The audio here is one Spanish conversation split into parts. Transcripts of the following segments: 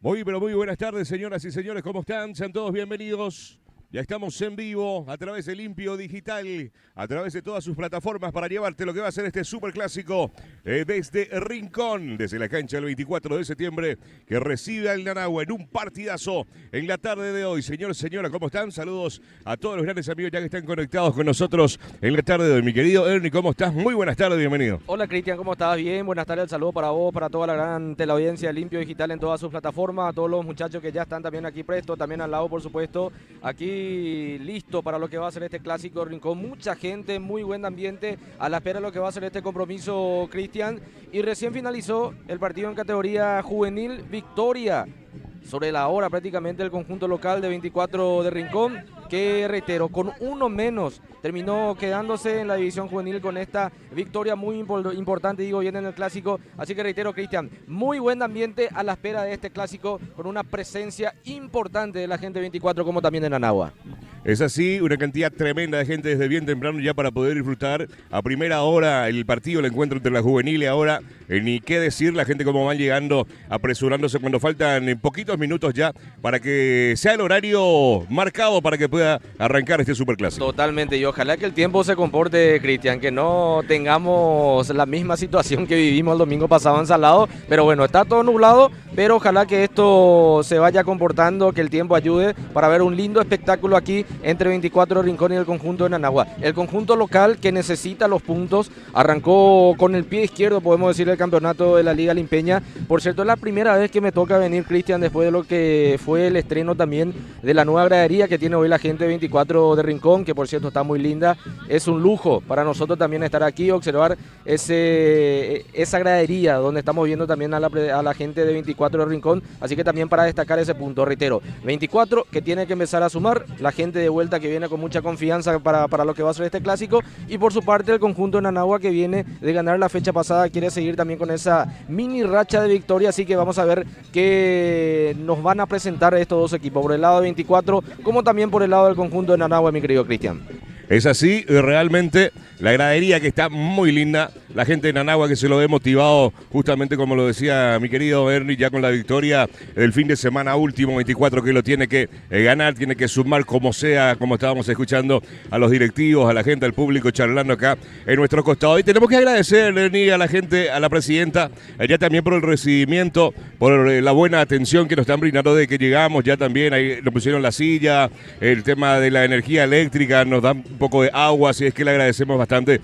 Muy, pero muy buenas tardes, señoras y señores, ¿cómo están? Sean todos bienvenidos. Ya estamos en vivo a través de Limpio Digital, a través de todas sus plataformas para llevarte lo que va a ser este superclásico desde Rincón, desde la cancha del 24 de septiembre, que recibe al Nanagua en un partidazo en la tarde de hoy. Señores, señoras, ¿cómo están? Saludos a todos los grandes amigos ya que están conectados con nosotros en la tarde de hoy. Mi querido Ernie, ¿cómo estás? Muy buenas tardes, bienvenido. Hola Cristian, ¿cómo estás? Bien, buenas tardes, el saludo para vos, para toda la gran teleaudiencia de Limpio Digital en todas sus plataformas, a todos los muchachos que ya están también aquí prestos, también al lado por supuesto, aquí listo para lo que va a ser este clásico de Rincón, mucha gente, muy buen ambiente, a la espera de lo que va a ser este compromiso, Cristian, y recién finalizó el partido en categoría juvenil, victoria sobre la hora prácticamente el conjunto local de 24 de Rincón, que reitero, con uno menos terminó quedándose en la división juvenil con esta victoria muy importante, digo bien, en el clásico. Así que reitero, Cristian, muy buen ambiente a la espera de este clásico con una presencia importante de la gente 24 como también de Nanagua. Es así, una cantidad tremenda de gente desde bien temprano ya para poder disfrutar a primera hora el partido, el encuentro entre la juvenil y ahora, ni qué decir, la gente como van llegando, apresurándose cuando faltan poquitos minutos ya para que sea el horario marcado para que pueda arrancar este superclásico. Totalmente, y ojalá que el tiempo se comporte, Cristian, que no tengamos la misma situación que vivimos el domingo pasado en Salado, pero bueno, está todo nublado, pero ojalá que esto se vaya comportando, que el tiempo ayude para ver un lindo espectáculo aquí entre 24 Rincón y el conjunto de Nanagua. El conjunto local que necesita los puntos, arrancó con el pie izquierdo, podemos decir, el campeonato de la Liga Limpeña. Por cierto, es la primera vez que me toca venir, Cristian, después de lo que fue el estreno también de la nueva gradería que tiene hoy la gente 24 de Rincón, que por cierto está muy linda. Es un lujo para nosotros también estar aquí, observar esa gradería donde estamos viendo también a la gente de 24 de Rincón. Así que también para destacar ese punto, reitero, 24 que tiene que empezar a sumar, la gente de vuelta que viene con mucha confianza para lo que va a ser este clásico, y por su parte el conjunto de Nanagua que viene de ganar la fecha pasada, quiere seguir también con esa mini racha de victoria. Así que vamos a ver qué nos van a presentar estos dos equipos, por el lado de 24 como también por el lado del conjunto de Nanagua, mi querido Cristian. Es así, realmente la gradería que está muy linda, la gente de Nanagua que se lo ve motivado, justamente como lo decía mi querido Ernie, ya con la victoria del fin de semana último, 24 que lo tiene que ganar, tiene que sumar como sea, como estábamos escuchando a los directivos, a la gente, al público charlando acá en nuestro costado. Y tenemos que agradecer, Ernie, a la gente, a la presidenta, ya también por el recibimiento, por la buena atención que nos están brindando de que llegamos, ya también ahí nos pusieron la silla, el tema de la energía eléctrica, nos dan un poco de agua, así es que le agradecemos bastante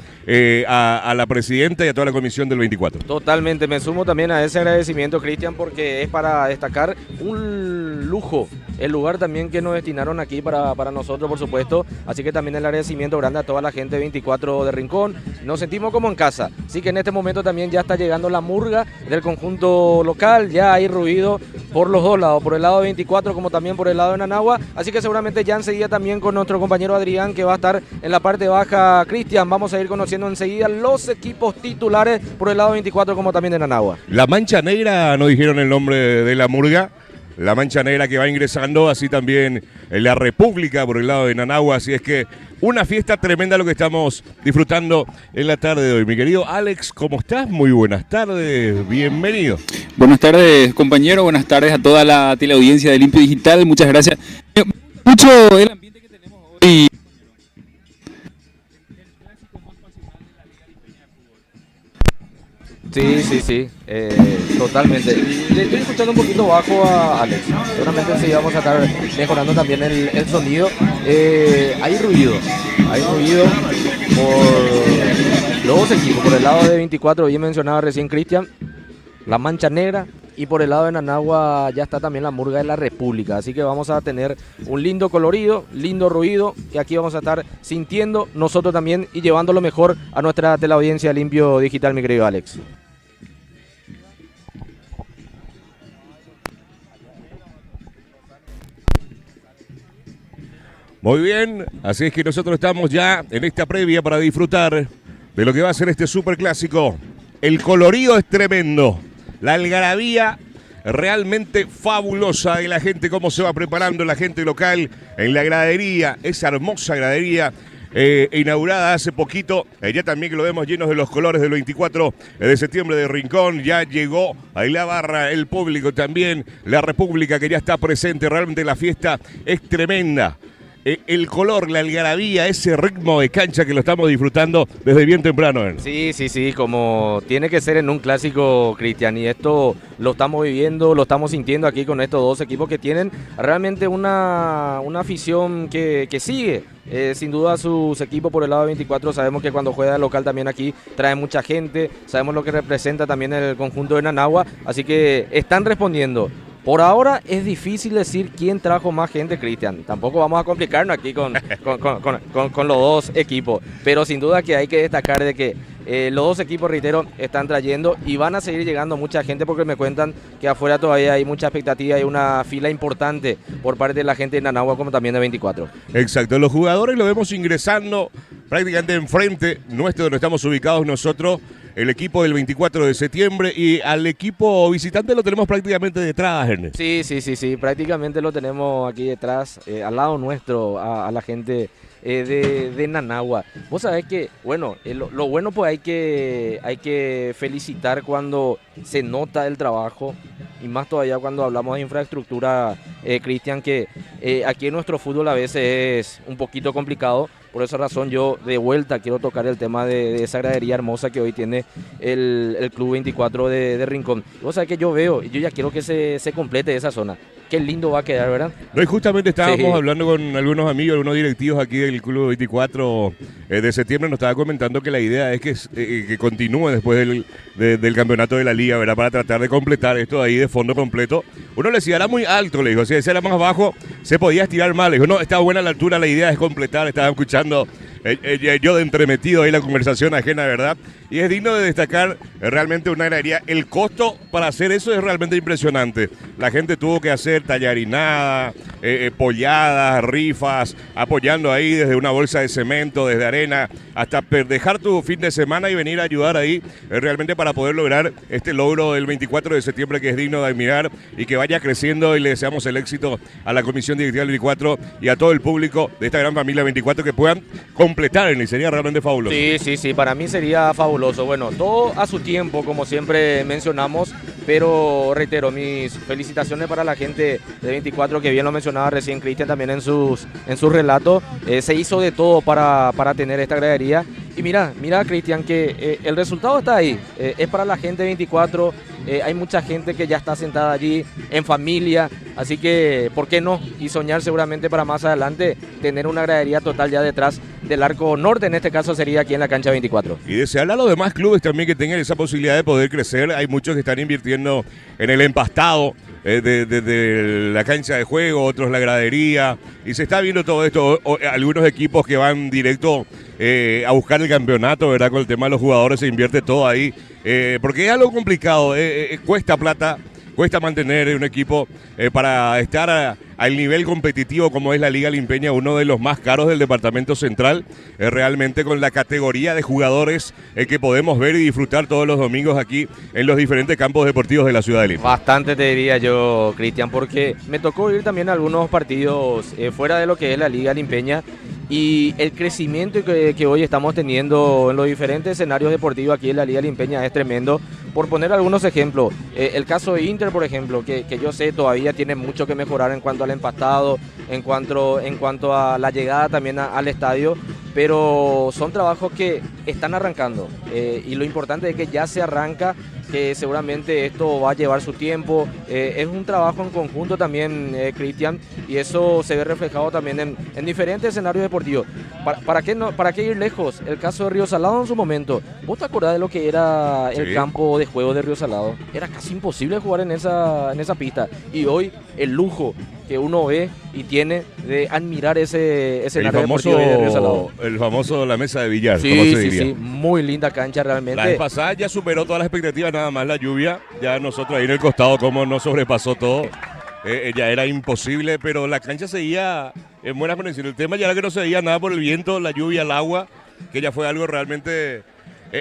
a la presidenta y a toda la comisión del 24. Totalmente, me sumo también a ese agradecimiento, Cristian, porque es para destacar un lujo el lugar también que nos destinaron aquí para nosotros, por supuesto. Así que también el agradecimiento grande a toda la gente de 24 de Rincón. Nos sentimos como en casa. Así que en este momento también ya está llegando la murga del conjunto local. Ya hay ruido por los dos lados, por el lado de 24 como también por el lado de Nanagua. Así que seguramente ya enseguida también con nuestro compañero Adrián, que va a estar en la parte baja. Cristian, vamos a ir conociendo enseguida los equipos titulares por el lado de 24 como también de Nanagua. La Mancha Negra, no dijeron el nombre de la murga. La Mancha Negra que va ingresando, así también en la República por el lado de Nanagua, así es que una fiesta tremenda lo que estamos disfrutando en la tarde de hoy. Mi querido Alex, ¿cómo estás? Muy buenas tardes, bienvenido. Buenas tardes, compañero, buenas tardes a toda la teleaudiencia de Limpio Digital, muchas gracias. Mucho el ambiente que tenemos hoy. Sí, totalmente. Le estoy escuchando un poquito bajo a Alex. Seguramente sí vamos a estar mejorando también el sonido. Hay ruido por los dos equipos. Por el lado de 24, bien mencionado recién Cristian, la Mancha Negra, y por el lado de Nanagua ya está también la murga de la República. Así que vamos a tener un lindo colorido, lindo ruido, que aquí vamos a estar sintiendo nosotros también y llevando lo mejor a nuestra teleaudiencia Limpio Digital, mi querido Alex. Muy bien, así es que nosotros estamos ya en esta previa para disfrutar de lo que va a ser este superclásico. El colorido es tremendo, la algarabía realmente fabulosa de la gente, cómo se va preparando la gente local en la gradería, esa hermosa gradería inaugurada hace poquito, ya también que lo vemos llenos de los colores del 24 de septiembre de Rincón, ya llegó ahí la barra, el público también, la República que ya está presente, realmente la fiesta es tremenda. El color, la algarabía, ese ritmo de cancha que lo estamos disfrutando desde bien temprano. Sí, como tiene que ser en un clásico, Cristian, y esto lo estamos viviendo, lo estamos sintiendo aquí con estos dos equipos que tienen realmente una afición que sigue. Sin duda sus equipos por el lado de 24, sabemos que cuando juega local también aquí trae mucha gente, sabemos lo que representa también el conjunto de Nanagua, así que están respondiendo. Por ahora es difícil decir quién trajo más gente, Cristian. Tampoco vamos a complicarnos aquí con los dos equipos. Pero sin duda que hay que destacar de que los dos equipos, reitero, están trayendo y van a seguir llegando mucha gente porque me cuentan que afuera todavía hay mucha expectativa y una fila importante por parte de la gente de Nanagua como también de 24. Exacto, los jugadores los vemos ingresando prácticamente enfrente nuestro donde estamos ubicados nosotros. El equipo del 24 de septiembre y al equipo visitante lo tenemos prácticamente detrás, Ernest. Sí, prácticamente lo tenemos aquí detrás, al lado nuestro, a la gente de Nanagua. Vos sabés que, bueno, lo bueno pues hay que felicitar cuando se nota el trabajo y más todavía cuando hablamos de infraestructura, Cristian, que aquí en nuestro fútbol a veces es un poquito complicado. Por esa razón yo de vuelta quiero tocar el tema de esa gradería hermosa que hoy tiene el Club 24 de Rincón. Vos sabés que yo ya quiero que se complete esa zona. Qué lindo va a quedar, ¿verdad? No, y justamente estábamos hablando con algunos amigos, algunos directivos aquí del Club 24 de septiembre, nos estaba comentando que la idea es que continúe después del campeonato de la liga, ¿verdad? Para tratar de completar esto de ahí de fondo completo. Uno le decía, era muy alto, le dijo, si ese era más bajo, se podía estirar más. Le dijo, no, está buena la altura, la idea es completar, estaba escuchando yo de entremetido ahí la conversación ajena, ¿verdad? Y es digno de destacar realmente una gradería. El costo para hacer eso es realmente impresionante. La gente tuvo que hacer tallarinada, polladas, rifas, apoyando ahí desde una bolsa de cemento, desde arena, hasta dejar tu fin de semana y venir a ayudar ahí realmente para poder lograr este logro del 24 de septiembre que es digno de admirar y que vaya creciendo, y le deseamos el éxito a la Comisión Directiva del 24 y a todo el público de esta gran familia 24 que puedan completar, y sería realmente fabuloso. Sí, para mí sería fabuloso. Bueno, todo a su tiempo, como siempre mencionamos, pero reitero, mis felicitaciones para la gente de 24, que bien lo mencionaba recién Cristian también en sus relatos. Se hizo de todo para tener esta gradería. Y mira Cristian, que el resultado está ahí. Es para la gente de 24, hay mucha gente que ya está sentada allí en familia, así que ¿por qué no? Y soñar seguramente para más adelante tener una gradería total ya detrás del arco norte, en este caso sería aquí en la cancha 24. Y desearle a los demás clubes también que tengan esa posibilidad de poder crecer. Hay muchos que están invirtiendo en el empastado de la cancha de juego, otros la gradería, y se está viendo todo esto. Algunos equipos que van directo a buscar el campeonato, ¿verdad? Con el tema de los jugadores se invierte todo ahí, porque es algo complicado, cuesta plata, cuesta mantener un equipo para estar al nivel competitivo como es la Liga Limpeña, uno de los más caros del departamento central, realmente con la categoría de jugadores que podemos ver y disfrutar todos los domingos aquí en los diferentes campos deportivos de la ciudad de Lima. Bastante te diría yo, Cristian, porque me tocó ir también a algunos partidos fuera de lo que es la Liga Limpeña, y el crecimiento que hoy estamos teniendo en los diferentes escenarios deportivos aquí en la Liga Limpeña es tremendo. Por poner algunos ejemplos, el caso de Inter, por ejemplo, que yo sé todavía tiene mucho que mejorar en cuanto al empastado, en cuanto a la llegada también al estadio, pero son trabajos que están arrancando, y lo importante es que ya se arranca, que seguramente esto va a llevar su tiempo. Es un trabajo en conjunto también, Cristian, y eso se ve reflejado también en diferentes escenarios deportivos. ¿Para qué ir lejos? El caso de Río Salado en su momento. ¿Vos te acordás de lo que era el campo de juego de Río Salado? Era casi imposible jugar en esa pista, y hoy el lujo que uno ve y tiene de admirar ese escenario deportivo de Río Salado. El famoso la mesa de billar, sí, como se diría. Sí, muy linda cancha realmente. La vez pasada ya superó todas las expectativas, nada más la lluvia. Ya nosotros ahí en el costado, como nos sobrepasó todo. Ya era imposible, pero la cancha seguía en buenas condiciones. El tema ya era que no se veía nada por el viento, la lluvia, el agua, que ya fue algo realmente...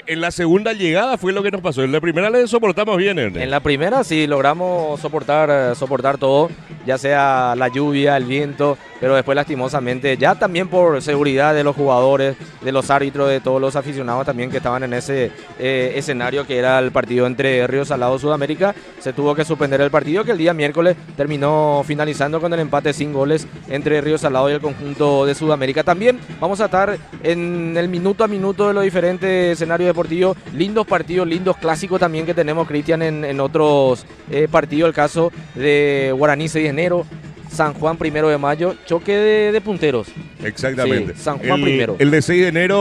En la segunda llegada fue lo que nos pasó. En la primera le soportamos bien, Ernest. En la primera sí logramos soportar todo, ya sea la lluvia, el viento, pero después lastimosamente, ya también por seguridad de los jugadores, de los árbitros, de todos los aficionados también que estaban en ese escenario que era el partido entre Río Salado y Sudamérica, se tuvo que suspender el partido que el día miércoles terminó finalizando con el empate sin goles entre Río Salado y el conjunto de Sudamérica. También vamos a estar en el minuto a minuto de los diferentes escenarios deportivos, lindos partidos, lindos clásicos también que tenemos, Cristian, en otros partidos, el caso de Guaraní 6 de enero, San Juan 1 de mayo, choque de punteros. Exactamente. Sí, San Juan primero. El de 6 de enero,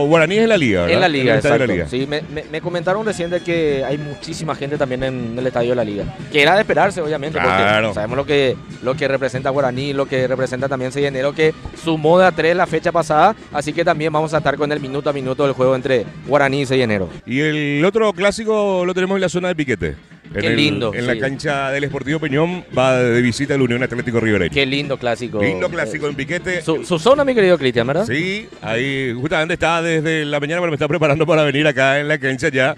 Guaraní es en la liga, ¿verdad? En la liga, exacto. De la liga. Sí, me comentaron recién de que hay muchísima gente también en el estadio de la liga. Que era de esperarse, obviamente, claro, porque sabemos lo que representa Guaraní, lo que representa también 6 de enero, que sumó de a 3 la fecha pasada, así que también vamos a estar con el minuto a minuto del juego entre Guaraní y 6 de enero. Y el otro clásico lo tenemos en la zona de Piquete. Qué lindo. En la cancha del Sportivo Peñón va de visita el Unión Atlético Ribereño. Qué lindo clásico. Lindo clásico en Piquete. Su zona, mi querido Cristian, ¿verdad? Sí, ahí justamente estaba desde la mañana, pero me está preparando para venir acá en la cancha ya.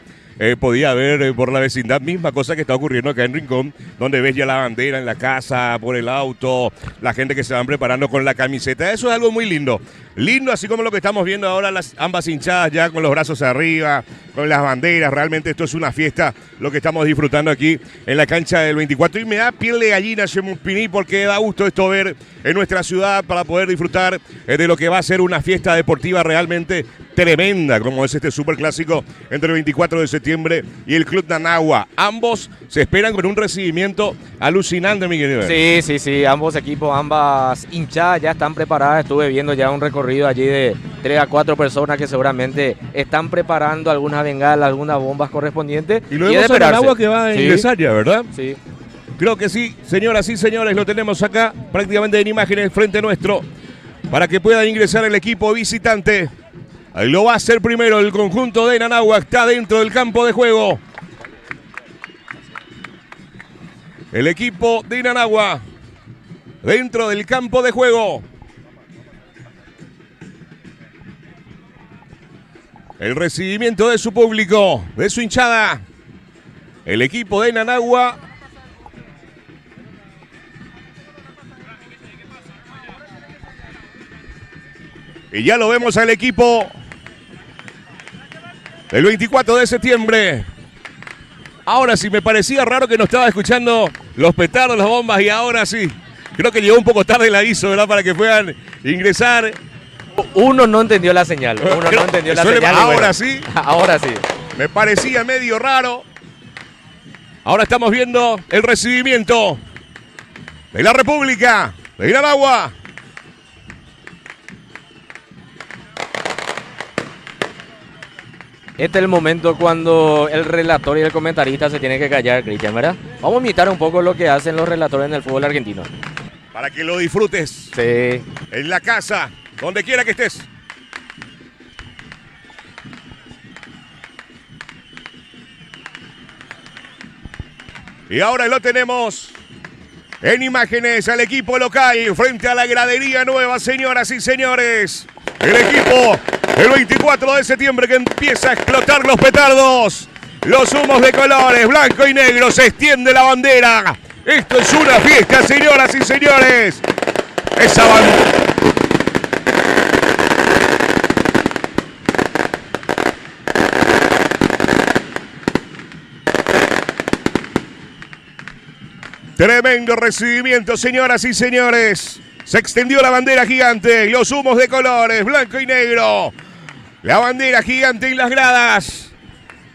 Podía ver por la vecindad misma cosa que está ocurriendo acá en Rincón, donde ves ya la bandera en la casa, por el auto, la gente que se van preparando con la camiseta. Eso es algo muy lindo. Lindo, así como lo que estamos viendo ahora, ambas hinchadas ya con los brazos arriba, con las banderas. Realmente esto es una fiesta, lo que estamos disfrutando aquí en la cancha del 24. Y me da piel de gallina, Chemupiní, porque da gusto esto ver en nuestra ciudad para poder disfrutar de lo que va a ser una fiesta deportiva realmente tremenda, como es este superclásico entre el 24 de septiembre y el Club Nanagua. Ambos se esperan con un recibimiento alucinante, mi querido. Sí, ambos equipos, ambas hinchadas ya están preparadas. Estuve viendo ya un recorrido allí de 3 a 4 personas que seguramente están preparando algunas bengalas, algunas bombas correspondientes. Y luego es Nanagua que va a ingresar ya, ¿verdad? Sí. Creo que sí, señoras y señores, lo tenemos acá prácticamente en imágenes frente nuestro para que pueda ingresar el equipo visitante. Ahí lo va a hacer primero el conjunto de Nanagua, está dentro del campo de juego. El equipo de Nanagua dentro del campo de juego. El recibimiento de su público, de su hinchada. El equipo de Nanagua. Y ya lo vemos al equipo del 24 de septiembre. Ahora sí, me parecía raro que no estaba escuchando los petardos, las bombas, y ahora sí. Creo que llegó un poco tarde el aviso, ¿verdad? Para que puedan ingresar. Uno no entendió la señal. Ahora sí. Ahora sí. Me parecía medio raro. Ahora estamos viendo el recibimiento de la República de Nanagua. Este es el momento cuando el relator y el comentarista se tienen que callar, Cristian, ¿verdad? Vamos a imitar un poco lo que hacen los relatores en el fútbol argentino. Para que lo disfrutes. Sí. En la casa, donde quiera que estés. Y ahora lo tenemos en imágenes al equipo local frente a la gradería nueva, señoras y señores. El equipo el 24 de septiembre que empieza a explotar los petardos, los humos de colores, blanco y negro, se extiende la bandera. Esto es una fiesta, señoras y señores. Esa bandera. Tremendo recibimiento, señoras y señores. Se extendió la bandera gigante, los humos de colores, blanco y negro. La bandera gigante en las gradas.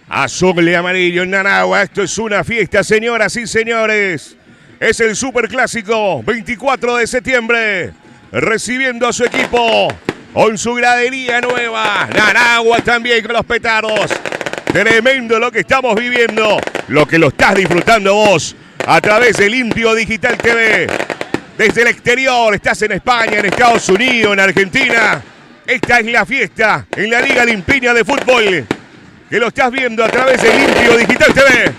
Azul y amarillo en Nanagua. Esto es una fiesta, señoras y señores. Es el superclásico, 24 de septiembre. Recibiendo a su equipo con su gradería nueva. Nanagua también con los petardos. Tremendo lo que estamos viviendo. Lo que lo estás disfrutando vos a través de Limpio Digital TV. Desde el exterior, estás en España, en Estados Unidos, en Argentina. Esta es la fiesta en la Liga Limpiña de Fútbol, que lo estás viendo a través de Limpio Digital TV.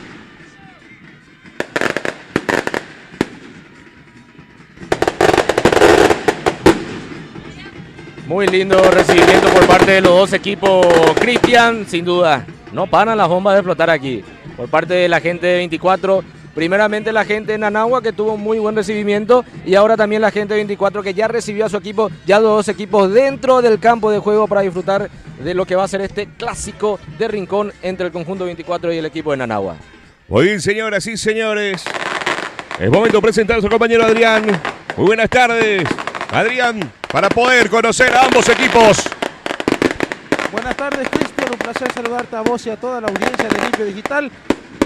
Muy lindo recibimiento por parte de los dos equipos, Cristian, sin duda. No paran las bombas de explotar aquí. Por parte de la gente de 24, Primeramente la gente de Nanagua, que tuvo un muy buen recibimiento, y ahora también la gente de 24, que ya recibió a su equipo, ya los dos equipos dentro del campo de juego para disfrutar de lo que va a ser este clásico de Rincón entre el conjunto 24 y el equipo de Nanagua. Muy bien, señoras y señores. Es momento de presentar a su compañero Adrián. Muy buenas tardes, Adrián, para poder conocer a ambos equipos. Buenas tardes, Cristian, un placer saludarte a vos y a toda la audiencia de Limpio Digital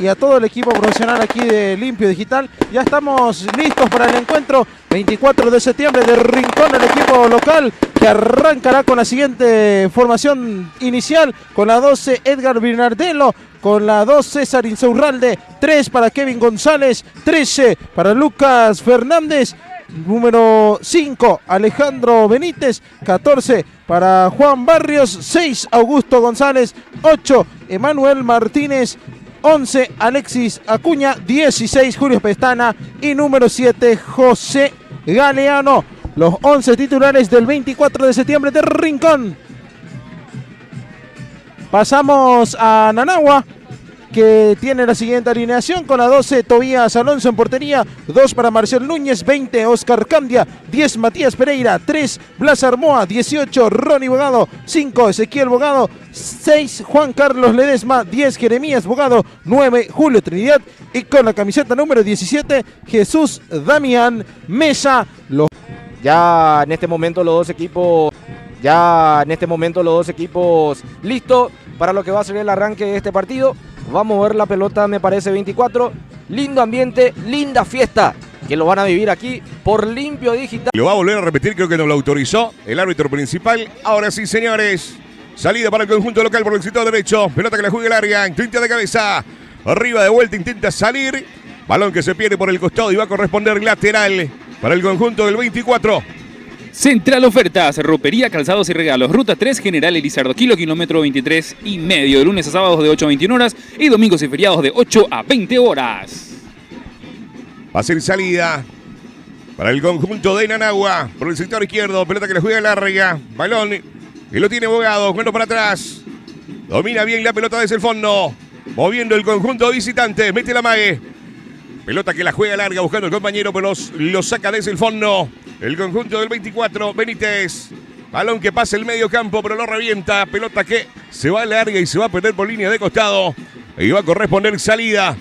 y a todo el equipo profesional aquí de Limpio Digital. Ya estamos listos para el encuentro 24 de septiembre de Rincón, el equipo local, que arrancará con la siguiente formación inicial, con la 12 Edgar Bernardelo, con la 2 César Insaurralde, 3 para Kevin González, 13 para Lucas Fernández, número 5 Alejandro Benítez, 14 para Juan Barrios, 6 Augusto González, 8 Emanuel Martínez, 11 Alexis Acuña, 16 Julio Pestana y número 7 José Galeano. Los 11 titulares del 24 de septiembre de Rincón. Pasamos a Nanagua, que tiene la siguiente alineación con la 12 Tobías Alonso en portería, 2 para Marcel Núñez, 20 Oscar Candia, 10 Matías Pereira, 3 Blas Armoa, 18 Ronnie Bogado, 5 Ezequiel Bogado, 6 Juan Carlos Ledesma, 10 Jeremías Bogado, 9 Julio Trinidad y con la camiseta número 17 Jesús Damián Mesa. Ya en este momento los dos equipos listos para lo que va a ser el arranque de este partido. Vamos a ver la pelota, me parece 24. Lindo ambiente, linda fiesta que lo van a vivir aquí por Limpio Digital. Lo va a volver a repetir, creo que nos lo autorizó el árbitro principal. Ahora sí, señores. Salida para el conjunto local por el sector derecho. Pelota que la juega larga, intenta de cabeza. Arriba de vuelta, intenta salir. Balón que se pierde por el costado y va a corresponder lateral para el conjunto del 24. Central Ofertas, ropería, calzados y regalos. Ruta 3, General Elizardo, kilómetro 23 y medio. De lunes a sábados de 8 a 21 horas y domingos y feriados de 8 a 20 horas. Va a ser salida para el conjunto de Nanagua por el sector izquierdo. Pelota que le juega larga. Balón y lo tiene Bogado. Jugando para atrás. Domina bien la pelota desde el fondo. Moviendo el conjunto visitante. Mete la mague. Pelota que la juega larga buscando el compañero, pero lo saca desde el fondo. El conjunto del 24, Benítez. Balón que pasa el medio campo, pero lo revienta. Pelota que se va larga y se va a perder por línea de costado. Y va a corresponder salida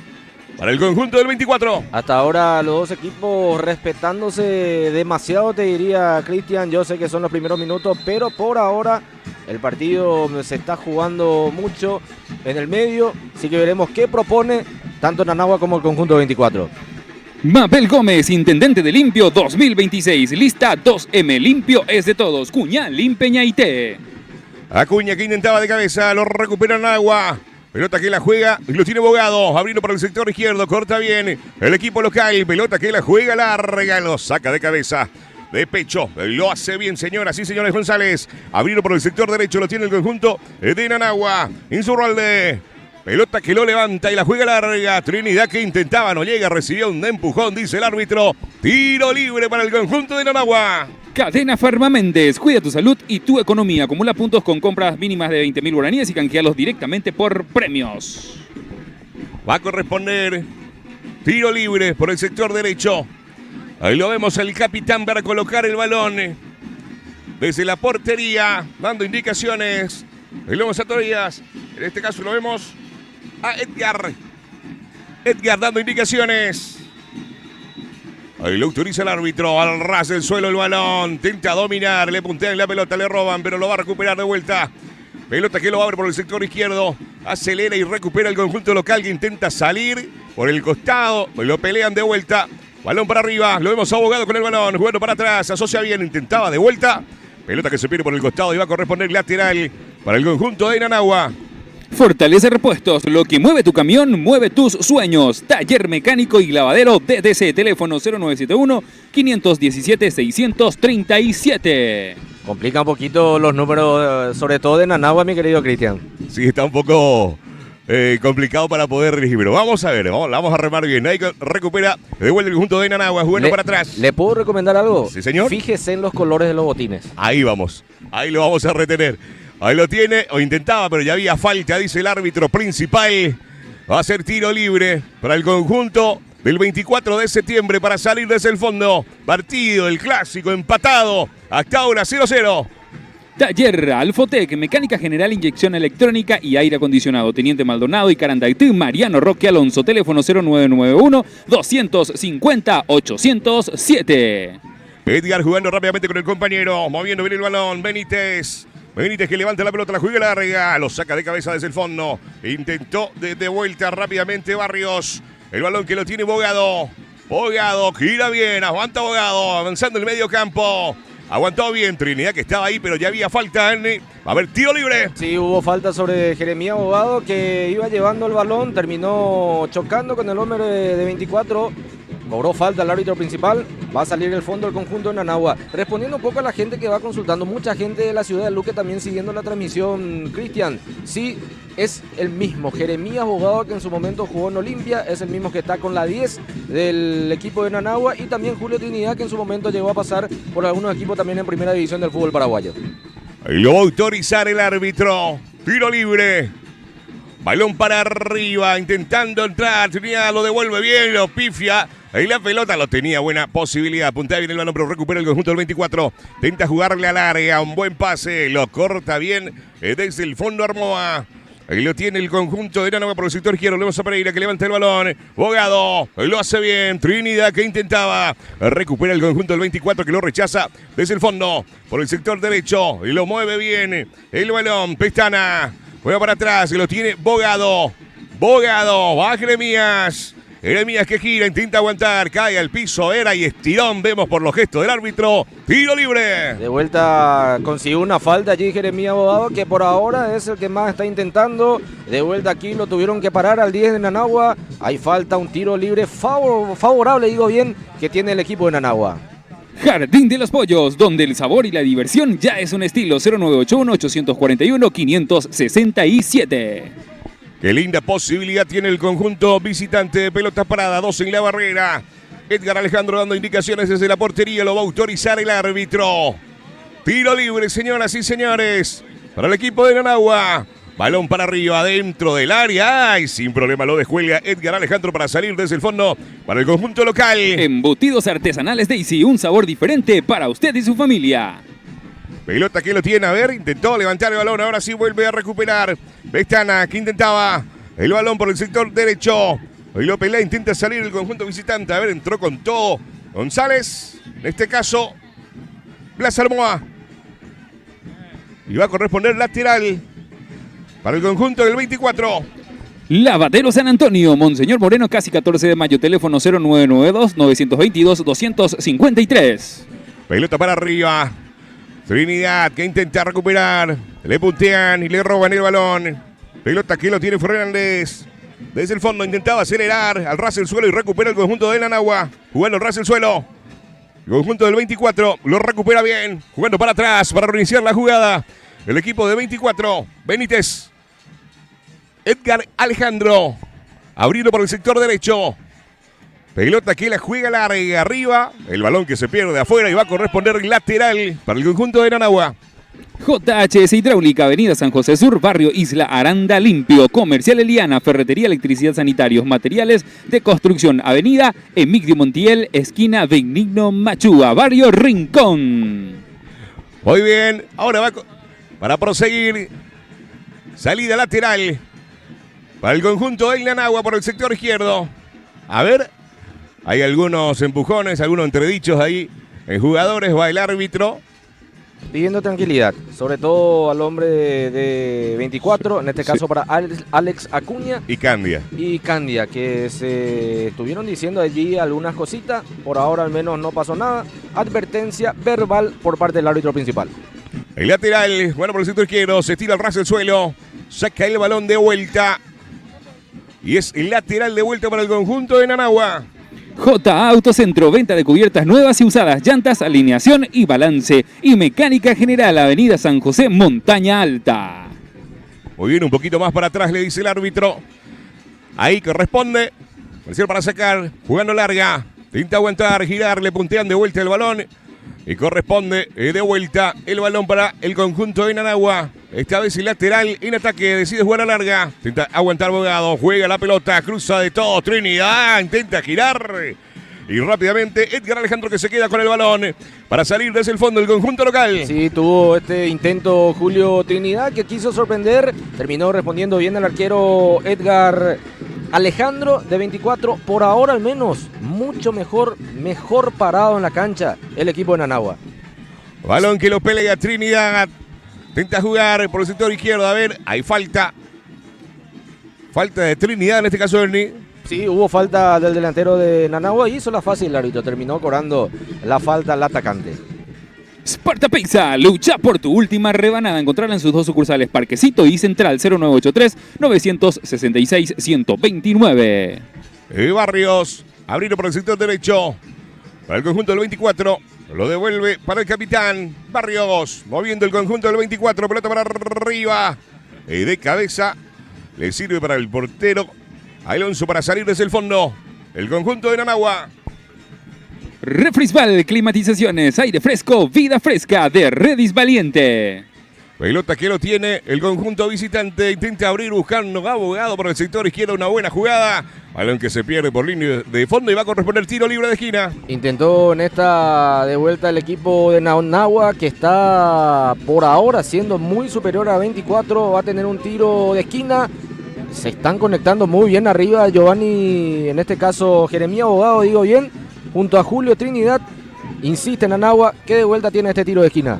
para el conjunto del 24. Hasta ahora los dos equipos respetándose demasiado, te diría, Cristian. Yo sé que son los primeros minutos, pero por ahora el partido se está jugando mucho en el medio. Así que veremos qué propone tanto Nanagua como el conjunto 24. Mabel Gómez, intendente de Limpio 2026. Lista 2M. Limpio es de todos. Cuña, Limpeñaité. Acuña que intentaba de cabeza, lo recupera Nanagua. Pelota que la juega y lo tiene Bogado. Abriendo para el sector izquierdo, corta bien el equipo local. Pelota que la juega larga, lo saca de cabeza. De pecho, lo hace bien, señoras y señores. González, abriendo por el sector derecho, lo tiene el conjunto de Nanagua. Insaurralde. Pelota que lo levanta y la juega larga. Trinidad que intentaba, no llega, recibió un empujón, dice el árbitro. Tiro libre para el conjunto de Nanagua. Cadena Farma Méndez, cuida tu salud y tu economía. Acumula puntos con compras mínimas de 20.000 guaraníes y canjealos directamente por premios. Va a corresponder tiro libre por el sector derecho. Ahí lo vemos el capitán para colocar el balón desde la portería, dando indicaciones. Ahí lo vemos a Tobías. En este caso lo vemos a Edgar. Edgar dando indicaciones. Ahí lo autoriza el árbitro. Al ras del suelo el balón. Intenta dominar. Le puntean la pelota. Le roban. Pero lo va a recuperar de vuelta. Pelota que lo abre por el sector izquierdo. Acelera y recupera el conjunto local que intenta salir por el costado. Lo pelean de vuelta. Balón para arriba. Lo vemos abogado con el balón. Jugando para atrás. Asocia bien. Intentaba de vuelta. Pelota que se pierde por el costado y va a corresponder lateral para el conjunto de Nanagua. Fortaleza Repuestos, lo que mueve tu camión, mueve tus sueños. Taller mecánico y lavadero DDC, teléfono 0971-517-637. Complica un poquito los números, sobre todo de Nanagua, mi querido Cristian. Sí, está un poco complicado para poder elegir, pero vamos a ver, vamos a remar bien. Ahí recupera, devuelve el conjunto de Nanagua, jugando para atrás. ¿Le puedo recomendar algo? Sí, señor. Fíjese en los colores de los botines. Ahí vamos, ahí lo vamos a retener. Ahí lo tiene, o intentaba, pero ya había falta, dice el árbitro principal. Va a ser tiro libre para el conjunto del 24 de septiembre para salir desde el fondo. Partido, el clásico, empatado. Hasta ahora 0-0. Taller Alfotec, mecánica general, inyección electrónica y aire acondicionado. Teniente Maldonado y Carandaití, Mariano Roque Alonso. Teléfono 0991-250-807. Edgar jugando rápidamente con el compañero. Moviendo bien el balón. Benítez que levanta la pelota, la juega larga. Lo saca de cabeza desde el fondo. Intentó de vuelta rápidamente Barrios. El balón que lo tiene Bogado. Bogado, gira bien, aguanta Bogado. Avanzando en el medio campo. Aguantó bien Trinidad, que estaba ahí, pero ya había falta. Va a haber tiro libre. Sí, hubo falta sobre Jeremías Bogado, que iba llevando el balón, terminó chocando con el hombre de 24. Cobró falta el árbitro principal. Va a salir el fondo del conjunto de Nanagua. Respondiendo un poco a la gente que va consultando, mucha gente de la ciudad de Luque también siguiendo la transmisión, Cristian. Sí, es el mismo Jeremías Bogado que en su momento jugó en Olimpia, es el mismo que está con la 10 del equipo de Nanagua, y también Julio Trinidad, que en su momento llegó a pasar por algunos equipos también en primera división del fútbol paraguayo. Y lo va a autorizar el árbitro. Tiro libre. Balón para arriba, intentando entrar. Trinidad lo devuelve bien, lo pifia. Ahí la pelota lo tenía, buena posibilidad. Puntea bien el balón, pero recupera el conjunto del 24. Intenta jugarle al área, un buen pase. Lo corta bien desde el fondo Armoa. Ahí lo tiene el conjunto de Nanagua por el sector izquierdo. Vemos a Pereira que levanta el balón. Bogado lo hace bien. Trinidad que intentaba. Recupera el conjunto del 24 que lo rechaza desde el fondo por el sector derecho. Y lo mueve bien el balón. Pestana juega para atrás. Y lo tiene Bogado. Bogado. Va Jeremías. Jeremías que gira, intenta aguantar, cae al piso, era y estirón, vemos por los gestos del árbitro, tiro libre. De vuelta consiguió una falta allí Jeremías Bogado, que por ahora es el que más está intentando. De vuelta aquí lo tuvieron que parar al 10 de Nanagua. Hay falta, un tiro libre favorable, digo bien, que tiene el equipo de Nanagua. Jardín de los Pollos, donde el sabor y la diversión ya es un estilo. 0981-841-567. Qué linda posibilidad tiene el conjunto visitante de pelota parada, 2 en la barrera. Edgar Alejandro dando indicaciones desde la portería, lo va a autorizar el árbitro. Tiro libre, señoras y señores, para el equipo de Nanagua. Balón para arriba, dentro del área. Ay, sin problema lo descuelga Edgar Alejandro para salir desde el fondo para el conjunto local. Embutidos artesanales Daisy, un sabor diferente para usted y su familia. Pelota que lo tiene, a ver, intentó levantar el balón, ahora sí vuelve a recuperar. Pestana que intentaba el balón por el sector derecho. Hoy lo pelea, intenta salir el conjunto visitante. A ver, entró con todo González, en este caso Blas Armoa. Y va a corresponder lateral para el conjunto del 24. Lavadero San Antonio, Monseñor Moreno, casi 14 de mayo, teléfono 0992-922-253. Pelota para arriba. Trinidad que intenta recuperar. Le puntean y le roban el balón. Pelota que lo tiene Fernández. Desde el fondo intentaba acelerar al ras del suelo y recupera el conjunto de Nanagua. Jugando el ras del suelo. El conjunto del 24 lo recupera bien. Jugando para atrás para reiniciar la jugada. El equipo de 24. Benítez. Edgar Alejandro. Abriendo por el sector derecho. Pelota que la juega larga arriba. El balón que se pierde afuera y va a corresponder lateral para el conjunto de Nanagua. JHS Hidráulica, Avenida San José Sur, Barrio Isla Aranda Limpio. Comercial Eliana, Ferretería, Electricidad, Sanitarios, Materiales de Construcción. Avenida Emigdio Montiel, esquina Benigno Machúa, Barrio Rincón. Muy bien, ahora va para proseguir. Salida lateral para el conjunto de Nanagua por el sector izquierdo. A ver. Hay algunos empujones, algunos entredichos ahí en jugadores, va el árbitro. Pidiendo tranquilidad, sobre todo al hombre de 24, en este caso para Alex Acuña. Y Candia. Que se estuvieron diciendo allí algunas cositas, por ahora al menos no pasó nada. Advertencia verbal por parte del árbitro principal. El lateral, bueno por el sector izquierdo, se tira al ras del suelo, saca el balón de vuelta. Y es el lateral de vuelta para el conjunto de Nanagua. J Autocentro, venta de cubiertas nuevas y usadas, llantas, alineación y balance. Y mecánica general, Avenida San José, Montaña Alta. Muy bien, un poquito más para atrás le dice el árbitro. Ahí corresponde. Presión para sacar, jugando larga. Intenta aguantar, girar, le puntean de vuelta el balón. Y corresponde de vuelta el balón para el conjunto de Nanagua. Esta vez el lateral en ataque, decide jugar a larga. Intenta aguantar Bogado, juega la pelota, cruza de todo Trinidad, intenta girar. Y rápidamente Edgar Alejandro que se queda con el balón para salir desde el fondo del conjunto local. Sí, tuvo este intento Julio Trinidad que quiso sorprender. Terminó respondiendo bien el arquero Edgar Alejandro de 24. Por ahora al menos, mucho mejor parado en la cancha el equipo de Nanagua. Balón que lo pelea Trinidad. Intenta jugar por el sector izquierdo. A ver, hay falta. Falta de Trinidad en este caso, Ernie. Sí, hubo falta del delantero de Nanagua y hizo la fácil el árbitro. Terminó cobrando la falta al atacante. Sparta Pizza, lucha por tu última rebanada. Encontrarla en sus dos sucursales, Parquecito y Central, 0983-966-129. Barrios, abriendo por el sector derecho. Para el conjunto del 24. Lo devuelve para el capitán. Barrios, moviendo el conjunto del 24. Pelota para arriba. De cabeza. Le sirve para el portero Alonso para salir desde el fondo. El conjunto de Nanagua. Refrisval, climatizaciones, aire fresco, vida fresca de Redis Valiente. Pelota que lo tiene el conjunto visitante. Intenta abrir buscando a Bogado por el sector izquierdo. Una buena jugada. Balón que se pierde por línea de fondo y va a corresponder tiro libre de esquina. Intentó en esta de vuelta el equipo de Nanagua que está por ahora siendo muy superior a 24. Va a tener un tiro de esquina. Se están conectando muy bien arriba Giovanni, en este caso Jeremías Bogado, digo bien, junto a Julio Trinidad. Insiste Nanagua que de vuelta tiene este tiro de esquina.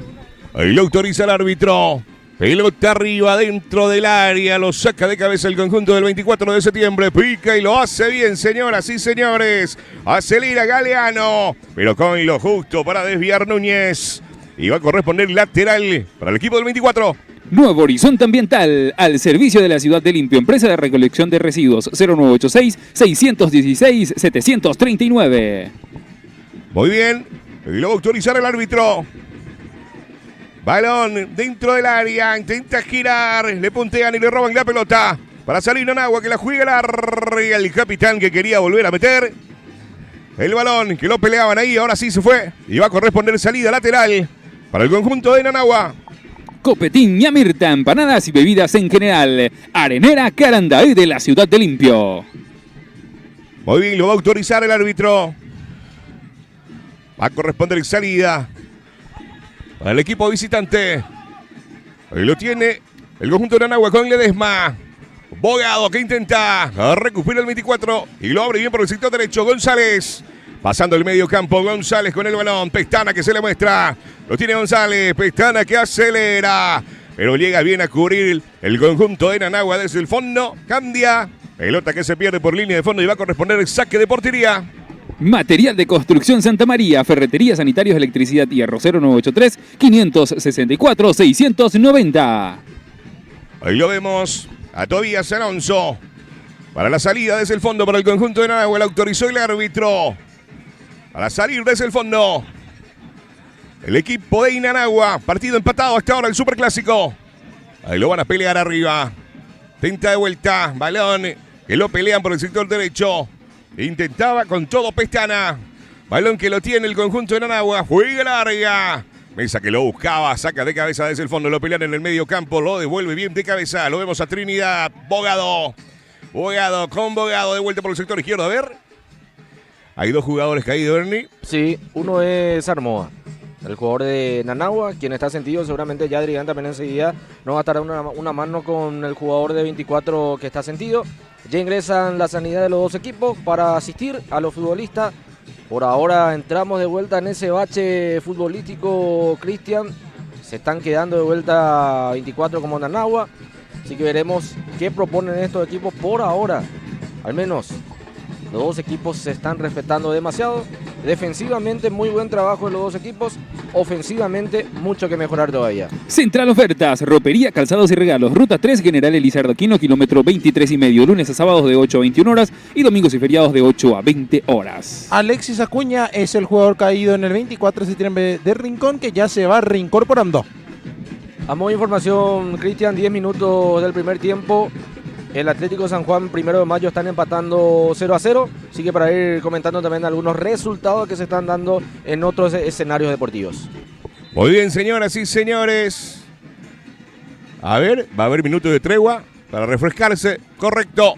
Ahí lo autoriza el árbitro. Pelota arriba dentro del área. Lo saca de cabeza el conjunto del 24 de septiembre. Pica y lo hace bien, señoras y señores. Acelera Galeano. Pero con lo justo para desviar Núñez. Y va a corresponder lateral para el equipo del 24. Nuevo Horizonte Ambiental, al servicio de la ciudad de Limpio, empresa de recolección de residuos, 0986-616-739. Muy bien. Y lo va a autorizar el árbitro. Balón dentro del área, intenta girar, le puntean y le roban la pelota. Para salir Nanagua que la juega larga, el capitán que quería volver a meter. El balón que lo peleaban ahí, ahora sí se fue. Y va a corresponder salida lateral para el conjunto de Nanagua. Copetín, Yamirta, empanadas y bebidas en general. Arenera Carandaí de la ciudad de Limpio. Muy bien, lo va a autorizar el árbitro. Va a corresponder salida para el equipo visitante. Ahí lo tiene el conjunto de Nanagua con Ledesma. Bogado que intenta recuperar el 24 y lo abre bien por el sector derecho. González pasando el medio campo. González con el balón. Pestana que se le muestra. Lo tiene González. Pestana que acelera. Pero llega bien a cubrir el conjunto de Nanagua desde el fondo. Cambia. Pelota que se pierde por línea de fondo y va a corresponder el saque de portería. Material de construcción Santa María, ferretería, sanitarios, electricidad, hierro, 0983-564-690. Ahí lo vemos a Tobías Alonso. Para la salida desde el fondo para el conjunto de Nanagua. Le autorizó el árbitro. Para salir desde el fondo. El equipo de Nanagua. Partido empatado hasta ahora el Superclásico. Ahí lo van a pelear arriba. Tenta de vuelta. Balón que lo pelean por el sector derecho. Intentaba con todo Pestana. Balón que lo tiene el conjunto de Nanagua. Juega larga. Mesa que lo buscaba. Saca de cabeza desde el fondo. Lo pelean en el medio campo. Lo devuelve bien de cabeza. Lo vemos a Trinidad. Bogado. Bogado con Bogado. De vuelta por el sector izquierdo. A ver. Hay dos jugadores caídos, Ernie. Sí, uno es Armoa, el jugador de Nanagua, quien está sentido. Seguramente ya Adrián también enseguida no va a estar una mano con el jugador de 24 que está sentido. Ya ingresan la sanidad de los dos equipos para asistir a los futbolistas. Por ahora entramos de vuelta en ese bache futbolístico, Cristian. Se están quedando de vuelta 24 como Nanagua. Así que veremos qué proponen estos equipos por ahora. Al menos los dos equipos se están respetando demasiado. Defensivamente muy buen trabajo de los dos equipos. Ofensivamente mucho que mejorar todavía. Central Ofertas, ropería, calzados y regalos. Ruta 3, General Elizardo Aquino, kilómetro 23,5. Lunes a sábados de 8 a 21 horas y domingos y feriados de 8 a 20 horas. Alexis Acuña es el jugador caído en el 24 de septiembre de Rincón, que ya se va reincorporando. A modo de información, Cristian, 10 minutos del primer tiempo. El Atlético San Juan, 1 de mayo, están empatando 0-0. Así que para ir comentando también algunos resultados que se están dando en otros escenarios deportivos. Muy bien, señoras y señores. A ver, va a haber minutos de tregua para refrescarse. Correcto.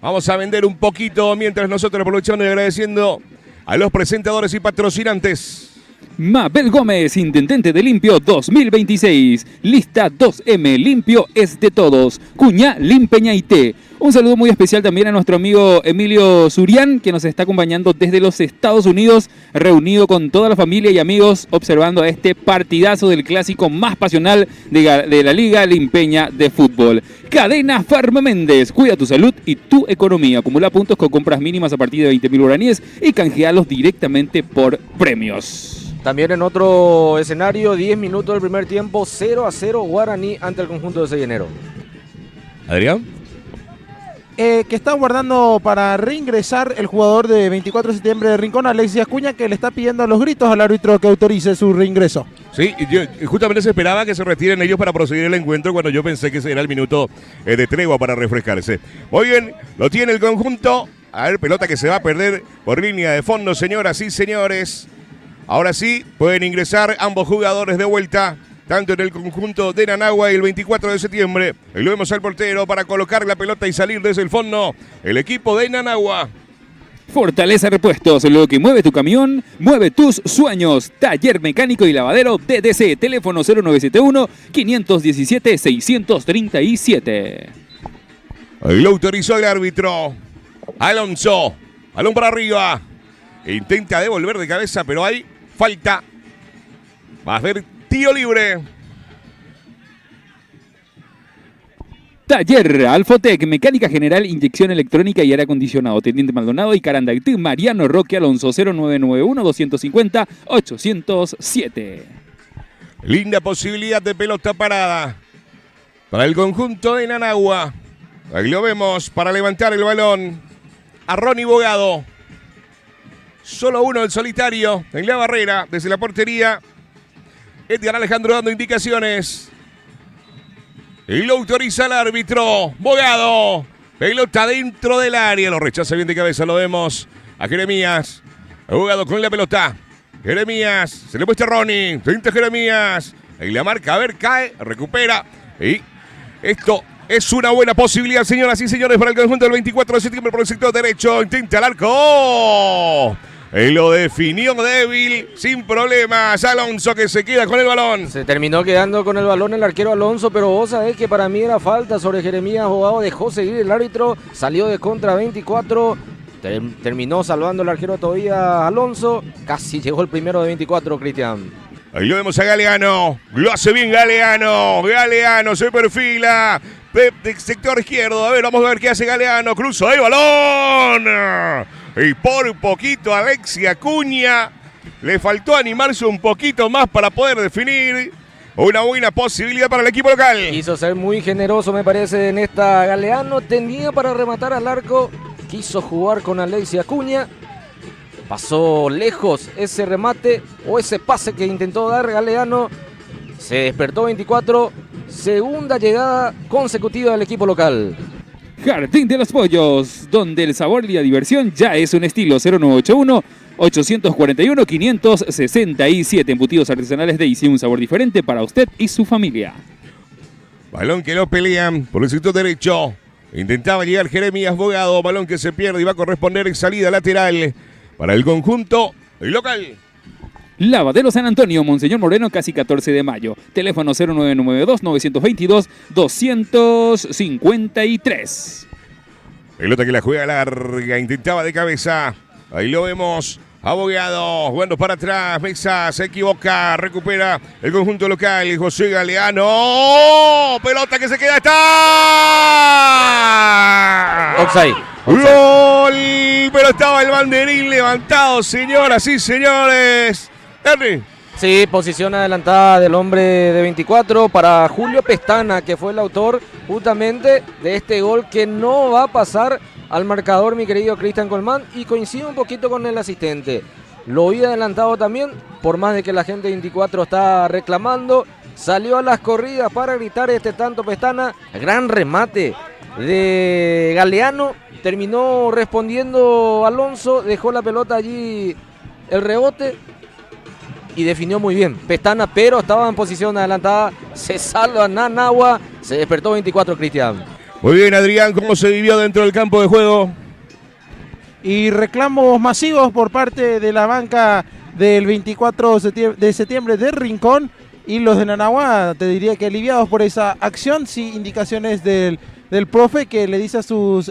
Vamos a vender un poquito mientras nosotros aprovechando y agradeciendo a los presentadores y patrocinantes. Mabel Gómez, Intendente de Limpio 2026. Lista 2M, limpio es de todos. Cuñá, Limpeñaité. Un saludo muy especial también a nuestro amigo Emilio Surián, que nos está acompañando desde los Estados Unidos, reunido con toda la familia y amigos, observando este partidazo del clásico más pasional de la Liga Limpeña de Fútbol. Cadena Farma Méndez, cuida tu salud y tu economía. Acumula puntos con compras mínimas a partir de 20.000 guaraníes y canjealos directamente por premios. También en otro escenario, 10 minutos del primer tiempo, 0-0 Guaraní ante el conjunto de Sellenero. Adrián. Que está guardando para reingresar el jugador de 24 de septiembre de Rincón, Alexis Acuña, que le está pidiendo a los gritos al árbitro que autorice su reingreso. Sí, yo justamente se esperaba que se retiren ellos para proseguir el encuentro cuando yo pensé que ese era el minuto de tregua para refrescarse. Muy bien, lo tiene el conjunto. A ver, pelota que se va a perder por línea de fondo, señoras y señores. Ahora sí, pueden ingresar ambos jugadores de vuelta, tanto en el conjunto de Nanagua y el 24 de septiembre. Y lo vemos al portero para colocar la pelota y salir desde el fondo. El equipo de Nanagua. Fortaleza Repuestos, lo que mueve tu camión, mueve tus sueños. Taller mecánico y lavadero TDC, teléfono 0971-517-637. Lo autorizó el árbitro. Alonso, balón para arriba. Intenta devolver de cabeza, pero hay falta. Va a haber tiro libre. Taller Alfotec, mecánica general, inyección electrónica y aire acondicionado. Teniente Maldonado y Carandaití, Mariano Roque Alonso, 0991-250-807. Linda posibilidad de pelota parada para el conjunto de Nanagua. Ahí lo vemos para levantar el balón a Ronnie Bogado. Solo uno, el solitario, en la barrera, desde la portería. Edgar Alejandro dando indicaciones. Y lo autoriza el árbitro. Bogado. Pelota dentro del área. Lo rechaza bien de cabeza, lo vemos a Jeremías. Bogado con la pelota. Jeremías. Se le muestra a Ronnie. 30 Jeremías. Ahí la marca. A ver, cae. Recupera. Y esto es una buena posibilidad, señoras y señores, para el conjunto del 24 de septiembre por el sector derecho. Intenta el arco. Y lo definió débil, sin problemas. Alonso que se queda con el balón. Se terminó quedando con el balón el arquero Alonso, pero vos sabés que para mí era falta sobre Jeremías Bogado. Dejó seguir el árbitro, salió de contra 24. Terminó salvando el arquero todavía Alonso. Casi llegó el primero de 24, Cristian. Ahí lo vemos a Galeano. Lo hace bien Galeano. Galeano se perfila. De sector izquierdo. A ver, vamos a ver qué hace Galeano. Cruza el balón. Y por poquito Alexis Acuña le faltó animarse un poquito más para poder definir. Una buena posibilidad para el equipo local. Quiso ser muy generoso, me parece, en esta Galeano. Tenía para rematar al arco. Quiso jugar con Alexis Acuña. Pasó lejos ese remate o ese pase que intentó dar Galeano. Se despertó 24. Segunda llegada consecutiva del equipo local. Jardín de los Pollos, donde el sabor y la diversión ya es un estilo. 0981-841-567. Embutidos artesanales Daisy, un sabor diferente para usted y su familia. Balón que lo pelean por el sector derecho. Intentaba llegar Jeremías Bogado. Balón que se pierde y va a corresponder en salida lateral para el conjunto local. Lavadero San Antonio, Monseñor Moreno, casi 14 de mayo. Teléfono 0992-922-253. Pelota que la juega larga, intentaba de cabeza. Ahí lo vemos. Abogado, jugando para atrás. Mesa se equivoca, recupera el conjunto local. José Galeano. ¡Oh! Pelota que se queda. ¡Está! Offside. ¡Gol! Pero estaba el banderín levantado, señoras y señores. Henry. Sí, posición adelantada del hombre de 24 para Julio Pestana, que fue el autor justamente de este gol que no va a pasar al marcador, mi querido Cristian Colmán, y coincide un poquito con el asistente. Lo vi adelantado también, por más de que la gente de 24 está reclamando. Salió a las corridas para gritar este tanto Pestana. Gran remate de Galeano. Terminó respondiendo Alonso, dejó la pelota allí, el rebote. y definió muy bien. Pestana, pero estaba en posición adelantada. Se salva Nanagua. Se despertó 24, Cristian. Muy bien, Adrián, ¿cómo se vivió dentro del campo de juego? Y reclamos masivos por parte de la banca del 24 de septiembre de Rincón. Y los de Nanagua, te diría que aliviados por esa acción, sí, indicaciones del profe que le dice a sus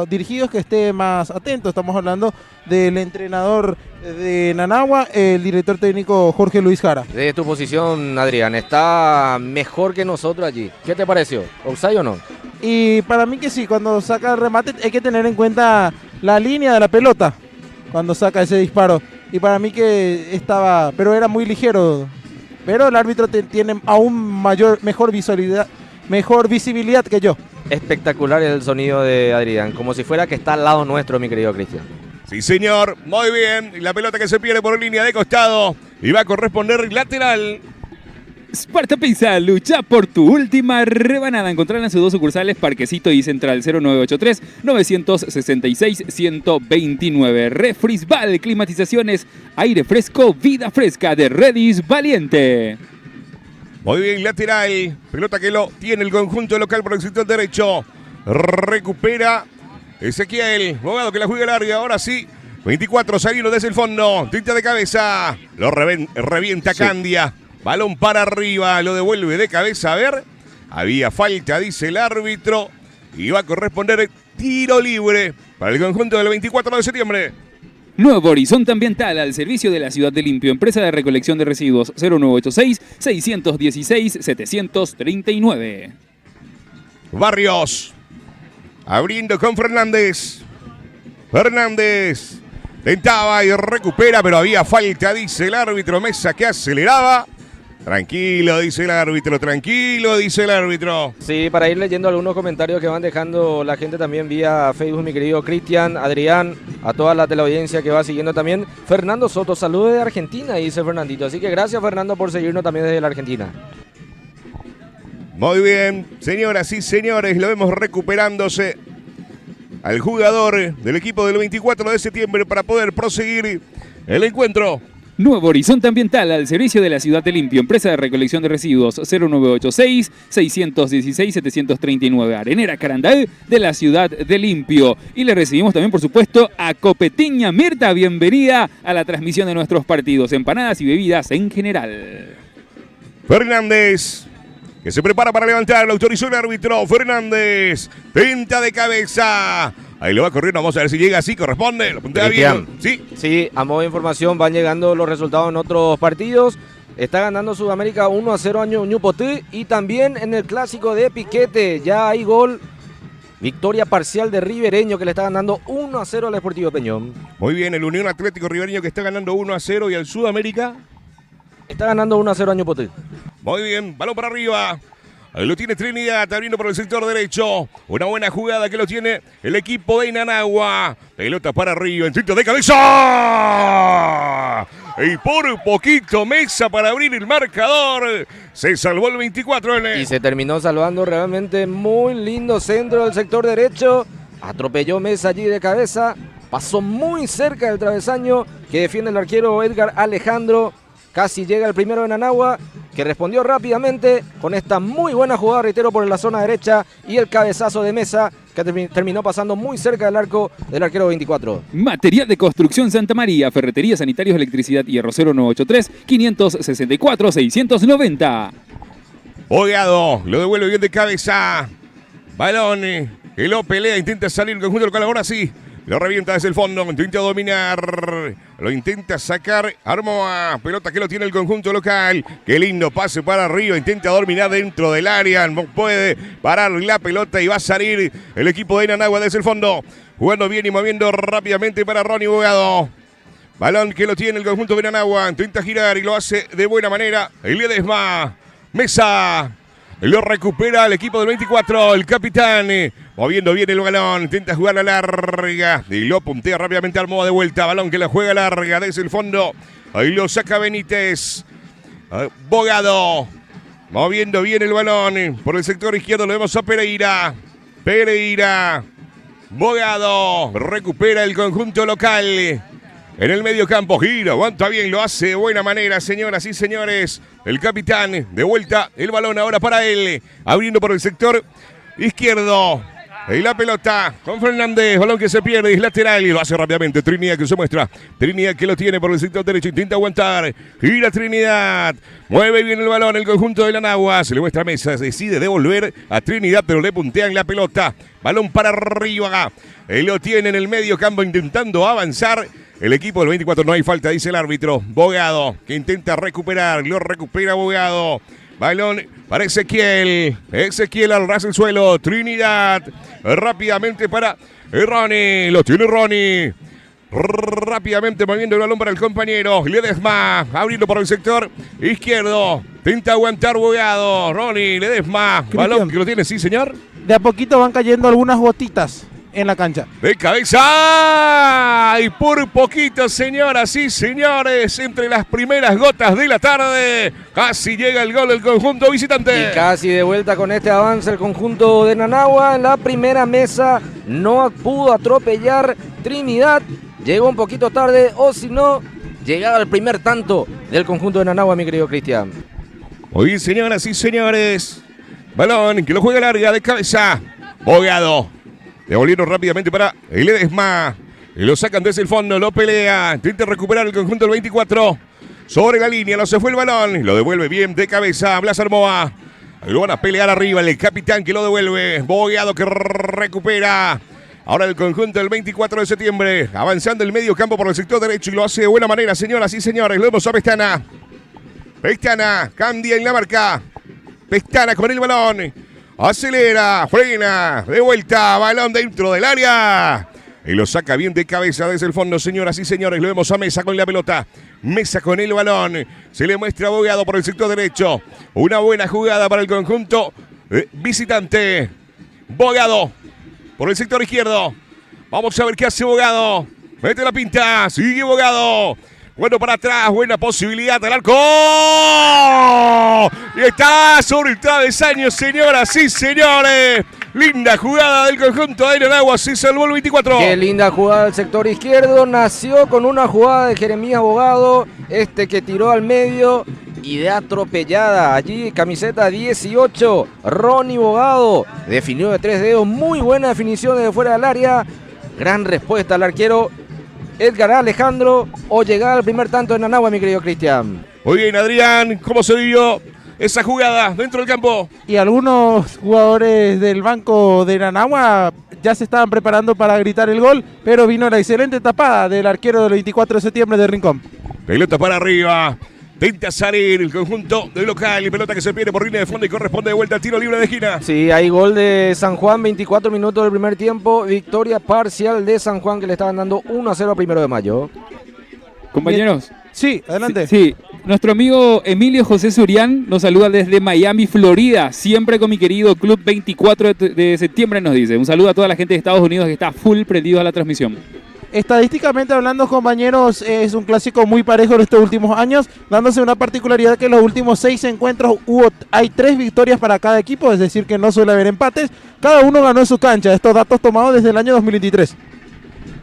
dirigidos que esté más atento. Estamos hablando del entrenador de Nanagua, el director técnico Jorge Luis Jara. De tu posición, Adrián, está mejor que nosotros allí. ¿Qué te pareció? ¿Offside o no? Y para mí que sí, cuando saca el remate hay que tener en cuenta la línea de la pelota cuando saca ese disparo. Y para mí que estaba, pero era muy ligero. Pero el árbitro tiene aún mejor visibilidad que yo. Espectacular el sonido de Adrián, como si fuera que está al lado nuestro, mi querido Cristian. Sí, señor, muy bien. Y la pelota que se pierde por línea de costado y va a corresponder lateral. Sparta Pizza, lucha por tu última rebanada. Encontrarla en sus dos sucursales, Parquecito y Central, 0983-966-129. Refrisbal, climatizaciones, aire fresco, vida fresca de Redis Valiente. Muy bien, lateral. Pelota que lo tiene el conjunto local por el sector derecho. Recupera Ezequiel. Bogado que la juega larga. Ahora sí. 24 saliendo desde el fondo. Tinta de cabeza. Lo revienta sí. Candia. Balón para arriba. Lo devuelve de cabeza. A ver. Había falta, dice el árbitro. Y va a corresponder tiro libre para el conjunto del 24 de septiembre. Nuevo Horizonte Ambiental al servicio de la Ciudad de Limpio, empresa de recolección de residuos, 0986-616-739. Barrios, abriendo con Fernández. Fernández tentaba y recupera, pero había falta, dice el árbitro. Mesa que aceleraba. Tranquilo, dice el árbitro, tranquilo, dice el árbitro. Sí, para ir leyendo algunos comentarios que van dejando la gente también vía Facebook, mi querido Cristian, Adrián, a toda la teleaudiencia que va siguiendo también. Fernando Soto, saludos de Argentina, dice Fernandito. Así que gracias, Fernando, por seguirnos también desde la Argentina. Muy bien, señoras y señores, lo vemos recuperándose al jugador del equipo del 24 de septiembre para poder proseguir el encuentro. Nuevo Horizonte Ambiental al servicio de la Ciudad de Limpio, empresa de recolección de residuos, 0986-616-739. Arenera Carandal de la Ciudad de Limpio. Y le recibimos también, por supuesto, a Copetiña Mirta. Bienvenida a la transmisión de nuestros partidos, empanadas y bebidas en general. Fernández, que se prepara para levantar, lo autorizó el árbitro. Fernández, tinta de cabeza. Ahí lo va corriendo, vamos a ver si llega así, corresponde, lo puntea bien. Sí, a modo de información van llegando los resultados en otros partidos. Está ganando Sudamérica 1-0 a Ñupotí y también en el clásico de Piquete ya hay gol. Victoria parcial de Ribereño que le está ganando 1-0 al Sportivo Peñón. Muy bien, el Unión Atlético Ribereño que está ganando 1-0 y el Sudamérica está ganando 1-0 a Ñupotí. Muy bien, balón para arriba. Ahí lo tiene Trinidad, abriendo por el sector derecho. Una buena jugada que lo tiene el equipo de Nanagua. Pelota para arriba, en tinta de cabeza. Y por poquito Mesa para abrir el marcador. Se salvó el 24. Y se terminó salvando realmente muy lindo centro del sector derecho. Atropelló Mesa allí de cabeza. Pasó muy cerca del travesaño que defiende el arquero Edgar Alejandro. Casi llega el primero de Nanagua, que respondió rápidamente con esta muy buena jugada, reitero, por la zona derecha y el cabezazo de Mesa, que terminó pasando muy cerca del arco del arquero 24. Material de construcción Santa María, ferretería, sanitarios, electricidad, hierro, 0983-564-690. Bogado, lo devuelve bien de cabeza. Balón, que lo pelea, intenta salir el conjunto local, ahora sí. Lo revienta desde el fondo, intenta dominar, lo intenta sacar, Armoa, pelota que lo tiene el conjunto local, qué lindo pase para arriba, intenta dominar dentro del área, no puede parar la pelota y va a salir el equipo de Nanagua desde el fondo, jugando bien y moviendo rápidamente para Ronnie Bogado. Balón que lo tiene el conjunto de Nanagua, intenta girar y lo hace de buena manera, el Ledesma, Mesa. Lo recupera el equipo del 24, el capitán, moviendo bien el balón, intenta jugar a larga y lo puntea rápidamente al modo de vuelta, balón que la juega larga desde el fondo, ahí lo saca Benítez, Bogado, moviendo bien el balón, por el sector izquierdo lo vemos a Pereira, Bogado, recupera el conjunto local, En el medio campo, gira, aguanta bien, lo hace de buena manera, señoras y señores. El capitán, de vuelta, el balón ahora para él, abriendo por el sector izquierdo. Y la pelota con Fernández, balón que se pierde, es lateral y lo hace rápidamente. Trinidad que se muestra, Trinidad que lo tiene por el sector derecho, intenta aguantar, gira Trinidad, mueve bien el balón, el conjunto de la Nahua, se le muestra a Mesa, decide devolver a Trinidad, pero le puntean la pelota, balón para arriba, él lo tiene en el medio campo intentando avanzar. El equipo del 24, no hay falta, dice el árbitro. Bogado que intenta recuperar, lo recupera Bogado. Balón para Ezequiel. Ezequiel al ras del suelo. Trinidad. Rápidamente para Ronnie. Lo tiene Ronnie. Rápidamente moviendo el balón para el compañero. Ledesma. Abriendo por el sector izquierdo. Intenta aguantar Bogado. Ronnie. Ledesma. Balón que lo tiene, sí, señor. De a poquito van cayendo algunas gotitas en la cancha. De cabeza. Y por poquito, señoras y señores, entre las primeras gotas de la tarde, casi llega el gol del conjunto visitante. Y casi de vuelta con este avance el conjunto de Nanagua. En la primera mesa no pudo atropellar Trinidad. Llegó un poquito tarde, o si no, llegaba el primer tanto del conjunto de Nanagua, mi querido Cristian. Hoy, señoras y señores, balón que lo juega larga de cabeza. Bogado. Devolvieron rápidamente para Ledesma. Y lo sacan desde el fondo, lo pelea. Intenta recuperar el conjunto del 24. Sobre la línea, no se fue el balón. Lo devuelve bien de cabeza Blas Armoa. Lo van a pelear arriba el capitán que lo devuelve. Bogado que recupera. Ahora el conjunto del 24 de septiembre. Avanzando el medio campo por el sector derecho. Y lo hace de buena manera, señoras y señores. Lo vemos a Pestana. Pestana cambia en la marca. Pestana con el balón. Acelera, frena, de vuelta, balón dentro del área. Y lo saca bien de cabeza desde el fondo, señoras y señores. Lo vemos a Mesa con la pelota. Mesa con el balón. Se le muestra a Bogado por el sector derecho. Una buena jugada para el conjunto visitante. Bogado por el sector izquierdo. Vamos a ver qué hace Bogado. Mete la pinta, sigue Bogado. Bueno, para atrás, buena posibilidad del arco. Y está sobre el travesaño, señoras y señores. Linda jugada del conjunto de Nanagua, se salvó el 24. Qué linda jugada del sector izquierdo. Nació con una jugada de Jeremías Bogado. Que tiró al medio y de atropellada. Allí, camiseta 18, Ronnie Bogado. Definió de 3 dedos. Muy buena definición desde fuera del área. Gran respuesta al arquero Edgar Alejandro, o llegar al primer tanto de Nanagua, mi querido Cristian. Muy bien, Adrián, ¿cómo se vio esa jugada dentro del campo? Y algunos jugadores del banco de Nanagua ya se estaban preparando para gritar el gol, pero vino la excelente tapada del arquero del 24 de septiembre de Rincón. Pelota para arriba. Intenta salir el conjunto del local y pelota que se pierde por línea de fondo y corresponde de vuelta al tiro libre de esquina. Sí, hay gol de San Juan, 24 minutos del primer tiempo, victoria parcial de San Juan que le estaban dando 1-0 a 1 de mayo. Compañeros. Sí, adelante. Sí, nuestro amigo Emilio José Surián nos saluda desde Miami, Florida, siempre con mi querido Club 24 de septiembre nos dice. Un saludo a toda la gente de Estados Unidos que está full prendido a la transmisión. Estadísticamente hablando, compañeros, es un clásico muy parejo en estos últimos años, dándose una particularidad que en los últimos 6 encuentros hay 3 victorias para cada equipo, es decir que no suele haber empates, cada uno ganó en su cancha, estos datos tomados desde el año 2023.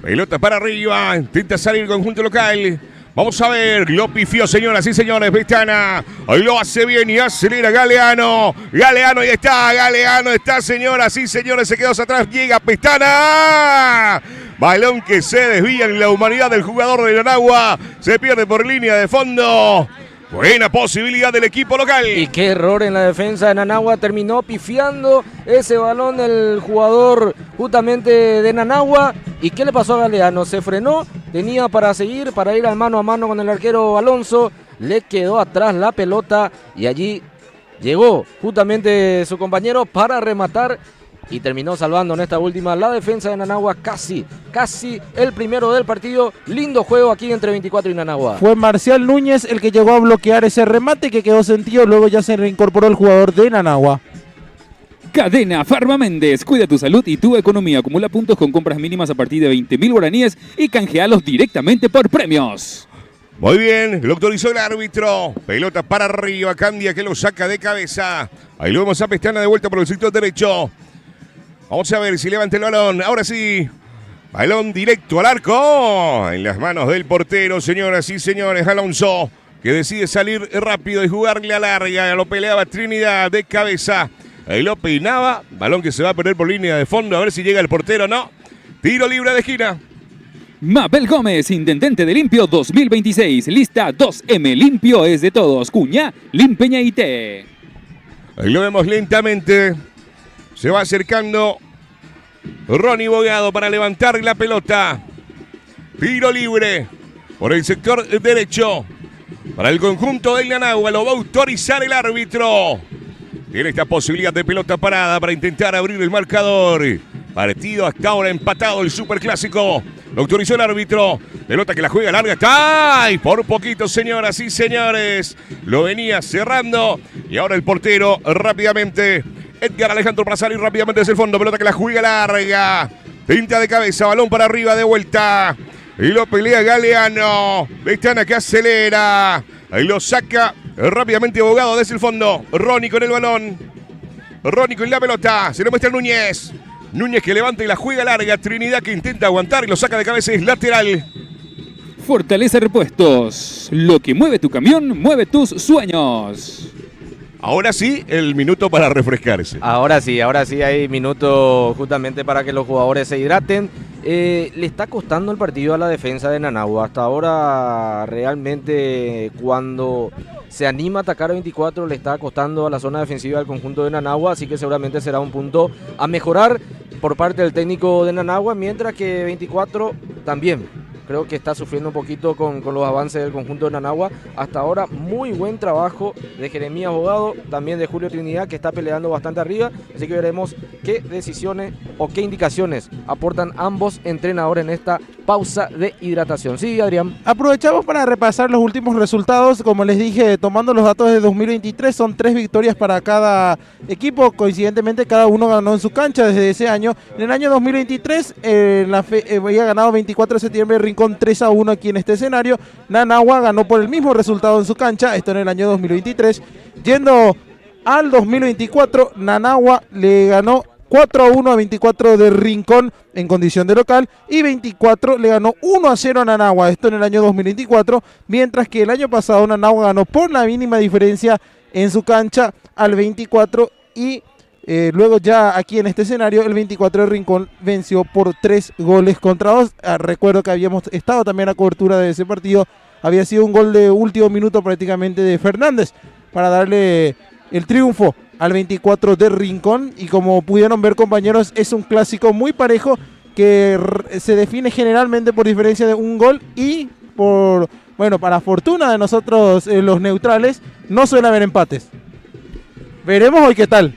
Pelota para arriba, intenta salir el conjunto local. Vamos a ver, lo pifió, señoras y señores, Pestana. Ahí lo hace bien y acelera Galeano. Galeano, ahí está, Galeano está, señoras y señores, se quedó hacia atrás, llega Pestana. Balón que se desvía en la humanidad del jugador de Nanagua. Se pierde por línea de fondo. Buena posibilidad del equipo local. Y qué error en la defensa de Nanagua. Terminó pifiando ese balón del jugador justamente de Nanagua. ¿Y qué le pasó a Galeano? Se frenó, tenía para seguir, para ir al mano a mano con el arquero Alonso. Le quedó atrás la pelota y allí llegó justamente su compañero para rematar. Y terminó salvando en esta última la defensa de Nanagua, casi el primero del partido. Lindo juego aquí entre 24 y Nanagua. Fue Marcial Núñez el que llegó a bloquear ese remate que quedó sentido, luego ya se reincorporó el jugador de Nanagua. Cadena Farma Méndez, cuida tu salud y tu economía. Acumula puntos con compras mínimas a partir de 20.000 guaraníes y canjealos directamente por premios. Muy bien, lo autorizó el árbitro. Pelota para arriba, Candia que lo saca de cabeza. Ahí lo vemos a Pestana de vuelta por el sector derecho. Vamos a ver si levanta el balón. Ahora sí. Balón directo al arco. En las manos del portero, señoras y señores. Alonso, que decide salir rápido y jugarle a larga. Lo peleaba Trinidad de cabeza. Ahí lo peinaba. Balón que se va a perder por línea de fondo. A ver si llega el portero. No. Tiro libre de esquina. Mabel Gómez, intendente de Limpio 2026. Lista 2M. Limpio es de todos. Cuñá, Limpeñaité. Ahí lo vemos lentamente. Se va acercando Ronnie Bogado para levantar la pelota. Tiro libre por el sector derecho. Para el conjunto del Nanagua. Lo va a autorizar el árbitro. Tiene esta posibilidad de pelota parada para intentar abrir el marcador. Partido hasta ahora empatado el superclásico. Lo autorizó el árbitro. Pelota que la juega larga. ¡Está! Y por poquito, señoras y señores. Lo venía cerrando. Y ahora el portero rápidamente. Edgar Alejandro para salir rápidamente desde el fondo. Pelota que la juega larga. Tinta de cabeza. Balón para arriba de vuelta. Y lo pelea Galeano. Vestana que acelera. Ahí lo saca rápidamente Bogado desde el fondo. Ronnie con el balón. Ronnie con la pelota. Se lo muestra Núñez. Núñez que levanta y la juega larga. Trinidad que intenta aguantar y lo saca de cabeza. Es lateral. Fortaleza Repuestos. Lo que mueve tu camión, mueve tus sueños. Ahora sí, el minuto para refrescarse. Ahora sí hay minuto justamente para que los jugadores se hidraten. Le está costando el partido a la defensa de Nanagua. Hasta ahora realmente cuando se anima a atacar a 24 le está costando a la zona defensiva del conjunto de Nanagua, así que seguramente será un punto a mejorar por parte del técnico de Nanagua, mientras que 24 también creo que está sufriendo un poquito con los avances del conjunto de Nanagua. Hasta ahora muy buen trabajo de Jeremías Bogado, también de Julio Trinidad, que está peleando bastante arriba, así que veremos qué decisiones o qué indicaciones aportan ambos entrenadores en esta pausa de hidratación. Sí, Adrián. Aprovechamos para repasar los últimos resultados. Como les dije, tomando los datos de 2023, son 3 victorias para cada equipo. Coincidentemente, cada uno ganó en su cancha desde ese año. En el año 2023, había ganado 24 de septiembre Rincón 3-1 aquí en este escenario. Nanagua ganó por el mismo resultado en su cancha, esto en el año 2023. Yendo al 2024, Nanagua le ganó 4-1 a 24 de Rincón en condición de local y 24 le ganó 1-0 a Nanagua, esto en el año 2024, mientras que el año pasado Nanagua ganó por la mínima diferencia en su cancha al 24 y luego ya aquí en este escenario el 24 de Rincón venció por 3-2. Recuerdo que habíamos estado también a cobertura de ese partido, había sido un gol de último minuto prácticamente de Fernández para darle el triunfo al 24 de Rincón, y como pudieron ver, compañeros, es un clásico muy parejo que se define generalmente por diferencia de un gol y por, bueno, para fortuna de nosotros los neutrales, no suele haber empates. Veremos hoy qué tal.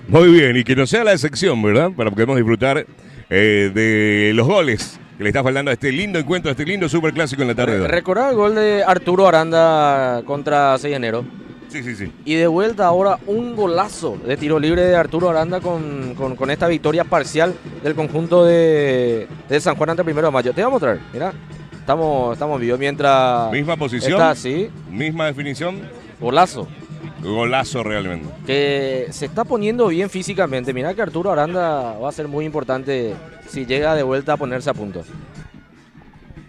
Muy bien, y que no sea la excepción, ¿verdad? Para que podamos disfrutar de los goles que le está faltando a este lindo encuentro, a este lindo superclásico en la tarde de hoy. ¿Recordás el gol de Arturo Aranda contra 6 de enero? Sí. Y de vuelta ahora un golazo de tiro libre de Arturo Aranda con esta victoria parcial del conjunto de San Juan ante el 1 de mayo. Te voy a mostrar, mira, estamos vivos mientras... Misma posición, está, sí, misma definición. golazo. Golazo realmente. Que se está poniendo bien físicamente. Mira que Arturo Aranda va a ser muy importante si llega de vuelta a ponerse a punto.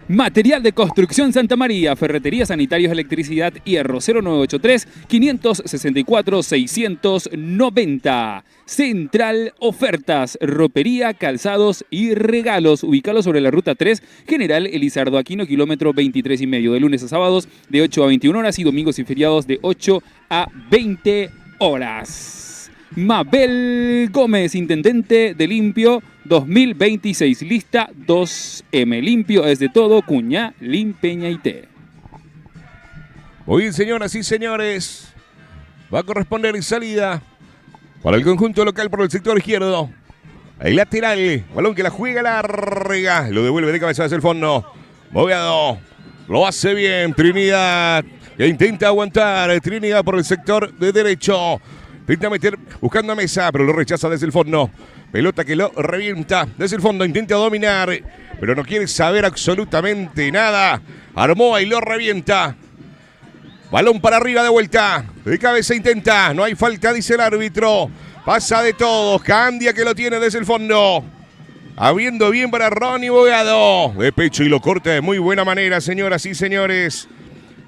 Material de Construcción Santa María, Ferretería, Sanitarios, Electricidad, Hierro 0983-564-690. Central Ofertas, Ropería, Calzados y Regalos. Ubicado sobre la Ruta 3, General Elizardo Aquino, kilómetro 23,5. De lunes a sábados de 8 a 21 horas y domingos y feriados de 8 a 20 horas. Mabel Gómez, intendente de Limpio 2026, lista 2M. Limpio es de todo, Cuñá, Limpeñaité. Muy bien, señoras y señores, va a corresponder salida para el conjunto local por el sector izquierdo. El lateral, balón que la juega larga, lo devuelve de cabeza hacia el fondo. Bogado, lo hace bien, Trinidad, que intenta aguantar, Trinidad por el sector de derecho. Intenta meter buscando a Mesa, pero lo rechaza desde el fondo. Pelota que lo revienta desde el fondo, intenta dominar, pero no quiere saber absolutamente nada. Armó y lo revienta. Balón para arriba de vuelta. De cabeza intenta, no hay falta, dice el árbitro. Pasa de todos, Candia que lo tiene desde el fondo. Abriendo bien para Ronnie Bogado. De pecho y lo corta de muy buena manera, señoras y señores.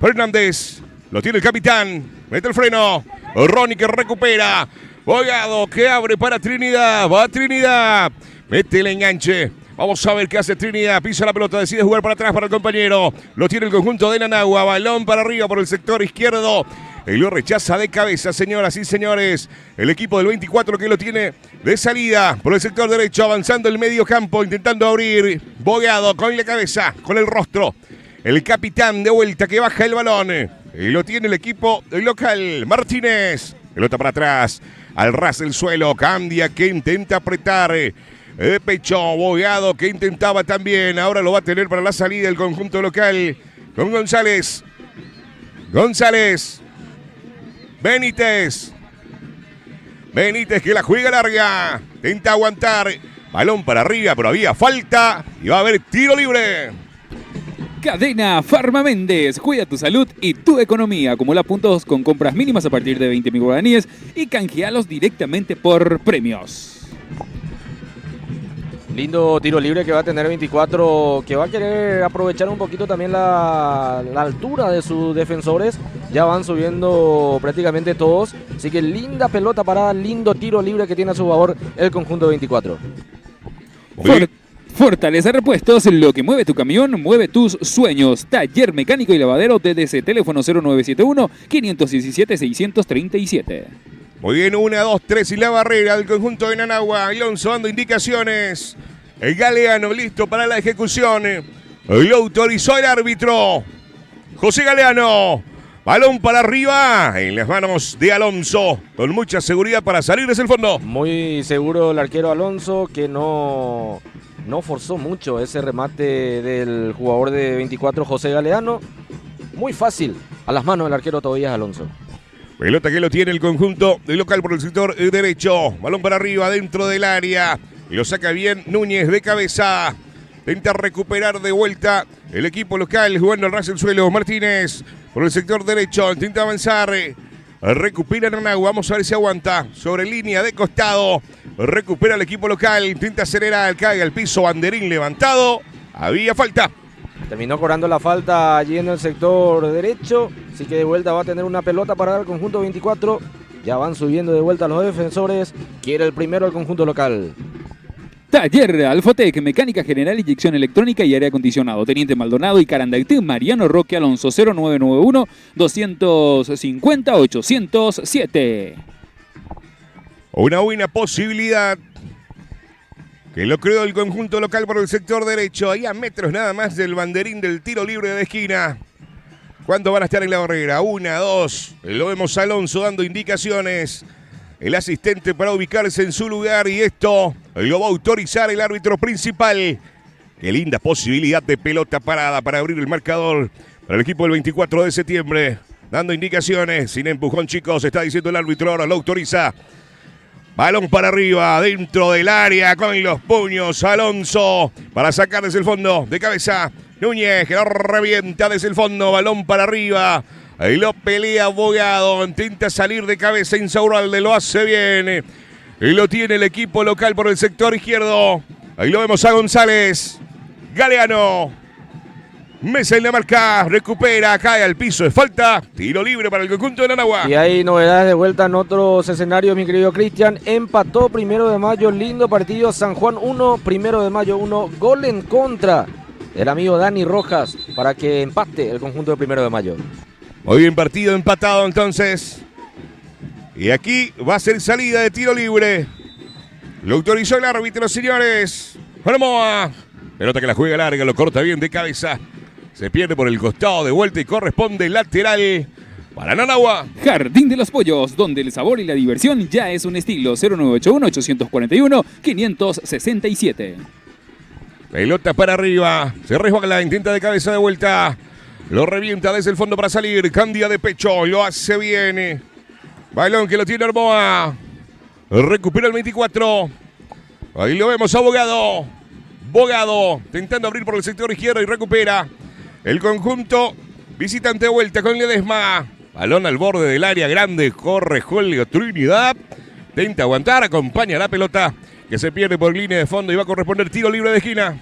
Fernández. Lo tiene el capitán. Mete el freno. Ronnie que recupera. Bogado que abre para Trinidad. Va Trinidad. Mete el enganche. Vamos a ver qué hace Trinidad. Pisa la pelota. Decide jugar para atrás para el compañero. Lo tiene el conjunto de Nanagua. Balón para arriba por el sector izquierdo. Y lo rechaza de cabeza, señoras y señores. El equipo del 24 que lo tiene de salida por el sector derecho. Avanzando el medio campo. Intentando abrir. Bogado con la cabeza. Con el rostro. El capitán de vuelta que baja el balón. Y lo tiene el equipo local. Martínez. Pelota para atrás. Al ras del suelo. Candia que intenta apretar. De pecho. Bogado que intentaba también. Ahora lo va a tener para la salida el conjunto local. Con González. González. Benítez que la juega larga. Intenta aguantar. Balón para arriba, pero había falta. Y va a haber tiro libre. Cadena Farma Méndez. Cuida tu salud y tu economía. Acumula puntos con compras mínimas a partir de 20.000 guaraníes y canjealos directamente por premios. Lindo tiro libre que va a tener 24, que va a querer aprovechar un poquito también la altura de sus defensores. Ya van subiendo prácticamente todos. Así que linda pelota parada, lindo tiro libre que tiene a su favor el conjunto 24. Fortaleza Repuestos, lo que mueve tu camión, mueve tus sueños. Taller mecánico y lavadero TDC, teléfono 0971-517-637. Muy bien, 1, 2, 3 y la barrera del conjunto de Nanagua. Alonso dando indicaciones. El Galeano listo para la ejecución. Lo autorizó el árbitro. José Galeano. Balón para arriba en las manos de Alonso. Con mucha seguridad para salir desde el fondo. Muy seguro el arquero Alonso que no forzó mucho ese remate del jugador de 24, José Galeano. Muy fácil a las manos del arquero Tobías Alonso. Pelota que lo tiene el conjunto del local por el sector derecho. Balón para arriba dentro del área. Y lo saca bien Núñez de cabeza. Intenta recuperar de vuelta el equipo local jugando al ras del suelo. Martínez por el sector derecho. Intenta avanzar. Recupera Nanagua. Vamos a ver si aguanta. Sobre línea de costado. Recupera el equipo local. Intenta acelerar. Cae al piso. Banderín levantado. Había falta. Terminó cobrando la falta allí en el sector derecho. Así que de vuelta va a tener una pelota para dar al conjunto 24. Ya van subiendo de vuelta los defensores. Quiere el primero el conjunto local. Taller Alfotec, mecánica general, inyección electrónica y aire acondicionado. Teniente Maldonado y Carandaití, Mariano Roque Alonso, 0991-250-807. Una buena posibilidad que lo creó el conjunto local por el sector derecho. Ahí a metros nada más del banderín del tiro libre de esquina. ¿Cuánto van a estar en la barrera? 1, 2. Lo vemos a Alonso dando indicaciones. El asistente para ubicarse en su lugar y esto lo va a autorizar el árbitro principal. Qué linda posibilidad de pelota parada para abrir el marcador para el equipo del 24 de septiembre. Dando indicaciones, sin empujón chicos, está diciendo el árbitro, ahora lo autoriza. Balón para arriba, dentro del área con los puños. Alonso para sacar desde el fondo de cabeza. Núñez que lo revienta desde el fondo, balón para arriba. Ahí lo pelea Bogado, intenta salir de cabeza Insaurralde, lo hace bien. Y lo tiene el equipo local por el sector izquierdo. Ahí lo vemos a González. Galeano. Mesa en la marca, recupera, cae al piso de falta. Tiro libre para el conjunto de Nanagua. Y hay novedades de vuelta en otros escenarios, mi querido Cristian. Empató 1 de mayo, lindo partido. San Juan 1, 1 de mayo 1. Gol en contra del amigo Dani Rojas para que empate el conjunto de 1 de mayo. Muy bien, partido empatado entonces. Y aquí va a ser salida de tiro libre. Lo autorizó el árbitro, señores. Moa. Pelota que la juega larga, lo corta bien de cabeza. Se pierde por el costado de vuelta y corresponde lateral para Nanagua. Jardín de los Pollos, donde el sabor y la diversión ya es un estilo. 0981-841-567. Pelota para arriba. Se resbala, intenta de cabeza de vuelta. Lo revienta desde el fondo para salir. Candia de pecho. Lo hace bien. Balón que lo tiene Arboa. Recupera el 24. Ahí lo vemos a Bogado. Bogado intentando abrir por el sector izquierdo y recupera. El conjunto visitante de vuelta con Ledesma. Balón al borde del área grande. Corre Julio Trinidad. Intenta aguantar. Acompaña la pelota que se pierde por línea de fondo y va a corresponder tiro libre de esquina.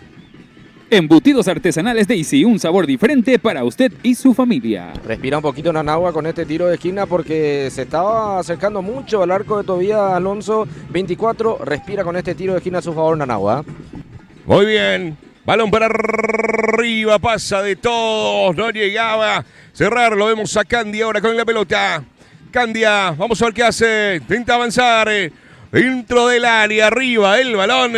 Embutidos artesanales Daisy, un sabor diferente para usted y su familia. Respira un poquito Nanagua con este tiro de esquina porque se estaba acercando mucho al arco de Tobías Alonso. 24, respira con este tiro de esquina a su favor Nanagua. Muy bien, balón para arriba, pasa de todos, no llegaba. Cerrar, lo vemos a Candia ahora con la pelota. Candia, vamos a ver qué hace, intenta avanzar. Dentro del área, arriba el balón,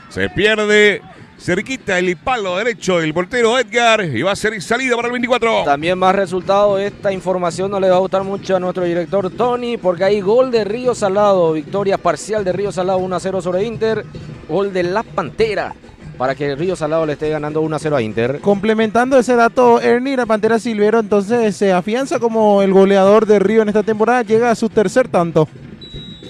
se pierde. Cerquita el palo derecho del portero Edgar y va a ser salida para el 24. También más resultado, esta información no le va a gustar mucho a nuestro director Tony porque hay gol de Río Salado, victoria parcial de Río Salado 1-0 sobre Inter, gol de La Pantera para que Río Salado le esté ganando 1-0 a Inter. Complementando ese dato, Ernie, la Pantera Silvero entonces se afianza como el goleador de Río en esta temporada, llega a su tercer tanto.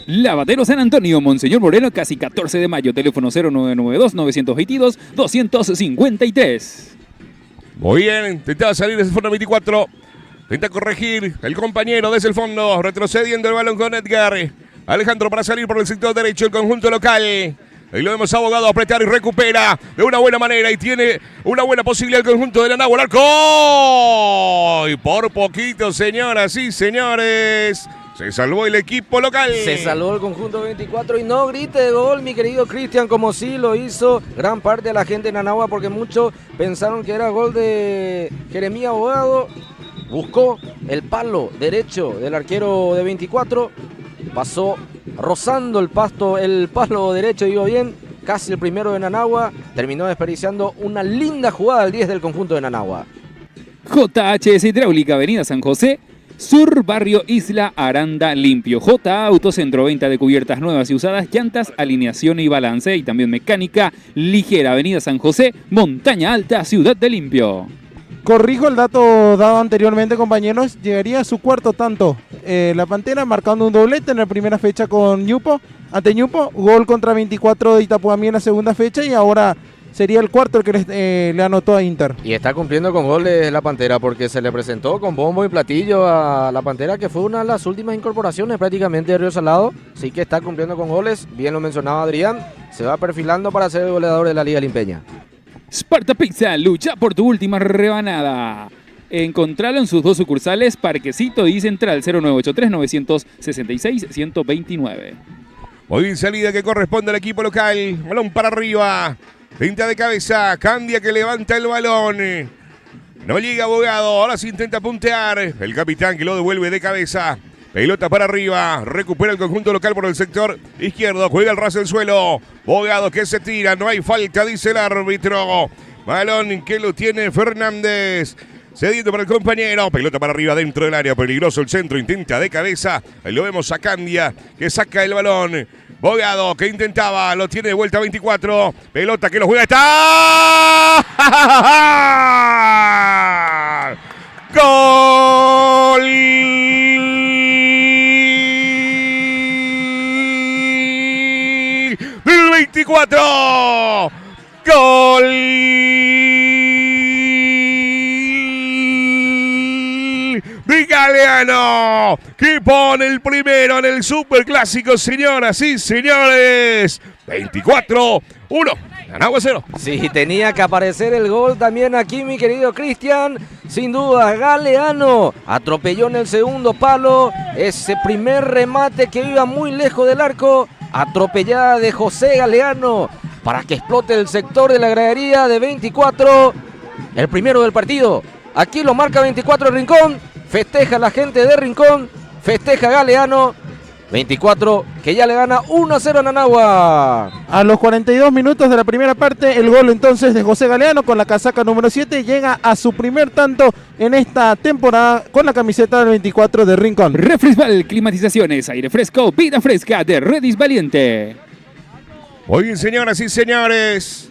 Lavadero San Antonio, Monseñor Moreno, casi 14 de mayo, teléfono 0992-922-253. Muy bien, intentaba salir desde el fondo 24. Intenta corregir el compañero desde el fondo, retrocediendo el balón con Edgar. Alejandro para salir por el sector derecho, el conjunto local. Ahí lo vemos Abogado apretar y recupera de una buena manera y tiene una buena posibilidad el conjunto de Nanagua. ¡Al arco! Y por poquito, señoras y señores, se salvó el equipo local. Se salvó el conjunto 24 y no grite de gol, mi querido Cristian, como sí lo hizo gran parte de la gente de Nanagua, porque muchos pensaron que era gol de Jeremías Abogado. Buscó el palo derecho del arquero de 24, pasó rozando el palo derecho, digo bien, casi el primero de Nanagua, terminó desperdiciando una linda jugada al 10 del conjunto de Nanagua. JHS Hidráulica, Avenida San José, Sur, Barrio Isla Aranda Limpio. JA Autocentro, venta de cubiertas nuevas y usadas, llantas, alineación y balance y también mecánica ligera. Avenida San José, Montaña Alta, Ciudad de Limpio. Corrijo el dato dado anteriormente, compañeros, llegaría a su cuarto tanto. La Pantera marcando un doblete en la primera fecha con Ñupo, ante Ñupo, gol contra 24 de Itapuamí en la segunda fecha y ahora sería el cuarto el que le anotó a Inter. Y está cumpliendo con goles la Pantera porque se le presentó con bombo y platillo a la Pantera, que fue una de las últimas incorporaciones prácticamente de Río Salado. Sí que está cumpliendo con goles, bien lo mencionaba Adrián, se va perfilando para ser el goleador de la Liga Limpeña. Sparta Pizza, lucha por tu última rebanada. Encontralo en sus dos sucursales, Parquecito y Central, 0983-966-129. Muy bien, salida que corresponde al equipo local. Balón para arriba. Pinta de cabeza. Candia que levanta el balón. No llega Abogado. Ahora sí intenta puntear. El capitán que lo devuelve de cabeza. Pelota para arriba. Recupera el conjunto local por el sector izquierdo. Juega el raso del suelo. Abogado que se tira. No hay falta, dice el árbitro. Balón que lo tiene Fernández. Cediendo para el compañero, pelota para arriba dentro del área, peligroso el centro, intenta de cabeza, ahí lo vemos a Candia, que saca el balón, Bogado que intentaba, lo tiene de vuelta 24, pelota que lo juega, ¡está! ¡Gol! ¡El 24! ¡Gol! de Galeano, que pone el primero en el Superclásico, señoras y señores. 24-1, Nanagua 0. Sí, tenía que aparecer el gol también aquí, mi querido Cristian. Sin duda, Galeano atropelló en el segundo palo. Ese primer remate que iba muy lejos del arco. Atropellada de José Galeano para que explote el sector de la gradería de 24. El primero del partido. Aquí lo marca 24 Rincón. Festeja la gente de Rincón. Festeja Galeano. 24 que ya le gana 1-0 a Nanagua. A los 42 minutos de la primera parte, el gol entonces de José Galeano con la casaca número 7 llega a su primer tanto en esta temporada con la camiseta del 24 de Rincón. Refresval, climatizaciones, aire fresco, vida fresca de Redis Valiente. Muy bien, señoras y señores.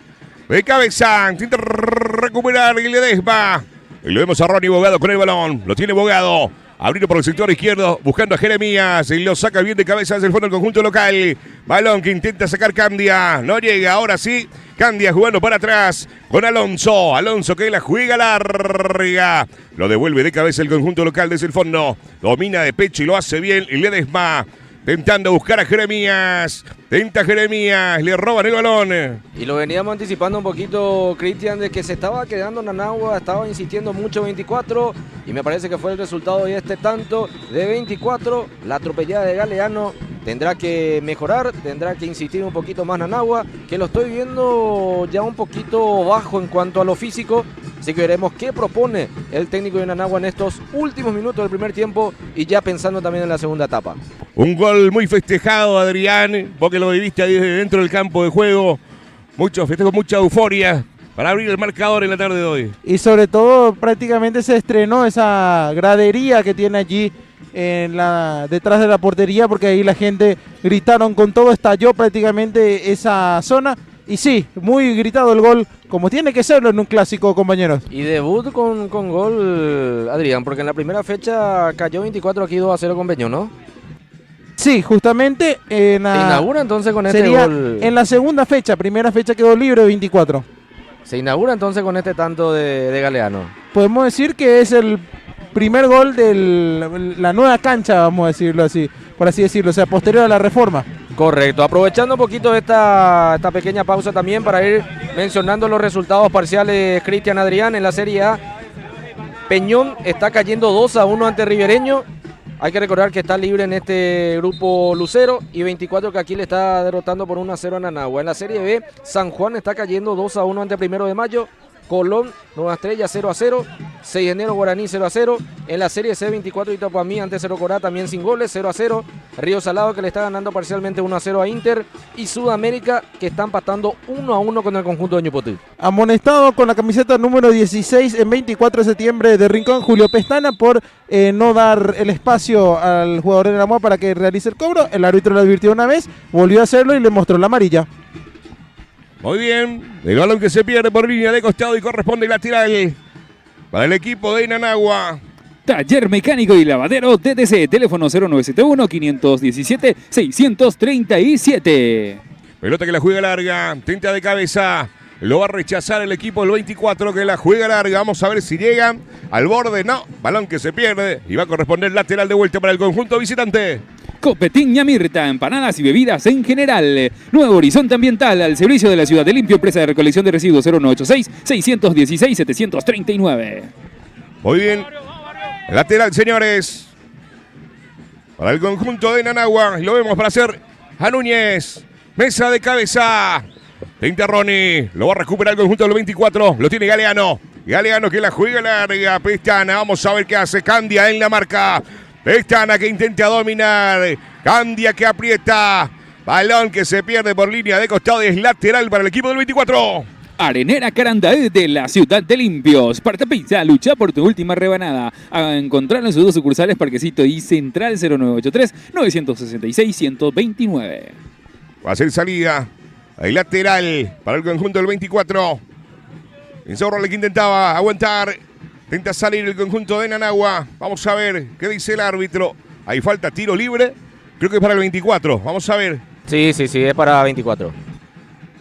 De cabeza, intenta recuperar y le desva. Y lo vemos a Ronnie Bogado con el balón. Lo tiene Bogado. Abriendo por el sector izquierdo, buscando a Jeremías. Y lo saca bien de cabeza desde el fondo del conjunto local. Balón que intenta sacar Candia. No llega, ahora sí. Candia jugando para atrás con Alonso. Alonso que la juega larga. Lo devuelve de cabeza el conjunto local desde el fondo. Domina de pecho y lo hace bien. Y Ledesma Tentando buscar a Jeremías. Tenta Jeremías. Le roban el balón. Y lo veníamos anticipando un poquito, Cristian, de que se estaba quedando Nanagua, estaba insistiendo mucho 24 y me parece que fue el resultado de este tanto de 24. La atropellada de Galeano tendrá que mejorar, tendrá que insistir un poquito más Nanagua, que lo estoy viendo ya un poquito bajo en cuanto a lo físico. Así que veremos qué propone el técnico de Nanagua en estos últimos minutos del primer tiempo y ya pensando también en la segunda etapa. Un gol muy festejado, Adrián, vos que lo viviste ahí dentro del campo de juego. Mucho festejo, mucha euforia para abrir el marcador en la tarde de hoy. Y sobre todo prácticamente se estrenó esa gradería que tiene allí detrás de la portería, porque ahí la gente gritaron con todo, estalló prácticamente esa zona. Y sí, muy gritado el gol, como tiene que serlo en un clásico, compañeros. Y debut con gol, Adrián, porque en la primera fecha cayó 24 aquí 2-0 con Peñón, ¿no? Sí, justamente Se inaugura entonces con este gol. En la segunda fecha, primera fecha quedó libre 24. Se inaugura entonces con este tanto de Galeano. Podemos decir que es el primer gol de la nueva cancha, vamos a decirlo así, por así decirlo, o sea, posterior a la reforma. Correcto, aprovechando un poquito esta pequeña pausa también para ir mencionando los resultados parciales, Cristian, Adrián, en la Serie A. Peñón está cayendo 2-1 ante Ribereño. Hay que recordar que está libre en este grupo Lucero y 24 que aquí le está derrotando por 1-0 a Nanagua. En la Serie B, San Juan está cayendo 2-1 ante Primero de Mayo. Colón, Nueva Estrella 0-0, 6 de enero Guaraní 0-0, en la Serie C 24 Itapamí ante Cerro Corá también sin goles 0-0, Río Salado que le está ganando parcialmente 1-0 a Inter y Sudamérica que está empatando 1-1 con el conjunto de Ñupotí. Amonestado con la camiseta número 16 en 24 de septiembre de Rincón, Julio Pestana por no dar el espacio al jugador de Nanagua para que realice el cobro. El árbitro lo advirtió una vez, volvió a hacerlo y le mostró la amarilla. Muy bien, el balón que se pierde por línea de costado y corresponde lateral para el equipo de Nanagua. Taller Mecánico y Lavadero TTC, teléfono 0971-517-637. Pelota que la juega larga, tenta de cabeza, lo va a rechazar el equipo del 24 que la juega larga. Vamos a ver si llega al borde, no, balón que se pierde y va a corresponder lateral de vuelta para el conjunto visitante. Copetín Yamirta, empanadas y bebidas en general. Nuevo Horizonte Ambiental, al servicio de la ciudad de Limpio, empresa de recolección de residuos 0986-616-739. Muy bien, lateral, señores, para el conjunto de Nanagua. Lo vemos para hacer a Núñez, mesa de cabeza. Tenta Ronnie, lo va a recuperar el conjunto del 24, lo tiene Galeano. Galeano que la juega larga, Pestana, vamos a ver qué hace Candia en la marca. Pestana que intenta dominar, Candia que aprieta, balón que se pierde por línea de costado y es lateral para el equipo del 24. Arenera Carandaí de la ciudad de Limpios. Parta Pizza, lucha por tu última rebanada. A encontrar en sus dos sucursales Parquecito y Central 0983-966-129. Va a ser salida, el lateral para el conjunto del 24. Insaurralde que intentaba aguantar. Intenta salir el conjunto de Nanagua. Vamos a ver qué dice el árbitro. Ahí falta tiro libre. Creo que es para el 24. Vamos a ver. Sí, es para 24.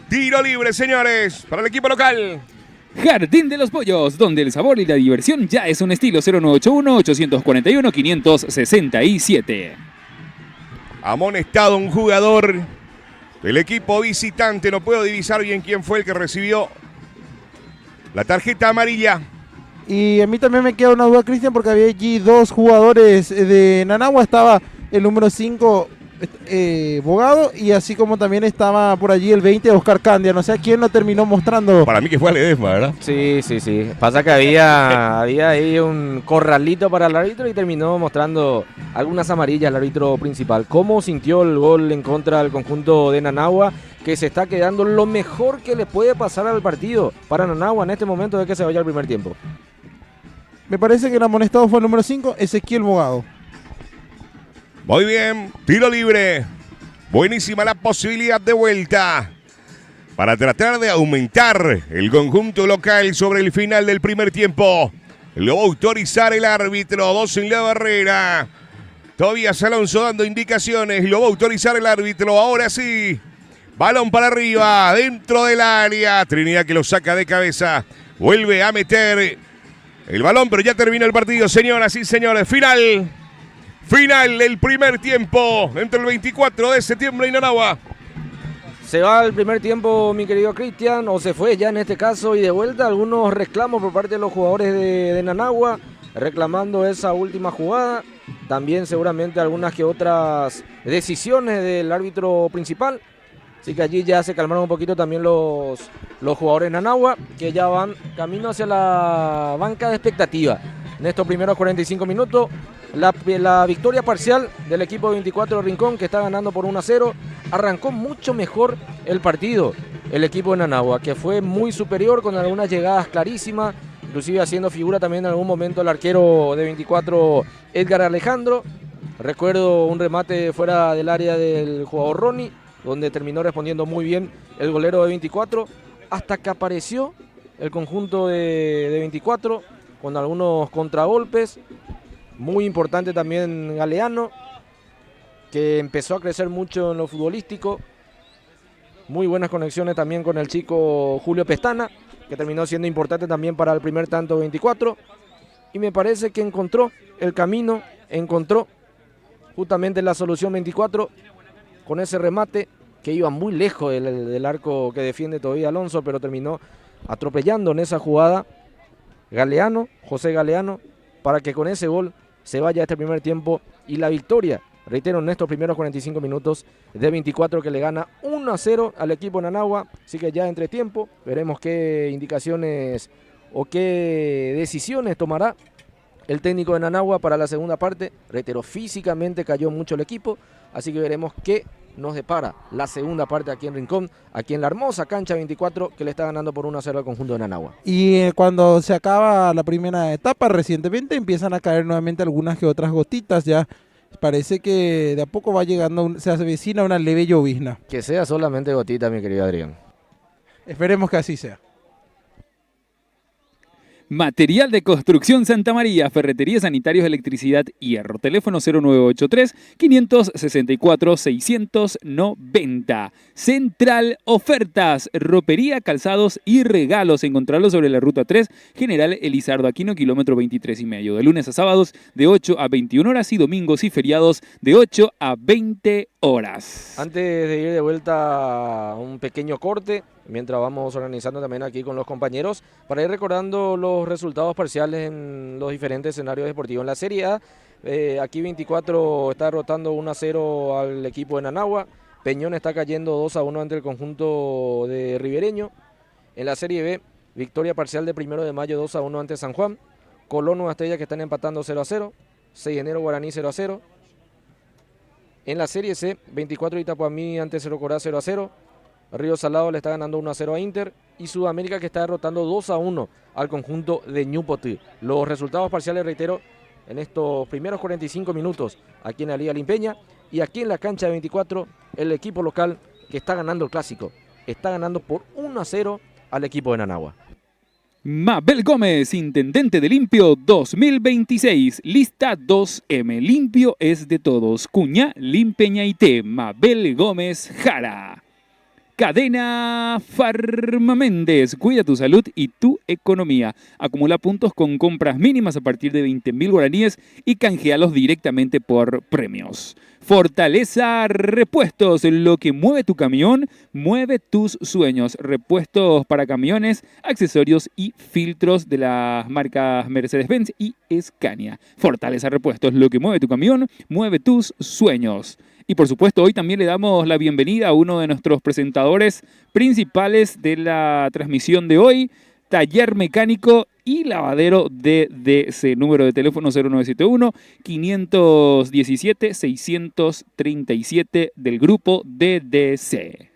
Tiro libre, señores, para el equipo local. Jardín de los Pollos, donde el sabor y la diversión ya es un estilo. 0981-841-567. Amonestado un jugador del equipo visitante. No puedo divisar bien quién fue el que recibió la tarjeta amarilla. Y a mí también me queda una duda, Cristian, porque había allí dos jugadores de Nanagua. Estaba el número 5, Bogado, y así como también estaba por allí el 20, Oscar Candia. No sé a quién lo terminó mostrando. Para mí que fue a Ledesma, ¿verdad? Sí. Pasa que había ahí un corralito para el árbitro y terminó mostrando algunas amarillas al árbitro principal. ¿Cómo sintió el gol en contra del conjunto de Nanagua? Que se está quedando lo mejor que le puede pasar al partido para Nanagua en este momento de que se vaya al primer tiempo. Me parece que el amonestado fue el número 5, Ezequiel Bogado. Muy bien, tiro libre. Buenísima la posibilidad de vuelta para tratar de aumentar el conjunto local sobre el final del primer tiempo. Lo va a autorizar el árbitro, 2 en la barrera. Tobías Alonso dando indicaciones, lo va a autorizar el árbitro. Ahora sí, balón para arriba, dentro del área. Trinidad que lo saca de cabeza, vuelve a meter el balón, pero ya terminó el partido, señoras y señores. Final del primer tiempo entre el 24 de septiembre y Nanagua. Se va el primer tiempo, mi querido Cristian, o se fue ya en este caso, y de vuelta algunos reclamos por parte de los jugadores de Nanagua, reclamando esa última jugada. También seguramente algunas que otras decisiones del árbitro principal. Así que allí ya se calmaron un poquito también los jugadores de Nanagua, que ya van camino hacia la banca de expectativa. En estos primeros 45 minutos, la victoria parcial del equipo de 24 de Rincón, que está ganando por 1-0. Arrancó mucho mejor el partido el equipo de Nanagua, que fue muy superior con algunas llegadas clarísimas, inclusive haciendo figura también en algún momento el arquero de 24, Edgar Alejandro. Recuerdo un remate fuera del área del jugador Ronnie, donde terminó respondiendo muy bien el golero de 24, hasta que apareció el conjunto de 24 con algunos contragolpes. Muy importante también Galeano, que empezó a crecer mucho en lo futbolístico. Muy buenas conexiones también con el chico Julio Pestana, que terminó siendo importante también para el primer tanto 24. Y me parece que encontró el camino, encontró justamente la solución 24 con ese remate que iba muy lejos del arco que defiende todavía Alonso, pero terminó atropellando en esa jugada Galeano, José Galeano, para que con ese gol se vaya este primer tiempo y la victoria, reitero, en estos primeros 45 minutos de 24, que le gana 1-0 al equipo de Nanagua. Así que ya entre tiempo veremos qué indicaciones o qué decisiones tomará el técnico de Nanagua para la segunda parte. Reitero, físicamente cayó mucho el equipo, así que veremos qué nos depara la segunda parte aquí en Rincón, aquí en la hermosa cancha 24, que le está ganando por 1-0 al conjunto de Nanagua. Y cuando se acaba la primera etapa, recientemente empiezan a caer nuevamente algunas que otras gotitas. Ya parece que de a poco va llegando, se avecina una leve llovizna. Que sea solamente gotita, mi querido Adrián. Esperemos que así sea. Material de Construcción Santa María, Ferretería, Sanitarios, Electricidad, Hierro. Teléfono 0983-564-690. Central Ofertas, ropería, calzados y regalos. Encontrarlos sobre la Ruta 3, General Elizardo Aquino, kilómetro 23,5. De lunes a sábados de 8 a 21 horas y domingos y feriados de 8 a 20 horas. Antes de ir de vuelta a un pequeño corte, mientras vamos organizando también aquí con los compañeros, para ir recordando los resultados parciales en los diferentes escenarios deportivos. En la Serie A, aquí 24 está derrotando 1-0 al equipo de Nanagua. Peñón está cayendo 2-1 ante el conjunto de Ribereño. En la Serie B, victoria parcial de 1 de mayo 2-1 ante San Juan. Colón, Nueva Estrella, que están empatando 0-0. 6 de enero, Guaraní 0-0. En la Serie C, 24 Itapuamí ante Cerro Corá 0-0. Río Salado le está ganando 1-0 a Inter. Y Sudamérica, que está derrotando 2-1 al conjunto de Ñupotí. Los resultados parciales, reitero, en estos primeros 45 minutos aquí en la Liga Limpeña. Y aquí en la cancha de 24, el equipo local que está ganando el clásico. Está ganando por 1-0 al equipo de Nanagua. Mabel Gómez, Intendente de Limpio 2026, lista 2M, limpio es de todos, Cuña, Limpeñaité, Mabel Gómez Jara. Cadena Farmaméndez, cuida tu salud y tu economía. Acumula puntos con compras mínimas a partir de 20.000 guaraníes y canjealos directamente por premios. Fortaleza Repuestos, lo que mueve tu camión, mueve tus sueños. Repuestos para camiones, accesorios y filtros de las marcas Mercedes-Benz y Scania. Fortaleza Repuestos, lo que mueve tu camión, mueve tus sueños. Y por supuesto, hoy también le damos la bienvenida a uno de nuestros presentadores principales de la transmisión de hoy, Taller Mecánico y Lavadero DDC. Número de teléfono 0971-517-637 del grupo DDC.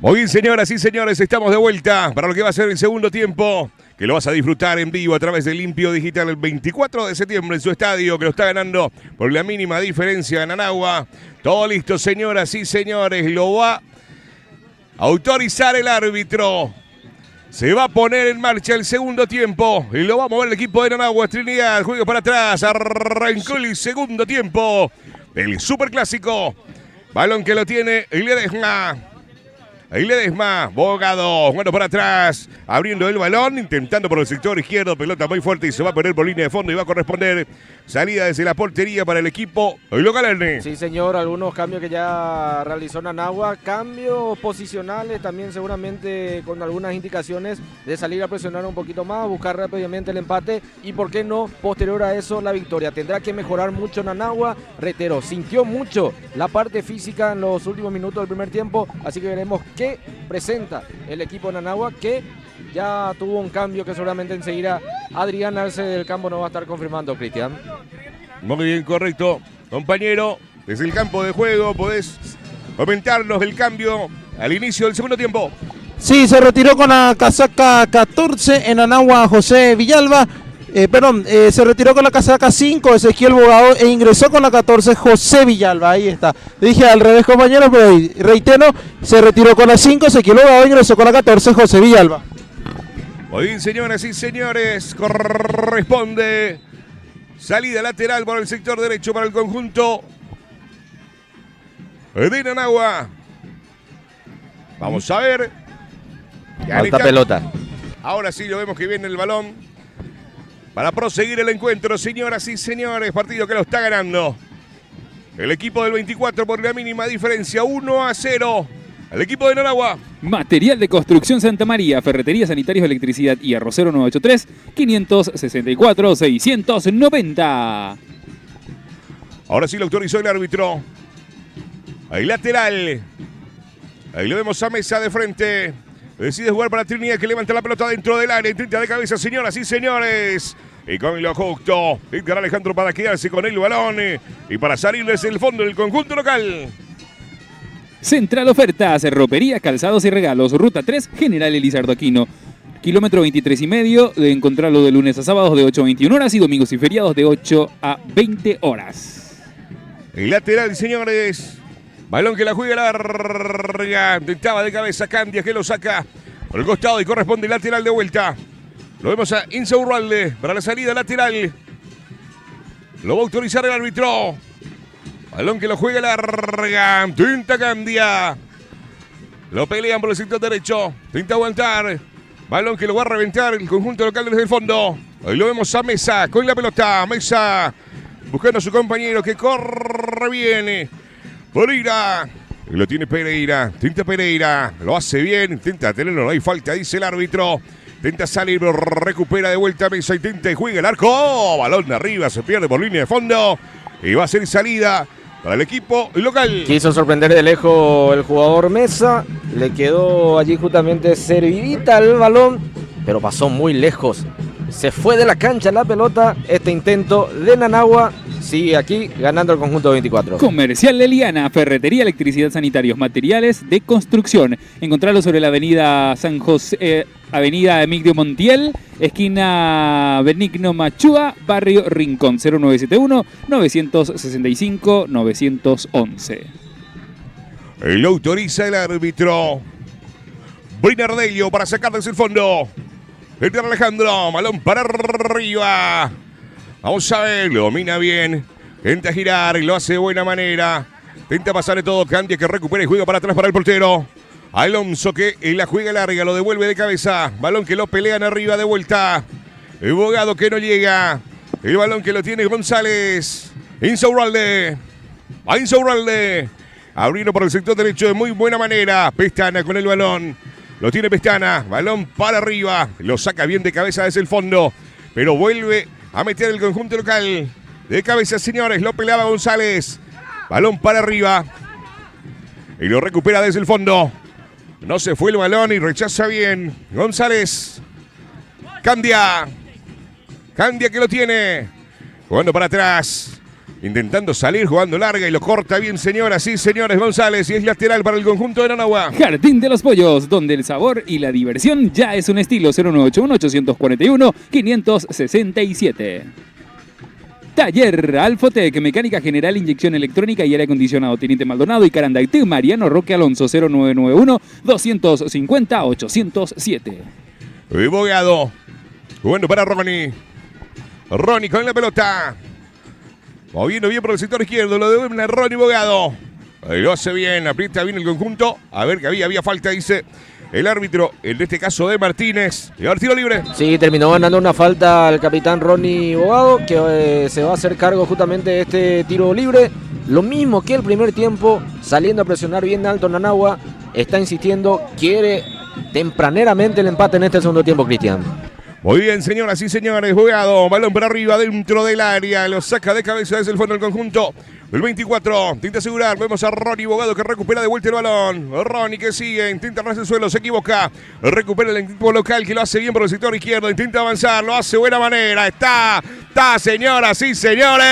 Muy bien, señoras y señores, estamos de vuelta para lo que va a ser el segundo tiempo, que lo vas a disfrutar en vivo a través de Limpio Digital el 24 de septiembre en su estadio, que lo está ganando por la mínima diferencia en Anagua. Todo listo, señoras y señores, lo va a autorizar el árbitro. Se va a poner en marcha el segundo tiempo y lo va a mover el equipo de Nanagua. Trinidad, juega para atrás, arrancó el segundo tiempo del Superclásico. Balón que lo tiene Ledesma. Bogado, bueno para atrás, abriendo el balón, intentando por el sector izquierdo, pelota muy fuerte y se va a poner por línea de fondo y va a corresponder salida desde la portería para el equipo local. Sí, señor, algunos cambios que ya realizó Nanagua, cambios posicionales también seguramente con algunas indicaciones de salir a presionar un poquito más, buscar rápidamente el empate y por qué no, posterior a eso la victoria. Tendrá que mejorar mucho Nanagua, reitero, sintió mucho la parte física en los últimos minutos del primer tiempo, así que veremos qué presenta el equipo de Nanagua, que ya tuvo un cambio que seguramente enseguida Adrián Arce del campo nos va a estar confirmando, Cristian. Muy bien, correcto. Compañero, desde el campo de juego podés comentarnos el cambio al inicio del segundo tiempo. Sí, se retiró con la casaca 14 en Anagua José Villalba. Se retiró con la casaca 5 Ezequiel Bogado e ingresó con la 14 José Villalba. Ahí está. Dije al revés, compañeros, pero reitero, se retiró con la 5 Ezequiel Bogado e ingresó con la 14 José Villalba. Muy bien, señoras y señores, corresponde salida lateral por el sector derecho para el conjunto de Nanagua. Vamos a ver. Alta pelota. Ahora sí lo vemos que viene el balón para proseguir el encuentro, señoras y señores. Partido que lo está ganando el equipo del 24 por la mínima diferencia, 1-0 al equipo de Nanagua. Material de construcción Santa María, ferretería, sanitarios, electricidad y arrocero 983 564 690. Ahora sí lo autorizó el árbitro. Ahí lateral. Ahí lo vemos a Mesa de frente. Decide jugar para Trinidad, que levanta la pelota dentro del área. Intenta de cabeza, señoras y señores. Y con lo justo. Edgar Alejandro para quedarse con el balón. Y para salir desde el fondo del conjunto local. Central Ofertas, ropería, calzados y regalos. Ruta 3, General Elizardo Aquino. Kilómetro 23,5. De encontrarlo de lunes a sábados de 8 a 21 horas y domingos y feriados de 8 a 20 horas. El lateral, señores. Balón que la juega larga. Intentaba de cabeza Candia, que lo saca por el costado y corresponde lateral de vuelta. Lo vemos a Insaurralde para la salida lateral. Lo va a autorizar el árbitro. Balón que lo juega larga. Tinta Candia. Lo pelean por el sector derecho. Tinta aguantar. Balón que lo va a reventar el conjunto local desde el fondo. Ahí lo vemos a Mesa con la pelota. Mesa buscando a su compañero que corre bien. Pereira, y lo tiene Pereira, Tinta Pereira, lo hace bien, intenta tenerlo, no hay falta, dice el árbitro, intenta salir, recupera de vuelta a Mesa, intenta y juega el arco, balón de arriba, se pierde por línea de fondo, y va a ser salida para el equipo local. Quiso sorprender de lejos el jugador Mesa, le quedó allí justamente servidita el balón, pero pasó muy lejos. Se fue de la cancha la pelota. Este intento de Nanagua sigue aquí ganando el conjunto 24. Comercial Leliana, ferretería, electricidad, sanitarios, materiales de construcción. Encontrarlo sobre la avenida San José, avenida Emigdio Montiel, esquina Benigno Machúa, barrio Rincón, 0971-965-911. Lo autoriza el árbitro. Brinardello para sacar desde el fondo. Edgar Alejandro, balón para arriba. Vamos a ver, lo domina bien. Intenta girar y lo hace de buena manera. Intenta pasarle todo. Candia que recupera y juega para atrás para el portero. Alonso que la juega larga, lo devuelve de cabeza. Balón que lo pelean arriba de vuelta. El Bogado que no llega. El balón que lo tiene González. Insaurralde. A Insaurralde. Abriendo por el sector derecho de muy buena manera. Pestana con el balón. Lo tiene Pestana, balón para arriba, lo saca bien de cabeza desde el fondo, pero vuelve a meter el conjunto local. De cabeza, señores, lo peleaba González, balón para arriba, y lo recupera desde el fondo. No se fue el balón y rechaza bien González. Candia que lo tiene, jugando para atrás. intentando salir, jugando larga y lo corta bien, señoras y señores. González, y es lateral para el conjunto de Nanagua. Jardín de los Pollos, donde el sabor y la diversión ya es un estilo. 0981-841-567. Taller Alfotec, mecánica general, inyección electrónica y aire acondicionado. Teniente Maldonado y Carandaití, Mariano Roque Alonso, 0991-250-807. Y Bogado, jugando para Ronnie. Ronnie con la pelota. Moviendo bien por el sector izquierdo, lo devuelve Ronnie Bogado. Ahí lo hace bien, aprieta bien el conjunto. A ver que había falta, dice el árbitro, en este caso de Martínez. Y ahora tiro libre. Sí, terminó ganando una falta al capitán Ronnie Bogado, que se va a hacer cargo justamente de este tiro libre. Lo mismo que el primer tiempo, saliendo a presionar bien alto Nanagua. Está insistiendo, quiere tempraneramente el empate en este segundo tiempo, Cristian. Muy bien, señoras y señores, Bogado, balón para arriba dentro del área, lo saca de cabeza desde el fondo del conjunto. El 24, intenta asegurar, vemos a Ronnie Bogado que recupera de vuelta el balón. Ronnie que sigue, intenta arrasar el suelo, se equivoca. Recupera el equipo local que lo hace bien por el sector izquierdo, intenta avanzar, lo hace de buena manera. Está, señoras y señores.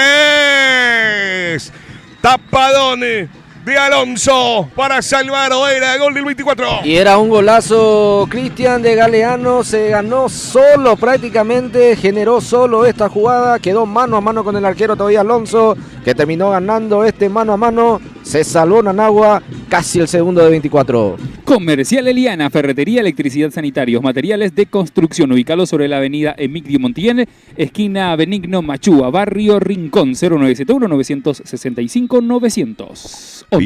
Tapadón de Alonso para salvar Oera, gol del 24. Y era un golazo, Cristian, de Galeano, se ganó solo prácticamente, generó solo esta jugada, quedó mano a mano con el arquero todavía Alonso, que terminó ganando este mano a mano, se salvó Nanagua, casi el segundo de 24. Comercial Eliana, ferretería, electricidad, sanitarios, materiales de construcción, ubicado sobre la avenida Emigdio Montiel, esquina Benigno Machúa, barrio Rincón, 0971-965-911.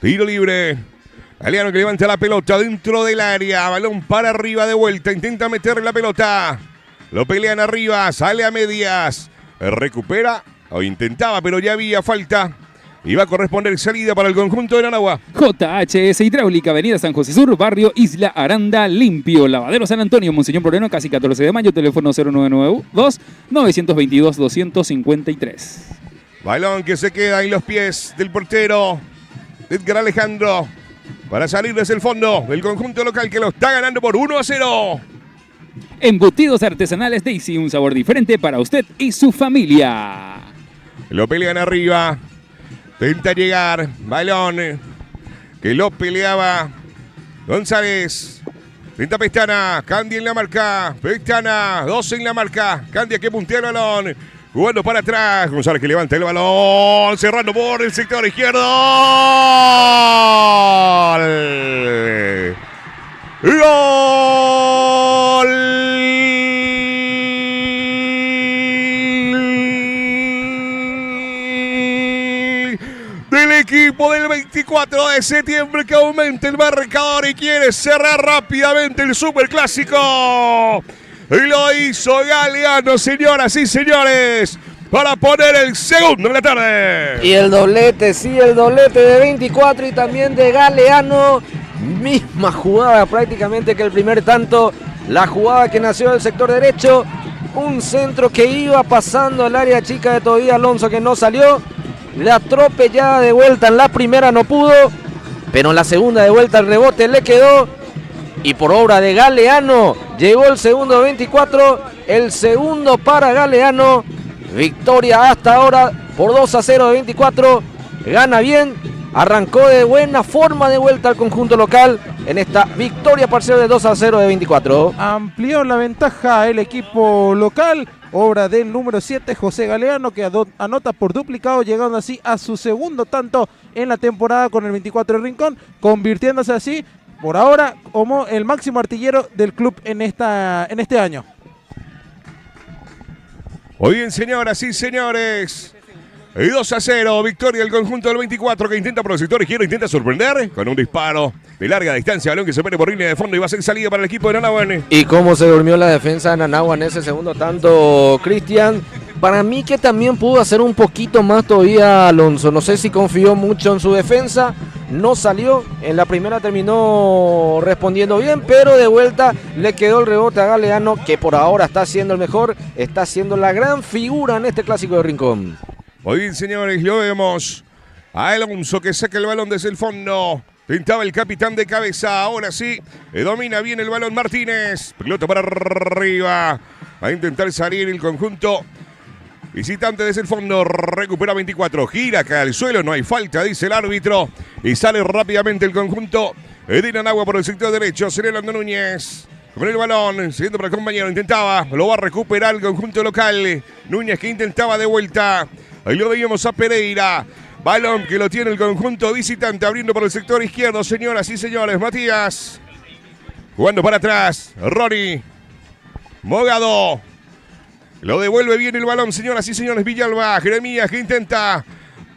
Tiro libre. Galeano que levanta la pelota dentro del área. Balón para arriba de vuelta. Intenta meter la pelota. Lo pelean arriba. Sale a medias. Recupera. O intentaba, pero ya había falta. Y va a corresponder salida para el conjunto de Nanagua. JHS Hidráulica, avenida San José Sur, barrio Isla Aranda, limpio. Lavadero San Antonio, Monseñor Moreno, casi 14 de mayo. Teléfono 0992-922-253. Balón que se queda en los pies del portero Edgar Alejandro para salir desde el fondo del conjunto local que lo está ganando por 1-0. Embutidos artesanales Daisy, un sabor diferente para usted y su familia. Lo pelean arriba. Intenta llegar. Balón que lo peleaba González. Intenta Pestana. Candy en la marca. Pestana. 2 en la marca. Candy que puntea el balón. Jugando para atrás. González que levanta el balón. Cerrando por el sector izquierdo. ¡Gol! Del equipo del 24 de septiembre que aumenta el marcador y quiere cerrar rápidamente el superclásico. Y lo hizo Galeano, señoras y señores, para poner el segundo de la tarde. Y el doblete, sí, el doblete de 24 y también de Galeano. Misma jugada prácticamente que el primer tanto. La jugada que nació del sector derecho. Un centro que iba pasando al área chica de todavía Alonso que no salió. La atropellada de vuelta en la primera no pudo. Pero en la segunda de vuelta el rebote le quedó. Y por obra de Galeano llegó el segundo de 24. El segundo para Galeano. Victoria hasta ahora por 2-0 de 24. Gana bien. Arrancó de buena forma de vuelta al conjunto local en esta victoria parcial de 2-0 de 24. Amplió la ventaja el equipo local. Obra del número 7, José Galeano, que anota por duplicado, llegando así a su segundo tanto en la temporada con el 24 de Rincón, convirtiéndose así, por ahora, como el máximo artillero del club en este año. Muy bien, señoras y señores. Y 2-0, victoria del conjunto del 24 que intenta por el sector izquierdo, intenta sorprender con un disparo de larga distancia, balón que se pone por línea de fondo y va a ser salida para el equipo de Nanagua. Y cómo se durmió la defensa de Nanagua en ese segundo tanto, Cristian. Para mí que también pudo hacer un poquito más todavía Alonso. No sé si confió mucho en su defensa. No salió. En la primera terminó respondiendo bien, pero de vuelta le quedó el rebote a Galeano, que por ahora está siendo el mejor. Está siendo la gran figura en este clásico de Rincón. Muy bien, señores, lo vemos a Alonso que saca el balón desde el fondo. Pintaba el capitán de cabeza. Ahora sí, domina bien el balón Martínez. Pelota para arriba. Va a intentar salir el conjunto Visitante desde el fondo, recupera 24, gira acá al suelo, no hay falta, dice el árbitro. Y sale rápidamente el conjunto de Nanagua por el sector derecho. Celando Núñez con el balón, siguiendo para el compañero, intentaba, lo va a recuperar el conjunto local. Núñez que intentaba de vuelta. Ahí lo veíamos a Pereira. Balón que lo tiene el conjunto visitante, abriendo por el sector izquierdo, señoras y señores. Matías jugando para atrás. Ronnie Mogado. Lo devuelve bien el balón, señoras y señores. Villalba, Jeremías que intenta.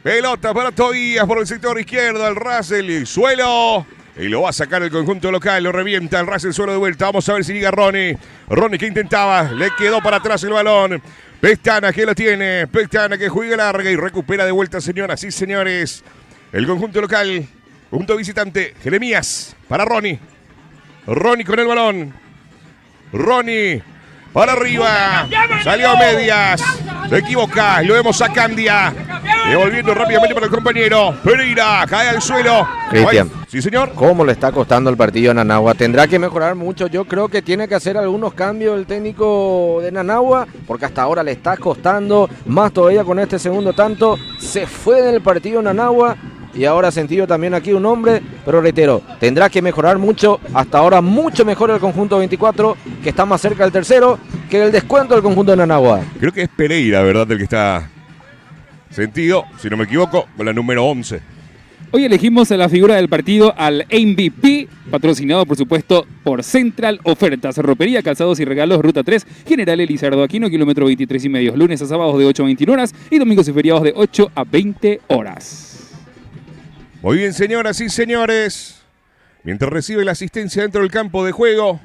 Pelota para Tobías por el sector izquierdo. El Russell, el suelo. Y lo va a sacar el conjunto local. Lo revienta el Russell, suelo de vuelta. Vamos a ver si llega Ronnie. Ronnie que intentaba. Le quedó para atrás el balón. Pestana que lo tiene. Pestana que juega larga y recupera de vuelta, señoras y señores. El conjunto local. Conjunto visitante. Jeremías para Ronnie. Ronnie con el balón. Ronnie. Para arriba, salió a medias, se equivoca, lo vemos a Candia, devolviendo rápidamente para el compañero, Pereira, cae al suelo. Cristian. Sí, señor. ¿Cómo le está costando el partido a Nanagua? Tendrá que mejorar mucho, yo creo que tiene que hacer algunos cambios el técnico de Nanagua, porque hasta ahora le está costando, más todavía con este segundo tanto, se fue del partido Nanagua. Y ahora ha sentido también aquí un hombre, pero reitero, tendrá que mejorar mucho, hasta ahora mucho mejor el conjunto 24, que está más cerca del tercero que el descuento del conjunto de Nanagua. Creo que es Pereira, ¿verdad? El que está sentido, si no me equivoco, con la número 11. Hoy elegimos a la figura del partido al MVP, patrocinado por supuesto por Central Ofertas, ropería, calzados y regalos, Ruta 3, General Elizardo Aquino, kilómetro 23,5, lunes a sábados de 8 a 21 horas y domingos y feriados de 8 a 20 horas. Muy bien, señoras y señores. Mientras recibe la asistencia dentro del campo de juego,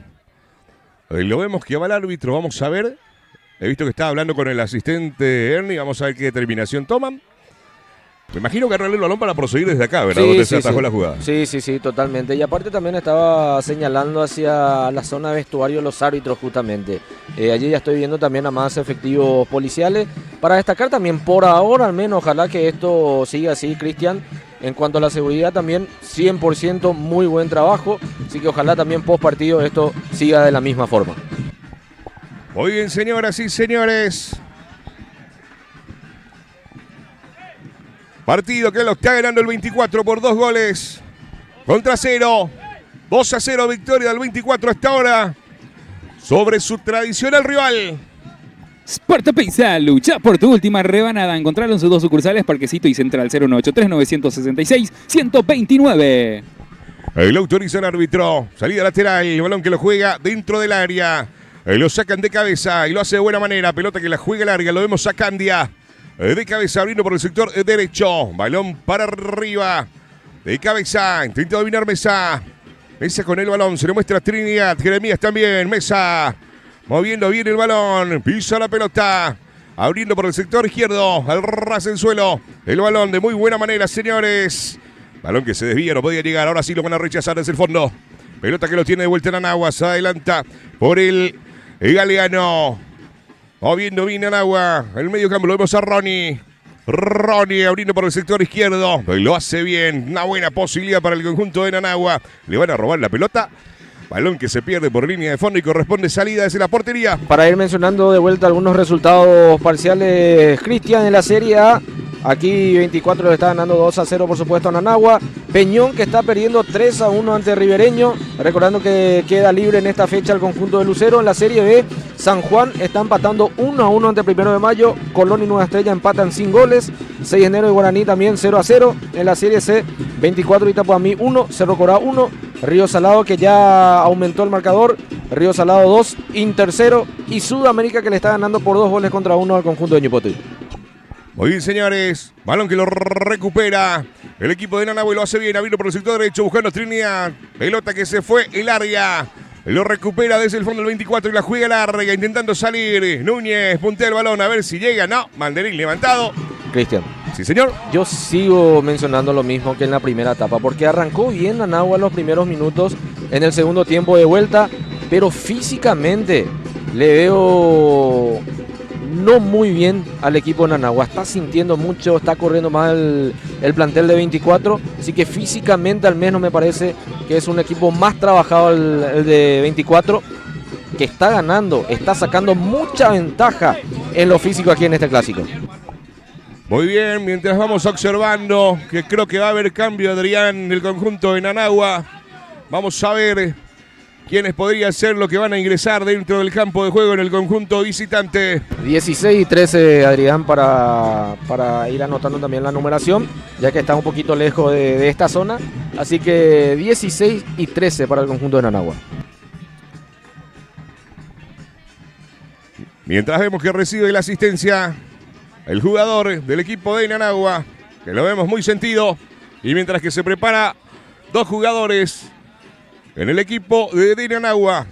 lo vemos que va el árbitro. Vamos a ver. He visto que está hablando con el asistente Ernie. Vamos a ver qué determinación toman. Me imagino que agarrarle el balón para proseguir desde acá, ¿verdad? Donde se atajó la jugada. Sí, totalmente. Y aparte también estaba señalando hacia la zona de vestuario los árbitros justamente. Allí ya estoy viendo también a más efectivos policiales. Para destacar también por ahora, al menos, ojalá que esto siga así, Cristian. En cuanto a la seguridad también, 100% muy buen trabajo. Así que ojalá también post partido esto siga de la misma forma. Muy bien, señoras y señores. Partido que lo está ganando el 24 por 2 goles contra 0. 2-0 victoria del 24 hasta ahora sobre su tradicional rival. Sparta Pizza, lucha por tu última rebanada. Encontrarlo en sus 2 sucursales, Parquecito y Central, 093-966-129. Lo autoriza el árbitro. Salida lateral, el balón que lo juega dentro del área. Lo sacan de cabeza y lo hace de buena manera. Pelota que la juega larga, lo vemos a Candia. De cabeza abriendo por el sector derecho. Balón para arriba. De cabeza. Intenta dominar Mesa. Mesa con el balón. Se le muestra a Trinidad. Jeremías también. Mesa. Moviendo bien el balón. Pisa la pelota. Abriendo por el sector izquierdo. Al ras del suelo. El balón de muy buena manera, señores. Balón que se desvía. No podía llegar. Ahora sí lo van a rechazar desde el fondo. Pelota que lo tiene de vuelta en Nanagua. Se adelanta por el Galeano. Moviendo bien Nanagua. En el medio campo lo vemos a Ronnie. Ronnie abriendo por el sector izquierdo. Y lo hace bien. Una buena posibilidad para el conjunto de Nanagua. Le van a robar la pelota. Balón que se pierde por línea de fondo y corresponde salida desde la portería. Para ir mencionando de vuelta algunos resultados parciales, Cristian, en la Serie A. Aquí 24 le está ganando 2-0 por supuesto a Nanagua. Peñón que está perdiendo 3-1 ante Ribereño. Recordando que queda libre en esta fecha el conjunto de Lucero. En la Serie B, San Juan está empatando 1-1 ante 1 de Mayo. Colón y Nueva Estrella empatan sin goles. 6 de enero y Guaraní también 0-0. En la Serie C, 24 Itapuamí 1, Cerro Corá 1. Río Salado que ya aumentó el marcador. Río Salado 2, Inter 0. Y Sudamérica que le está ganando por 2 goles contra 1 al conjunto de Ñupote. Muy bien, señores. Balón que lo recupera el equipo de Nanagua y lo hace bien. Abriendo por el sector derecho, buscando Trinidad. Pelota que se fue el área. Lo recupera desde el fondo el 24 y la juega larga, intentando salir. Núñez puntea el balón, a ver si llega. No, Manderín levantado. Cristian. Sí, señor. Yo sigo mencionando lo mismo que en la primera etapa, porque arrancó bien Nanagua en los primeros minutos, en el segundo tiempo de vuelta, pero físicamente le veo no muy bien al equipo de Nanagua. Está sintiendo mucho, está corriendo más el plantel de 24, así que físicamente al menos me parece que es un equipo más trabajado el de 24, que está ganando, está sacando mucha ventaja en lo físico aquí en este clásico. Muy bien, mientras vamos observando que creo que va a haber cambio, Adrián, del conjunto de Nanagua. Vamos a ver quiénes podrían ser los que van a ingresar dentro del campo de juego en el conjunto visitante. 16 y 13, Adrián, para ir anotando también la numeración, ya que está un poquito lejos de esta zona. Así que 16 y 13 para el conjunto de Nanagua. Mientras vemos que recibe la asistencia el jugador del equipo de Nanagua, que lo vemos muy sentido, y mientras que se prepara 2 jugadores en el equipo de Nanagua.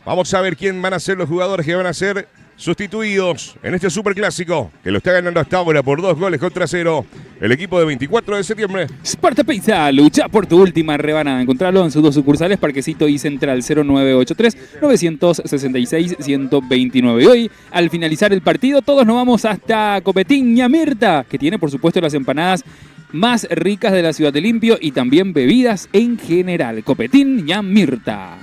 Vamos a ver quién van a ser los jugadores que van a ser sustituidos en este superclásico, que lo está ganando hasta ahora por 2-0 el equipo de 24 de septiembre. Sparta Pizza, lucha por tu última rebanada. Encontralo en sus 2 sucursales, Parquecito y Central, 0983-966-129. Y hoy, al finalizar el partido, todos nos vamos hasta Copetín Ñamirta, que tiene, por supuesto, las empanadas más ricas de la ciudad de Limpio y también bebidas en general. Copetín Ñamirta.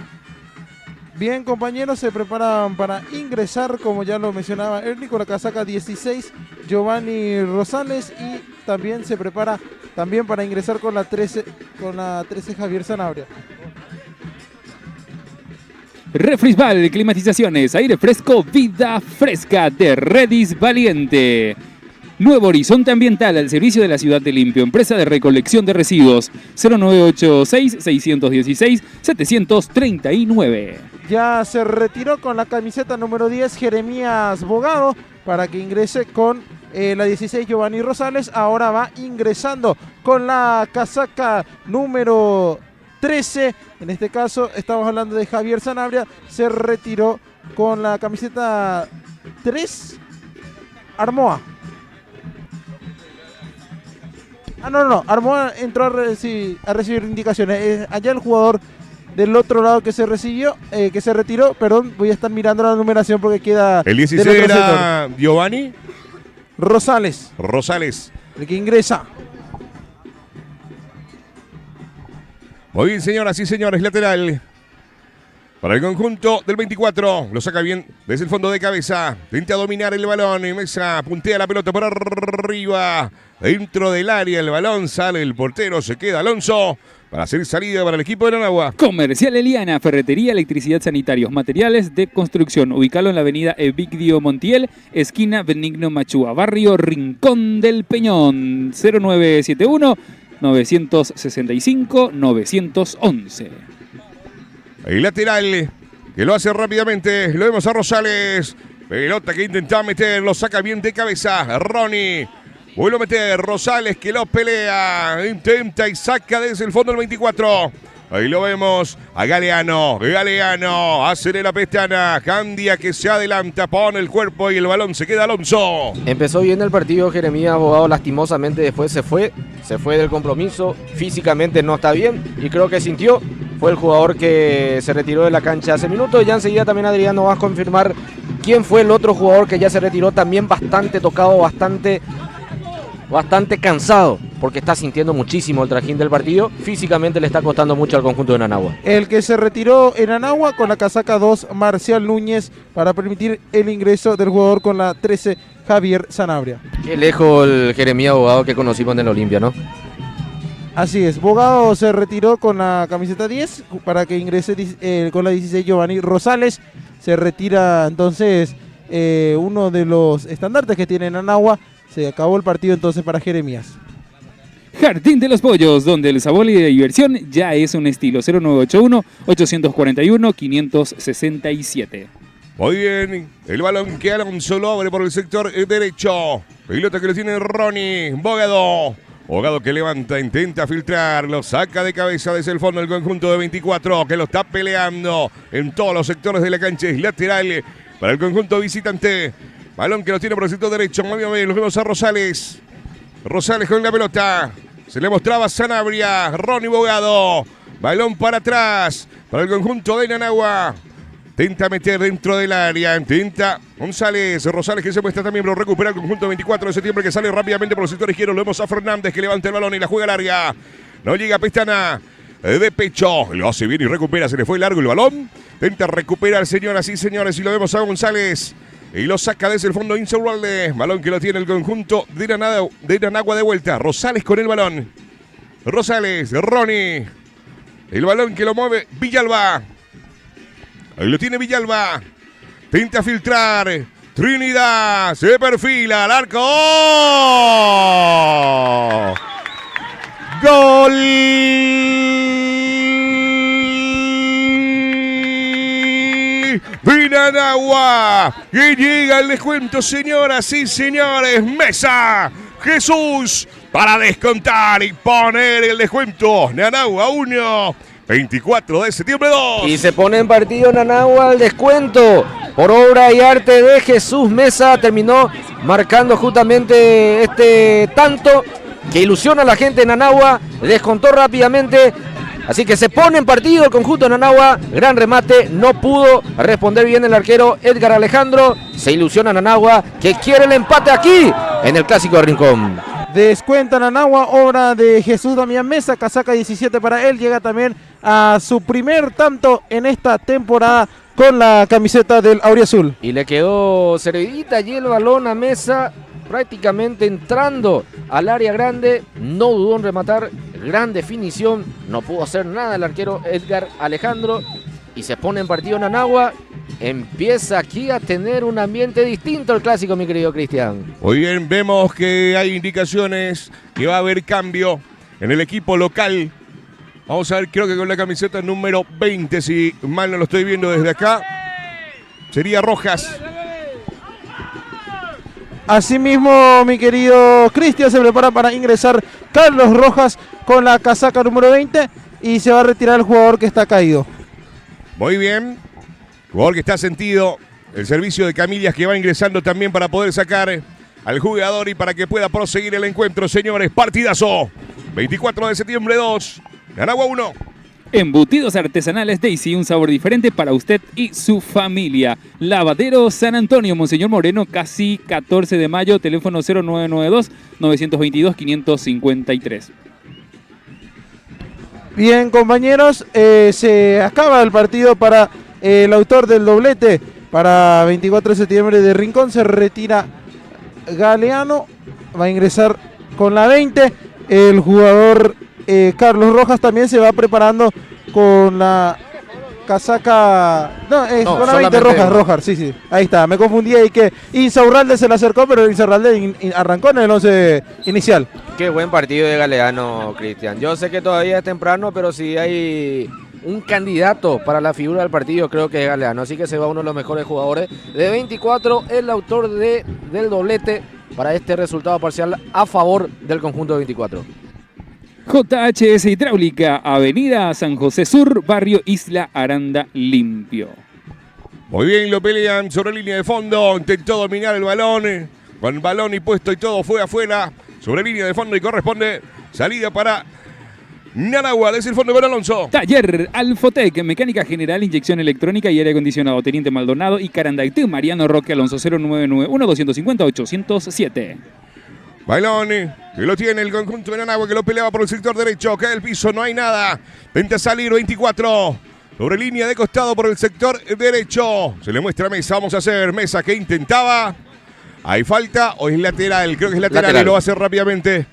Bien, compañeros, se preparan para ingresar, como ya lo mencionaba Ernie, con la casaca 16, Giovanni Rosales, y también se prepara para ingresar con la 13 Javier Sanabria. Refrisbal, climatizaciones, aire fresco, vida fresca de Redis Valiente. Nuevo Horizonte Ambiental al servicio de la ciudad de Limpio, empresa de recolección de residuos, 0986-617-739. Ya se retiró con la camiseta número 10 Jeremías Bogado para que ingrese con la 16 Giovanni Rosales. Ahora va ingresando con la casaca número 13. En este caso estamos hablando de Javier Sanabria. Se retiró con la camiseta 3 Armoa. No. Armoa entró a recibir indicaciones. Allá el jugador del otro lado que se retiró, perdón, voy a estar mirando la numeración porque queda... El 16 era Giovanni Rosales, el que ingresa. Muy bien, señoras y señores, lateral para el conjunto del 24. Lo saca bien desde el fondo de cabeza. Intenta dominar el balón. Y Mesa puntea la pelota por arriba. Dentro del área el balón sale el portero. Se queda Alonso para hacer salida para el equipo de Nanagua. Comercial Eliana, ferretería, electricidad, sanitarios, materiales de construcción. Ubicalo en la avenida Evicdio Montiel, esquina Benigno Machúa, barrio Rincón del Peñón. 0971-965-911. El lateral que lo hace rápidamente. Lo vemos a Rosales. Pelota que intenta meter. Lo saca bien de cabeza. Ronnie. Vuelve a meter. Rosales que lo pelea. Intenta y saca desde el fondo el 24. Ahí lo vemos a Galeano. Galeano hace la pestana. Candia que se adelanta. Pone el cuerpo y el balón se queda Alonso. Empezó bien el partido Jeremías Abogado, lastimosamente después se fue del compromiso. Físicamente no está bien y creo que sintió. Fue el jugador que se retiró de la cancha hace minutos. Ya enseguida también Adrián nos va a confirmar quién fue el otro jugador que ya se retiró, también bastante tocado, bastante cansado, porque está sintiendo muchísimo el trajín del partido. Físicamente le está costando mucho al conjunto de Nanagua. El que se retiró en Nanagua con la casaca 2, Marcial Núñez, para permitir el ingreso del jugador con la 13, Javier Sanabria. Qué lejos el Jeremías Abogado que conocimos en el Olimpia, ¿no? Así es, Bogado se retiró con la camiseta 10 para que ingrese con la 16 Giovanni Rosales. Se retira entonces uno de los estandartes que tiene Nanagua. Se acabó el partido entonces para Jeremías. Jardín de los Pollos, donde el sabor y la diversión ya es un estilo. 0981-841-567. Muy bien, el balón que Alonso lo abre por el sector derecho. Pelota que lo tiene Ronnie. Bogado que levanta, intenta filtrar, lo saca de cabeza desde el fondo del conjunto de 24, que lo está peleando en todos los sectores de la cancha. Es lateral para el conjunto visitante. Balón que lo tiene por el sector derecho. Muy bien, lo vemos a Rosales. Rosales con la pelota. Se le mostraba Sanabria. Ronnie Bogado. Balón para atrás para el conjunto de Nanagua. Intenta meter dentro del área. Intenta González. Rosales que se muestra también, pero recupera el conjunto 24 de septiembre, que sale rápidamente por el sector izquierdo. Lo vemos a Fernández que levanta el balón y la juega larga. No llega Pestana. De pecho. Lo hace bien y recupera. Se le fue largo el balón. Intenta recuperar, señoras y señores. Y lo vemos a González. Y lo saca desde el fondo Insaurralde. Balón que lo tiene el conjunto de Nanagua de vuelta. Rosales con el balón. Rosales, Ronnie. El balón que lo mueve Villalba. Ahí lo tiene Villalba. Intenta filtrar. Trinidad. Se perfila al arco. ¡Oh! ¡Gol! De Nanagua. Y llega el descuento, señoras y señores. Mesa. Jesús. Para descontar y poner el descuento. Nanagua 1. 24 de septiembre 2. Y se pone en partido Nanagua al descuento. Por obra y arte de Jesús Mesa. Terminó marcando justamente este tanto que ilusiona a la gente de Nanagua. Descontó rápidamente. Así que se pone en partido el conjunto de Nanagua. Gran remate. No pudo responder bien el arquero Edgar Alejandro. Se ilusiona Nanagua, que quiere el empate aquí en el Clásico de Rincón. Descuenta Nanagua, obra de Jesús Damián Mesa, casaca 17 para él. Llega también a su primer tanto en esta temporada con la camiseta del auriazul. Y le quedó servidita allí el balón a Mesa, prácticamente entrando al área grande. No dudó en rematar, gran definición. No pudo hacer nada el arquero Edgar Alejandro. Y se pone en partido Nanagua. Empieza aquí a tener un ambiente distinto el clásico, mi querido Cristian. Muy bien, vemos que hay indicaciones que va a haber cambio en el equipo local. Vamos a ver, creo que con la camiseta número 20, si mal no lo estoy viendo desde acá, sería Rojas. Asimismo, mi querido Cristian, se prepara para ingresar Carlos Rojas con la casaca número 20 y se va a retirar el jugador que está caído. Muy bien. Jugador que está sentido. El servicio de camillas que va ingresando también para poder sacar al jugador y para que pueda proseguir el encuentro, señores. Partidazo. 24 de septiembre 2. Nanagua 1. Embutidos artesanales Daisy, un sabor diferente para usted y su familia. Lavadero San Antonio, Monseñor Moreno, casi 14 de mayo, teléfono 0992-922-553. Bien, compañeros, se acaba el partido para el autor del doblete para 24 de septiembre de Rincón. Se retira Galeano, va a ingresar con la 20. El jugador Carlos Rojas también se va preparando con la casaca. Con la 20 Rojas, sí. Ahí está, me confundí ahí que Insaurralde se le acercó, pero Insaurralde arrancó en el 11 inicial. Qué buen partido de Galeano, Cristian. Yo sé que todavía es temprano, pero si hay un candidato para la figura del partido, creo que es Galeano. Así que se va uno de los mejores jugadores de 24, el autor del doblete para este resultado parcial a favor del conjunto de 24. JHS Hidráulica, Avenida San José Sur, barrio Isla Aranda Limpio. Muy bien, lo pelean sobre línea de fondo. Intentó dominar el balón. Con balón y puesto y todo fue afuera. Sobre línea de fondo y corresponde salida para Nanagua. Desde el fondo con Alonso. Taller Alfotec, mecánica general, inyección electrónica y aire acondicionado. Teniente Maldonado y Carandaitú, Mariano Roque Alonso, 0991-250-807. Balón que lo tiene el conjunto de Nanagua, que lo peleaba por el sector derecho. Cae el piso, no hay nada. Intenta salir 24. Sobre línea de costado por el sector derecho. Se le muestra a Mesa. Vamos a hacer Mesa que intentaba. Hay falta o es lateral. Creo que es lateral y lo va a hacer rápidamente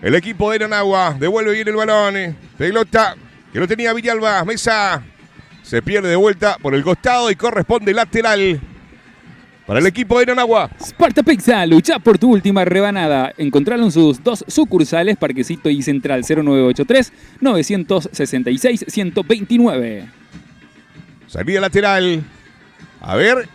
el equipo de Nanagua. Devuelve bien el balón. Pelota que lo tenía Villalba. Mesa se pierde de vuelta por el costado y corresponde lateral para el equipo de Nanagua. Sparta Pizza, lucha por tu última rebanada. Encontralo en sus dos sucursales, Parquecito y Central, 0983-966-129. Salida lateral. A ver.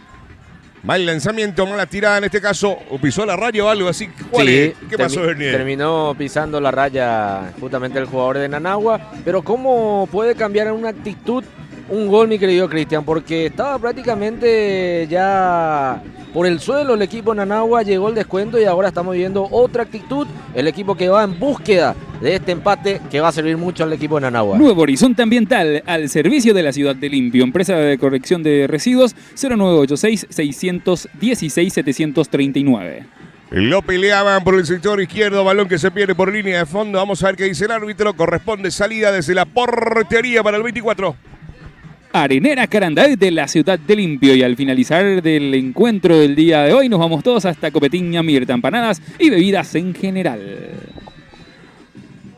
Mal lanzamiento, mala tirada en este caso. O pisó la raya o algo así. Sí, ¿Qué pasó, Bernier? Terminó pisando la raya justamente el jugador de Nanagua. Pero ¿cómo puede cambiar en una actitud un gol, mi querido Cristian? Porque estaba prácticamente ya por el suelo el equipo de Nanagua, llegó el descuento y ahora estamos viendo otra actitud. El equipo que va en búsqueda de este empate que va a servir mucho al equipo de Nanagua. Nuevo Horizonte Ambiental, al servicio de la ciudad de Limpio. Empresa de corrección de residuos, 0986-616-739. Lo peleaban por el sector izquierdo, balón que se pierde por línea de fondo. Vamos a ver qué dice el árbitro. Corresponde salida desde la portería para el 24. Arenera Caranday de la ciudad de Limpio. Y al finalizar del encuentro del día de hoy nos vamos todos hasta Copetín, Mirta, empanadas y bebidas en general.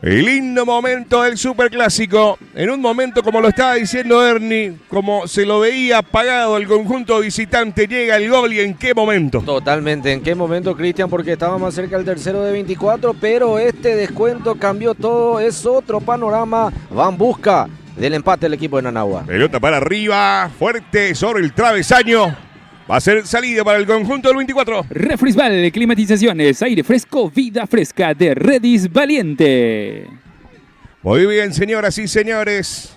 El lindo momento del Superclásico, en un momento como lo estaba diciendo Ernie, como se lo veía apagado el conjunto visitante, llega el gol y en qué momento. Totalmente, ¿en qué momento, Cristian? Porque estaba más cerca del tercero de 24, pero este descuento cambió todo, es otro panorama, va en busca del empate el equipo de Nanagua. Pelota para arriba, fuerte sobre el travesaño. Va a ser salida para el conjunto del 24. Refrisbal, climatizaciones, aire fresco, vida fresca de Redis Valiente. Muy bien, señoras y señores.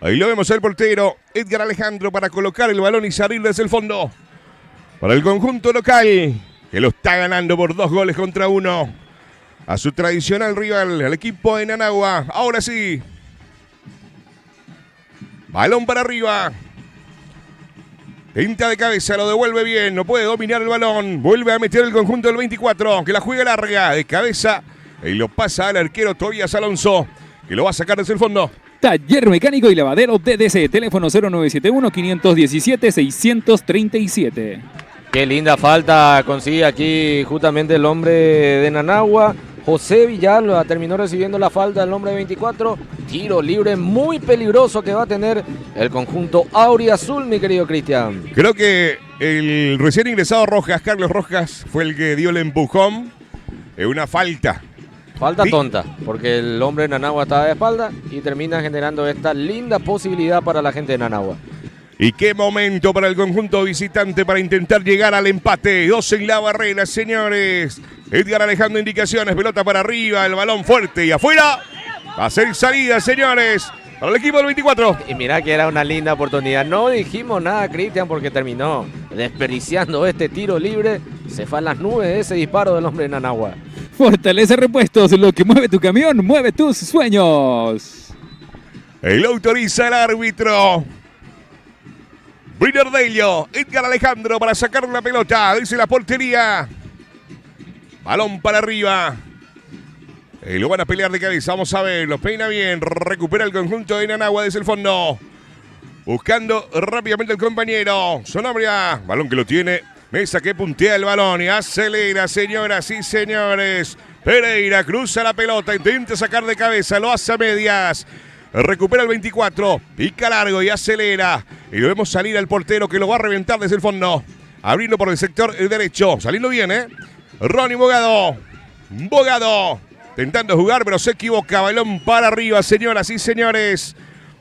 Ahí lo vemos al portero Edgar Alejandro para colocar el balón y salir desde el fondo. Para el conjunto local, que lo está ganando por 2-1 a su tradicional rival, al equipo de Nanagua. Ahora sí. Balón para arriba. Pinta de cabeza, lo devuelve bien, no puede dominar el balón. Vuelve a meter el conjunto del 24, que la juega larga, de cabeza. Y lo pasa al arquero Tobias Alonso, que lo va a sacar desde el fondo. Taller Mecánico y Lavadero DDC, teléfono 0971-517-637. Qué linda falta consigue aquí justamente el hombre de Nanagua. José Villalba terminó recibiendo la falta del hombre de 24. Tiro libre muy peligroso que va a tener el conjunto auriazul, mi querido Cristian. Creo que el recién ingresado Rojas, Carlos Rojas, fue el que dio el empujón. Es una falta. Falta Sí. tonta, porque el hombre de Nanagua estaba de espalda y termina generando esta linda posibilidad para la gente de Nanagua. Y qué momento para el conjunto visitante para intentar llegar al empate. 2 en la barrera, señores. Edgar Alejandro indicaciones, pelota para arriba, el balón fuerte y afuera. Va a ser salida, señores, para el equipo del 24. Y mira que era una linda oportunidad. No dijimos nada, Cristian, porque terminó desperdiciando este tiro libre. Se fue a las nubes ese disparo del hombre de Nanagua. Fortaleza Repuestos, lo que mueve tu camión, mueve tus sueños. El autoriza el árbitro. Brinardello, Edgar Alejandro para sacar la pelota, dice la portería. Balón para arriba. Y lo van a pelear de cabeza, vamos a ver, lo peina bien, recupera el conjunto de Nanagua desde el fondo. Buscando rápidamente el compañero. Sonobria, balón que lo tiene. Mesa que puntea el balón y acelera, señoras y señores. Pereira cruza la pelota, intenta sacar de cabeza, lo hace a medias. Recupera el 24, pica largo y acelera. Y lo vemos salir al portero que lo va a reventar desde el fondo. Abriendo por el sector derecho, saliendo bien, Ronnie Bogado. Bogado, intentando jugar, pero se equivoca. Balón para arriba, señoras y señores.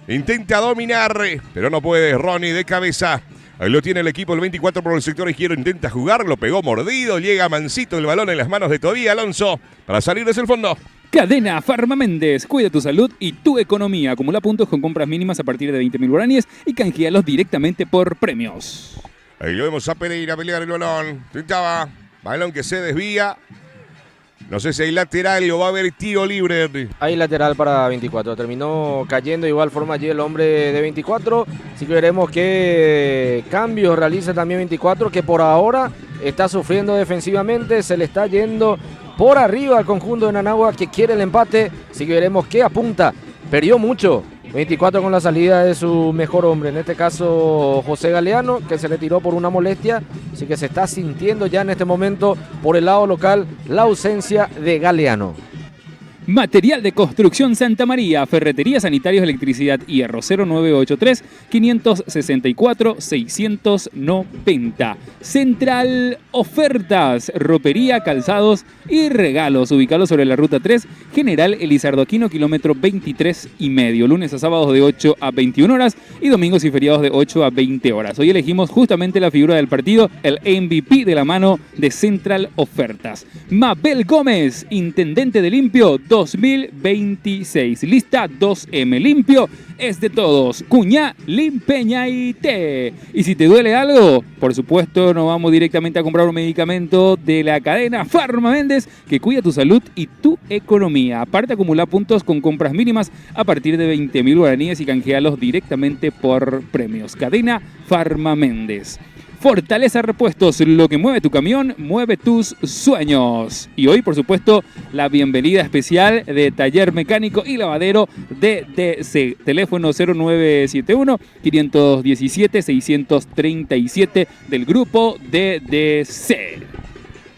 Intenta dominar, pero no puede. Ronnie de cabeza. Ahí lo tiene el equipo, el 24 por el sector izquierdo. Intenta jugar, lo pegó mordido. Llega mansito el balón en las manos de Tobías Alonso para salir desde el fondo. Cadena Farma Méndez, cuida tu salud y tu economía. Acumula puntos con compras mínimas a partir de 20.000 guaraníes y canjealos directamente por premios. Ahí lo vemos a Pereira pelear el balón. Intentaba, balón que se desvía. No sé si hay lateral o va a haber tiro libre. Hay lateral para 24. Terminó cayendo de igual forma allí el hombre de 24. Así que veremos qué cambios realiza también 24, que por ahora está sufriendo defensivamente. Se le está yendo por arriba al conjunto de Nanagua, que quiere el empate. Así que veremos qué apunta. Perdió mucho 24 con la salida de su mejor hombre, en este caso José Galeano, que se le tiró por una molestia. Así que se está sintiendo ya en este momento por el lado local la ausencia de Galeano. Material de Construcción Santa María, Ferretería, Sanitarios, Electricidad, Hierro, 0983-564-690. Central Ofertas, ropería, calzados y regalos. Ubicados sobre la Ruta 3, General Elizardo Aquino, kilómetro 23,5. Lunes a sábados de 8 a 21 horas y domingos y feriados de 8 a 20 horas. Hoy elegimos justamente la figura del partido, el MVP de la mano de Central Ofertas. Mabel Gómez, Intendente de Limpio 2026. Lista 2M. Limpio es de todos. Cuñá, Limpeñaité. Y si te duele algo, por supuesto, nos vamos directamente a comprar un medicamento de la cadena Farma Méndez que cuida tu salud y tu economía. Aparte, acumula puntos con compras mínimas a partir de 20.000 guaraníes y canjealos directamente por premios. Cadena Farma Méndez. Fortaleza Repuestos, lo que mueve tu camión, mueve tus sueños. Y hoy, por supuesto, la bienvenida especial de Taller Mecánico y Lavadero DDC. Teléfono 0971-517-637 del grupo DDC.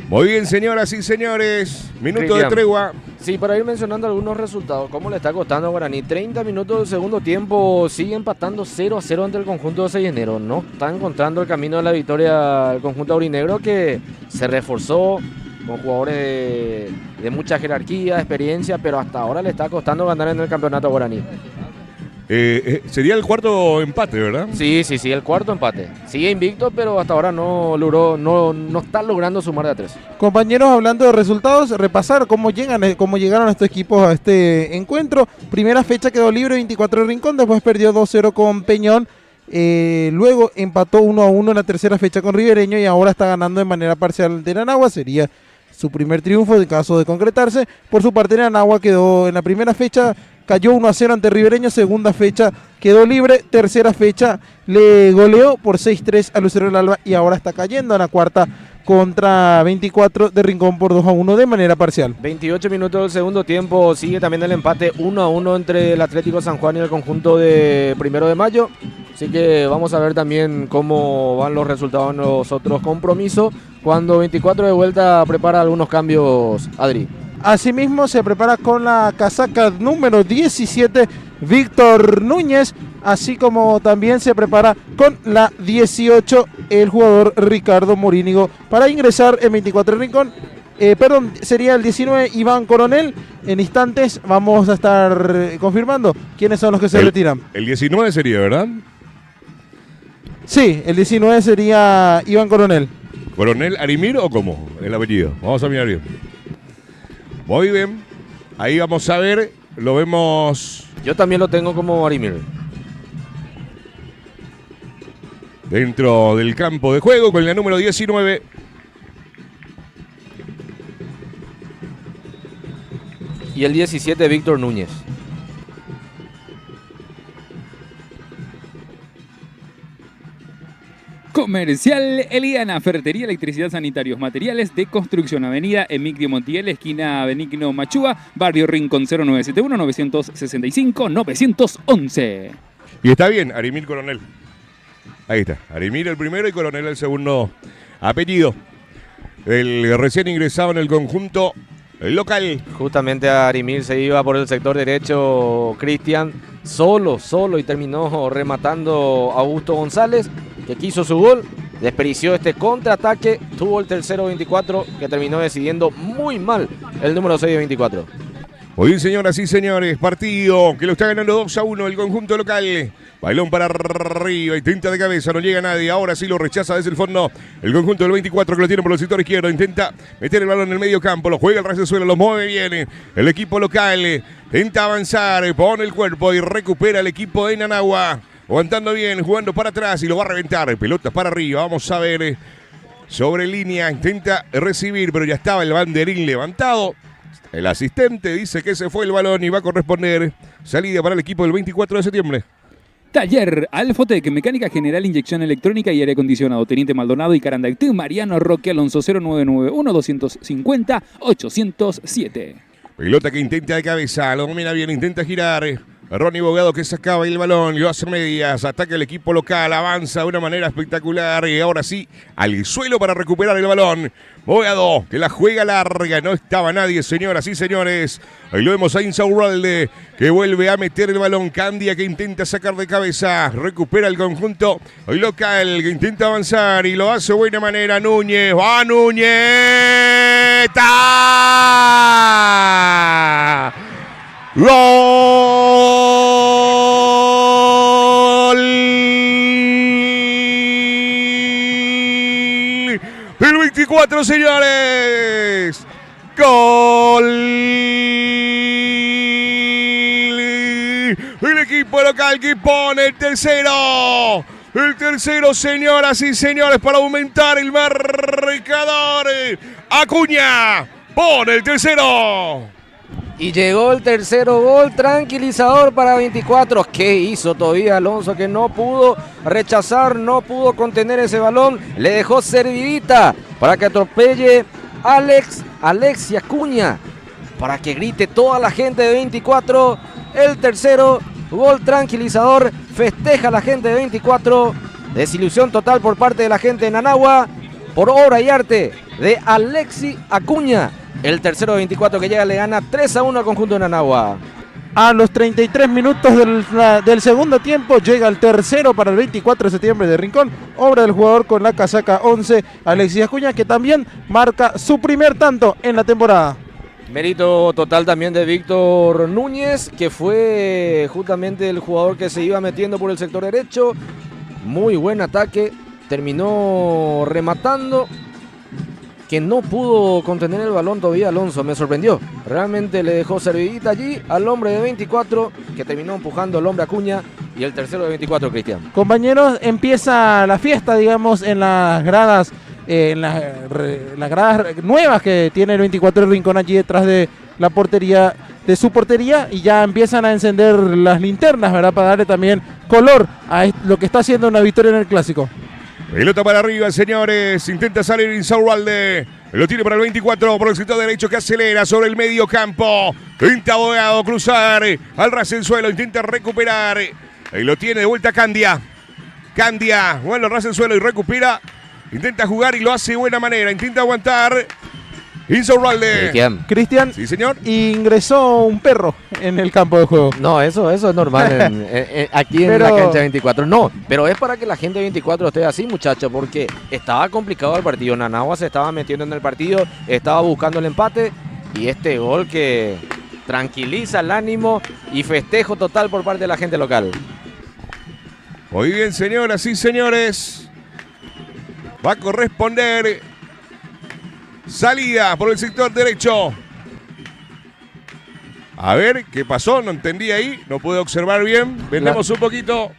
Muy bien, señoras y señores. Minuto Cristian, de tregua. Sí, para ir mencionando algunos resultados, ¿cómo le está costando a Guaraní? 30 minutos del segundo tiempo, sigue empatando 0-0 ante el conjunto de Sellenero. No está encontrando el camino de la victoria el conjunto aurinegro, que se reforzó con jugadores de mucha jerarquía, experiencia, pero hasta ahora le está costando ganar en el campeonato a Guaraní. Sería el cuarto empate, ¿verdad? Sí, el cuarto empate. Sigue invicto, pero hasta ahora no está logrando sumar de a 3. Compañeros, hablando de resultados, repasar cómo llegaron estos equipos a este encuentro. Primera fecha quedó libre 24 de Rincón, después perdió 2-0 con Peñón. Luego empató 1-1 en la tercera fecha con Ribereño y ahora está ganando de manera parcial de Nanagua. Sería su primer triunfo en caso de concretarse. Por su parte, Nanagua quedó en la primera fecha, cayó 1-0 ante Ribereño, segunda fecha quedó libre, tercera fecha le goleó por 6-3 a Lucero del Alba y ahora está cayendo en la cuarta contra 24 de Rincón por 2-1 de manera parcial. 28 minutos del segundo tiempo, sigue también el empate 1-1 entre el Atlético San Juan y el conjunto de 1 de Mayo. Así que vamos a ver también cómo van los resultados en los otros compromisos, cuando 24 de vuelta prepara algunos cambios, Adri. Asimismo se prepara con la casaca número 17 Víctor Núñez, así como también se prepara con la 18 el jugador Ricardo Morínigo para ingresar en 24 de Rincón. Sería el 19 Iván Coronel. En instantes vamos a estar confirmando quiénes son los que se retiran. El 19 sería, ¿verdad? Sí, el 19 sería Iván Coronel. ¿Coronel Arimir o cómo? El apellido. Vamos a mirar bien. Muy bien. Ahí vamos a ver. Lo vemos. Yo también lo tengo como Arimir. Dentro del campo de juego con la número 19. Y el 17 Víctor Núñez. Comercial Eliana, ferretería, electricidad, sanitarios, materiales de construcción, avenida Emigdio Montiel, esquina Benigno Machúa, barrio Rincón 0971-965-911. Y está bien, Arimir Coronel. Ahí está, Arimir el primero y Coronel el segundo apellido. El recién ingresado en el conjunto local. Justamente Arimir se iba por el sector derecho, Cristian, solo y terminó rematando Augusto González, que quiso su gol, desperdició este contraataque, tuvo el tercero 24 que terminó decidiendo muy mal el número 6 de 24. Muy bien, señoras y señores, partido que lo está ganando 2-1 el conjunto local. Balón para arriba, intenta de cabeza, no llega nadie. Ahora sí lo rechaza desde el fondo el conjunto del 24 que lo tiene por el sector izquierdo. Intenta meter el balón en el medio campo, lo juega el ras de suelo, lo mueve bien. El equipo local intenta avanzar, pone el cuerpo y recupera el equipo de Nanagua. Aguantando bien, jugando para atrás y lo va a reventar. Pelotas para arriba, vamos a ver. Sobre línea, intenta recibir, pero ya estaba el banderín levantado. El asistente dice que se fue el balón y va a corresponder salida para el equipo del 24 de septiembre. Taller Alfotec, mecánica general, inyección electrónica y aire acondicionado. Teniente Maldonado y Carandaitú, Mariano Roque Alonso 0991-250-807. Pelota que intenta de cabeza, lo domina bien, intenta girar. Ronnie Bogado que sacaba el balón, lo hace medias, ataca el equipo local, avanza de una manera espectacular y ahora sí, al suelo para recuperar el balón. Bogado que la juega larga, no estaba nadie, señoras y señores. Ahí lo vemos a Insaurralde que vuelve a meter el balón. Candia que intenta sacar de cabeza, recupera el conjunto local que intenta avanzar y lo hace de buena manera. Núñez, va Núñez. ¡Ta! ¡Gol! El 24, señores. ¡Gol! El equipo local que pone el tercero. El tercero, señoras y señores, para aumentar el marcador. Acuña pone el tercero. Y llegó el tercero gol tranquilizador para 24. ¿Qué hizo todavía Alonso? Que no pudo rechazar, no pudo contener ese balón. Le dejó servidita para que atropelle Alexis Acuña. Para que grite toda la gente de 24. El tercero gol tranquilizador. Festeja la gente de 24. Desilusión total por parte de la gente de Nanagua. Por obra y arte de Alexis Acuña. El tercero de 24 que llega le gana 3-1 al conjunto de Nanagua. A los 33 minutos del segundo tiempo llega el tercero para el 24 de septiembre de Rincón. Obra del jugador con la casaca 11, Alexis Acuña, que también marca su primer tanto en la temporada. Mérito total también de Víctor Núñez, que fue justamente el jugador que se iba metiendo por el sector derecho. Muy buen ataque, terminó rematando. Que no pudo contener el balón todavía Alonso, me sorprendió. Realmente le dejó servidita allí al hombre de 24, que terminó empujando al hombre Acuña, y el tercero de 24, Cristian. Compañeros, empieza la fiesta, digamos, en las gradas, las gradas nuevas que tiene el 24 de Rincón allí detrás de la portería, de su portería, y ya empiezan a encender las linternas, ¿verdad? Para darle también color a lo que está haciendo una victoria en el Clásico. Pelota para arriba, señores. Intenta salir Insaurralde. Lo tiene para el 24 por el sector derecho que acelera sobre el medio campo. Intenta Abogado cruzar al ras del suelo. Intenta recuperar. Y lo tiene de vuelta Candia. Candia, bueno, al ras del suelo y recupera. Intenta jugar y lo hace de buena manera. Intenta aguantar. Insaurralde. Cristian, sí, señor. Ingresó un perro en el campo de juego. No, eso es normal aquí en la cancha 24. No, pero es para que la gente 24 esté así, muchachos, porque estaba complicado el partido. Nanagua se estaba metiendo en el partido, estaba buscando el empate, y este gol que tranquiliza el ánimo y festejo total por parte de la gente local. Muy bien, señoras y señores. Va a corresponder salida por el sector derecho. A ver, ¿qué pasó? No entendí ahí, no pude observar bien. Vendemos un poquito.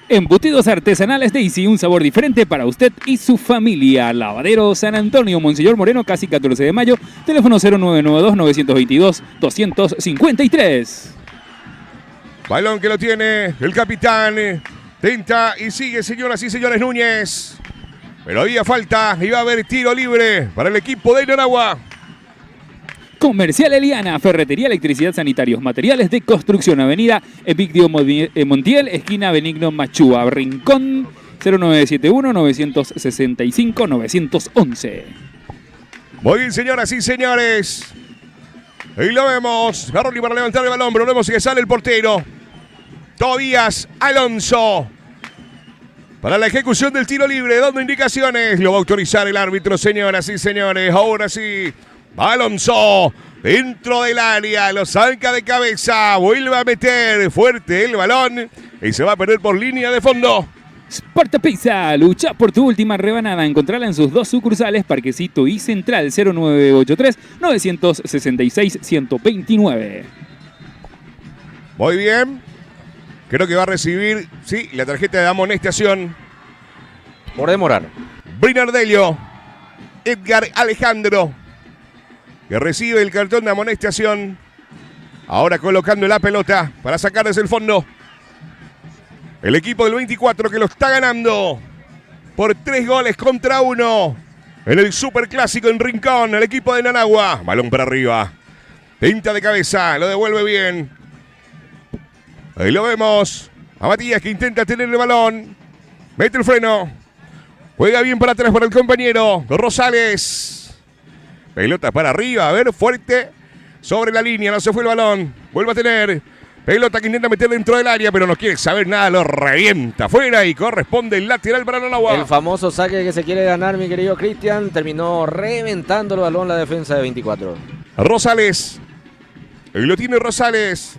Embutidos artesanales Daisy, un sabor diferente para usted y su familia. Lavadero San Antonio, Monseñor Moreno, casi 14 de mayo. Teléfono 0992-922-253. Balón que lo tiene el capitán. Tenta y sigue, señoras y señores, Núñez. Pero había falta y va a haber tiro libre para el equipo de Nanagua. Comercial Eliana, ferretería, electricidad, sanitarios, materiales de construcción, avenida Emigdio Montiel, esquina Benigno Machúa, Rincón, 0971-965-911. Muy bien, señoras y señores. Y lo vemos. Garroli para levantar el balón, pero vemos que sale el portero. Tobías Alonso. Para la ejecución del tiro libre, dando indicaciones. Lo va a autorizar el árbitro, señoras y señores. Ahora sí. Alonso dentro del área, lo saca de cabeza, vuelve a meter fuerte el balón y se va a perder por línea de fondo. Sparta Pizza, lucha por tu última rebanada. Encontrala en sus dos sucursales, Parquecito y Central, 0983-966-129. Muy bien. Creo que va a recibir, sí, la tarjeta de amonestación. Por demorar. Brinardello, Edgar Alejandro, que recibe el cartón de amonestación. Ahora colocando la pelota para sacar desde el fondo. El equipo del 24 que lo está ganando por 3-1 en el Superclásico en Rincón. El equipo de Nanagua. Balón para arriba. Pinta de cabeza. Lo devuelve bien. Ahí lo vemos. A Matías que intenta tener el balón. Mete el freno. Juega bien para atrás para el compañero Rosales. Pelota para arriba. A ver, fuerte. Sobre la línea. No se fue el balón. Vuelve a tener. Pelota que intenta meter dentro del área, pero no quiere saber nada, lo revienta afuera y corresponde el lateral para Nanagua. El famoso saque que se quiere ganar, mi querido Cristian, terminó reventando el balón la defensa de 24. Rosales. Ahí lo tiene Rosales.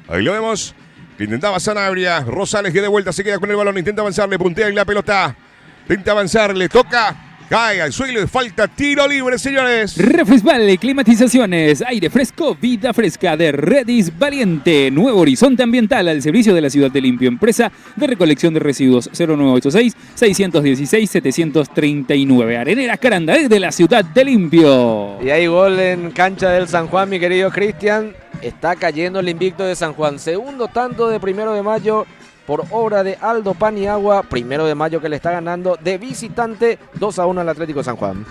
Ahí lo vemos. Que intentaba Sanabria. Rosales que de vuelta se queda con el balón, intenta avanzarle, puntea en la pelota. Intenta avanzarle, toca. Cae al suelo y falta tiro libre, señores. Refresval, climatizaciones, aire fresco, vida fresca de Redis Valiente. Nuevo horizonte ambiental al servicio de la ciudad de Limpio. Empresa de recolección de residuos 0986-616-739. Areneras Caranda de la ciudad de Limpio. Y hay gol en cancha del San Juan, mi querido Cristian. Está cayendo el invicto de San Juan. Segundo tanto de 1 de mayo por obra de Aldo Paniagua. 1 de mayo que le está ganando de visitante 2-1 al Atlético San Juan.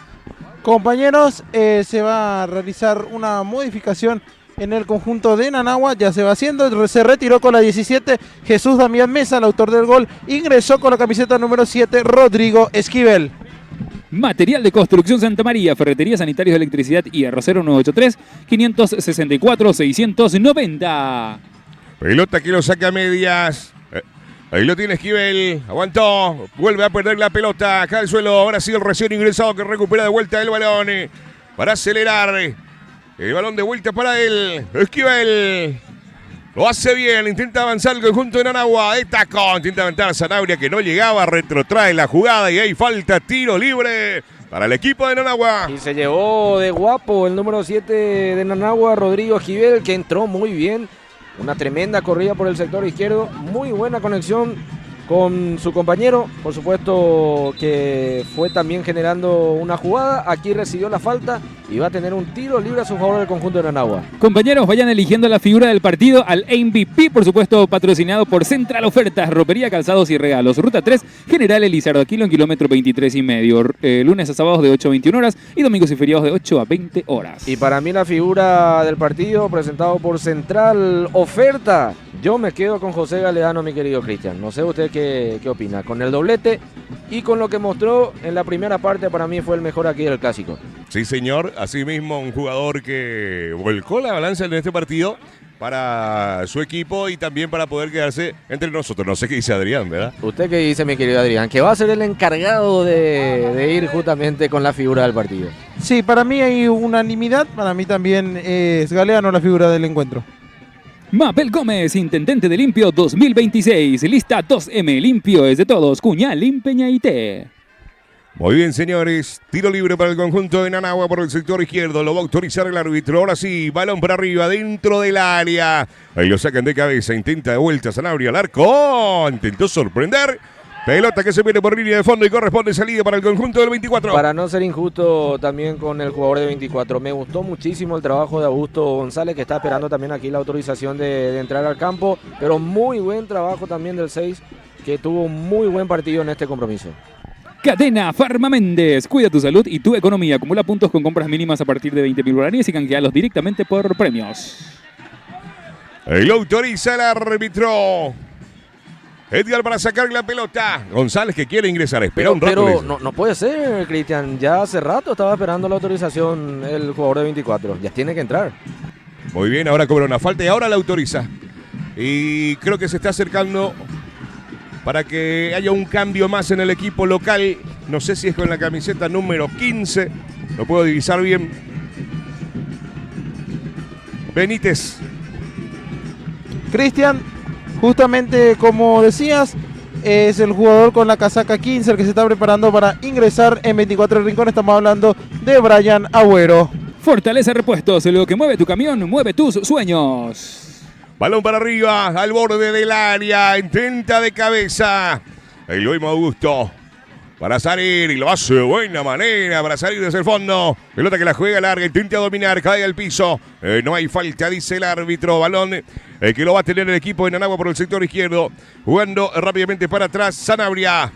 Compañeros, se va a realizar una modificación en el conjunto de Nanagua. Ya se va haciendo. Se retiró con la 17 Jesús Damián Mesa, el autor del gol. Ingresó con la camiseta número 7 Rodrigo Esquivel. Material de construcción Santa María, ferretería, sanitarios de electricidad y Hierro 0983-564-690. Pelota que lo saca a medias. Ahí lo tiene Esquivel, aguantó, vuelve a perder la pelota, acá al suelo, ahora sí el recién ingresado que recupera de vuelta el balón para acelerar, el balón de vuelta para él, Esquivel, lo hace bien, intenta avanzar el conjunto de Nanagua, de taco, intenta aventar Sanabria que no llegaba, retrotrae la jugada y ahí falta tiro libre para el equipo de Nanagua. Y se llevó de guapo el número 7 de Nanagua, Rodrigo Esquivel, que entró muy bien. Una tremenda corrida por el sector izquierdo, muy buena conexión con su compañero, por supuesto que fue también generando una jugada, aquí recibió la falta y va a tener un tiro libre a su favor del conjunto de Nanagua. Compañeros, vayan eligiendo la figura del partido al MVP, por supuesto patrocinado por Central Ofertas, ropería, calzados y regalos. Ruta 3, General Elizardo Aquilo en kilómetro 23,5. Lunes a sábados de 8 a 21 horas y domingos y feriados de 8 a 20 horas. Y para mí la figura del partido presentado por Central Oferta, yo me quedo con José Galeano, mi querido Cristian. No sé usted qué opina. Con el doblete y con lo que mostró en la primera parte, para mí fue el mejor aquí del Clásico. Sí, señor. Asimismo, un jugador que volcó la balanza en este partido para su equipo y también para poder quedarse entre nosotros. No sé qué dice Adrián, ¿verdad? ¿Usted qué dice, mi querido Adrián? Que va a ser el encargado de ir justamente con la figura del partido. Sí, para mí hay unanimidad. Para mí también es Galeano la figura del encuentro. Mabel Gómez, intendente de Limpio 2026. Lista 2M, limpio es de todos. Cuñal, Impeñaité. Muy bien, señores. Tiro libre para el conjunto de Nanagua por el sector izquierdo. Lo va a autorizar el árbitro. Ahora sí, balón para arriba, dentro del área. Ahí lo sacan de cabeza. Intenta de vuelta Sanabria al arco. Intentó sorprender. Pelota que se viene por línea de fondo y corresponde salida para el conjunto del 24. Para no ser injusto también con el jugador de 24, me gustó muchísimo el trabajo de Augusto González, que está esperando también aquí la autorización de entrar al campo, pero muy buen trabajo también del 6, que tuvo un muy buen partido en este compromiso. Cadena Farma Méndez, cuida tu salud y tu economía. Acumula puntos con compras mínimas a partir de 20.000 guaraníes y canjealos directamente por premios. Y lo autoriza el árbitro. Edgar para sacar la pelota. González que quiere ingresar. Espera un rato. Pero no puede ser, Cristian. Ya hace rato estaba esperando la autorización el jugador de 24. Ya tiene que entrar. Muy bien, ahora cobra una falta y ahora la autoriza. Y creo que se está acercando para que haya un cambio más en el equipo local. No sé si es con la camiseta número 15. No puedo divisar bien. Benítez. Cristian, justamente como decías, es el jugador con la casaca 15 el que se está preparando para ingresar en 24 el Rincón. Estamos hablando de Brian Agüero. Fortaleza Repuestos, lo que mueve tu camión, mueve tus sueños. Balón para arriba, al borde del área, intenta de cabeza. Ahí lo vimos Augusto para salir y lo hace de buena manera para salir desde el fondo. Pelota que la juega larga, intenta dominar, cae al piso. No hay falta, dice el árbitro. Balón que lo va a tener el equipo de Nanagua por el sector izquierdo. Jugando rápidamente para atrás, Sanabria.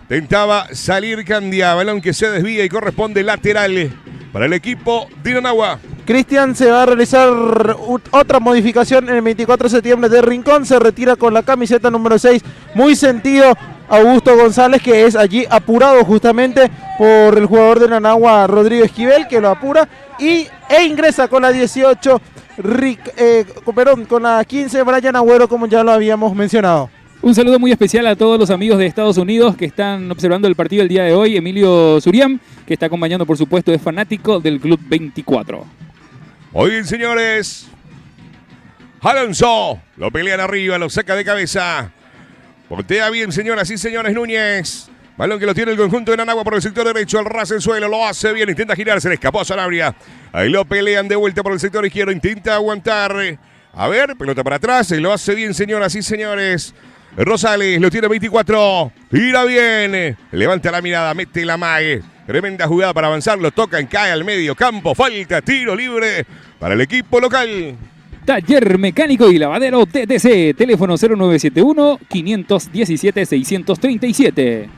Tentaba salir Candia, balón que se desvía y corresponde lateral para el equipo de Nanagua. Cristian, se va a realizar otra modificación en el 24 de septiembre de Rincón. Se retira con la camiseta número 6. Muy sentido Augusto González, que es allí apurado justamente por el jugador de Nanagua, Rodrigo Esquivel, que lo apura. E ingresa con la 18, con la 15, Brian Agüero, como ya lo habíamos mencionado. Un saludo muy especial a todos los amigos de Estados Unidos que están observando el partido el día de hoy. Emilio Suriam, que está acompañando, por supuesto, es fanático del Club 24. Muy bien, señores. Alonso, lo pelean arriba, lo saca de cabeza. Voltea bien, señoras y señores, Núñez. Balón que lo tiene el conjunto de Nanagua por el sector derecho. Al ras el suelo, lo hace bien. Intenta girar, se le escapó a Sanabria. Ahí lo pelean de vuelta por el sector izquierdo. Intenta aguantar. A ver, pelota para atrás. Y lo hace bien, señoras y señores. Rosales lo tiene 24. Gira bien. Levanta la mirada, mete la mague. Tremenda jugada para avanzar. Lo tocan, cae al medio campo. Falta, tiro libre para el equipo local. Taller Mecánico y Lavadero TTC. Teléfono 0971-517-637.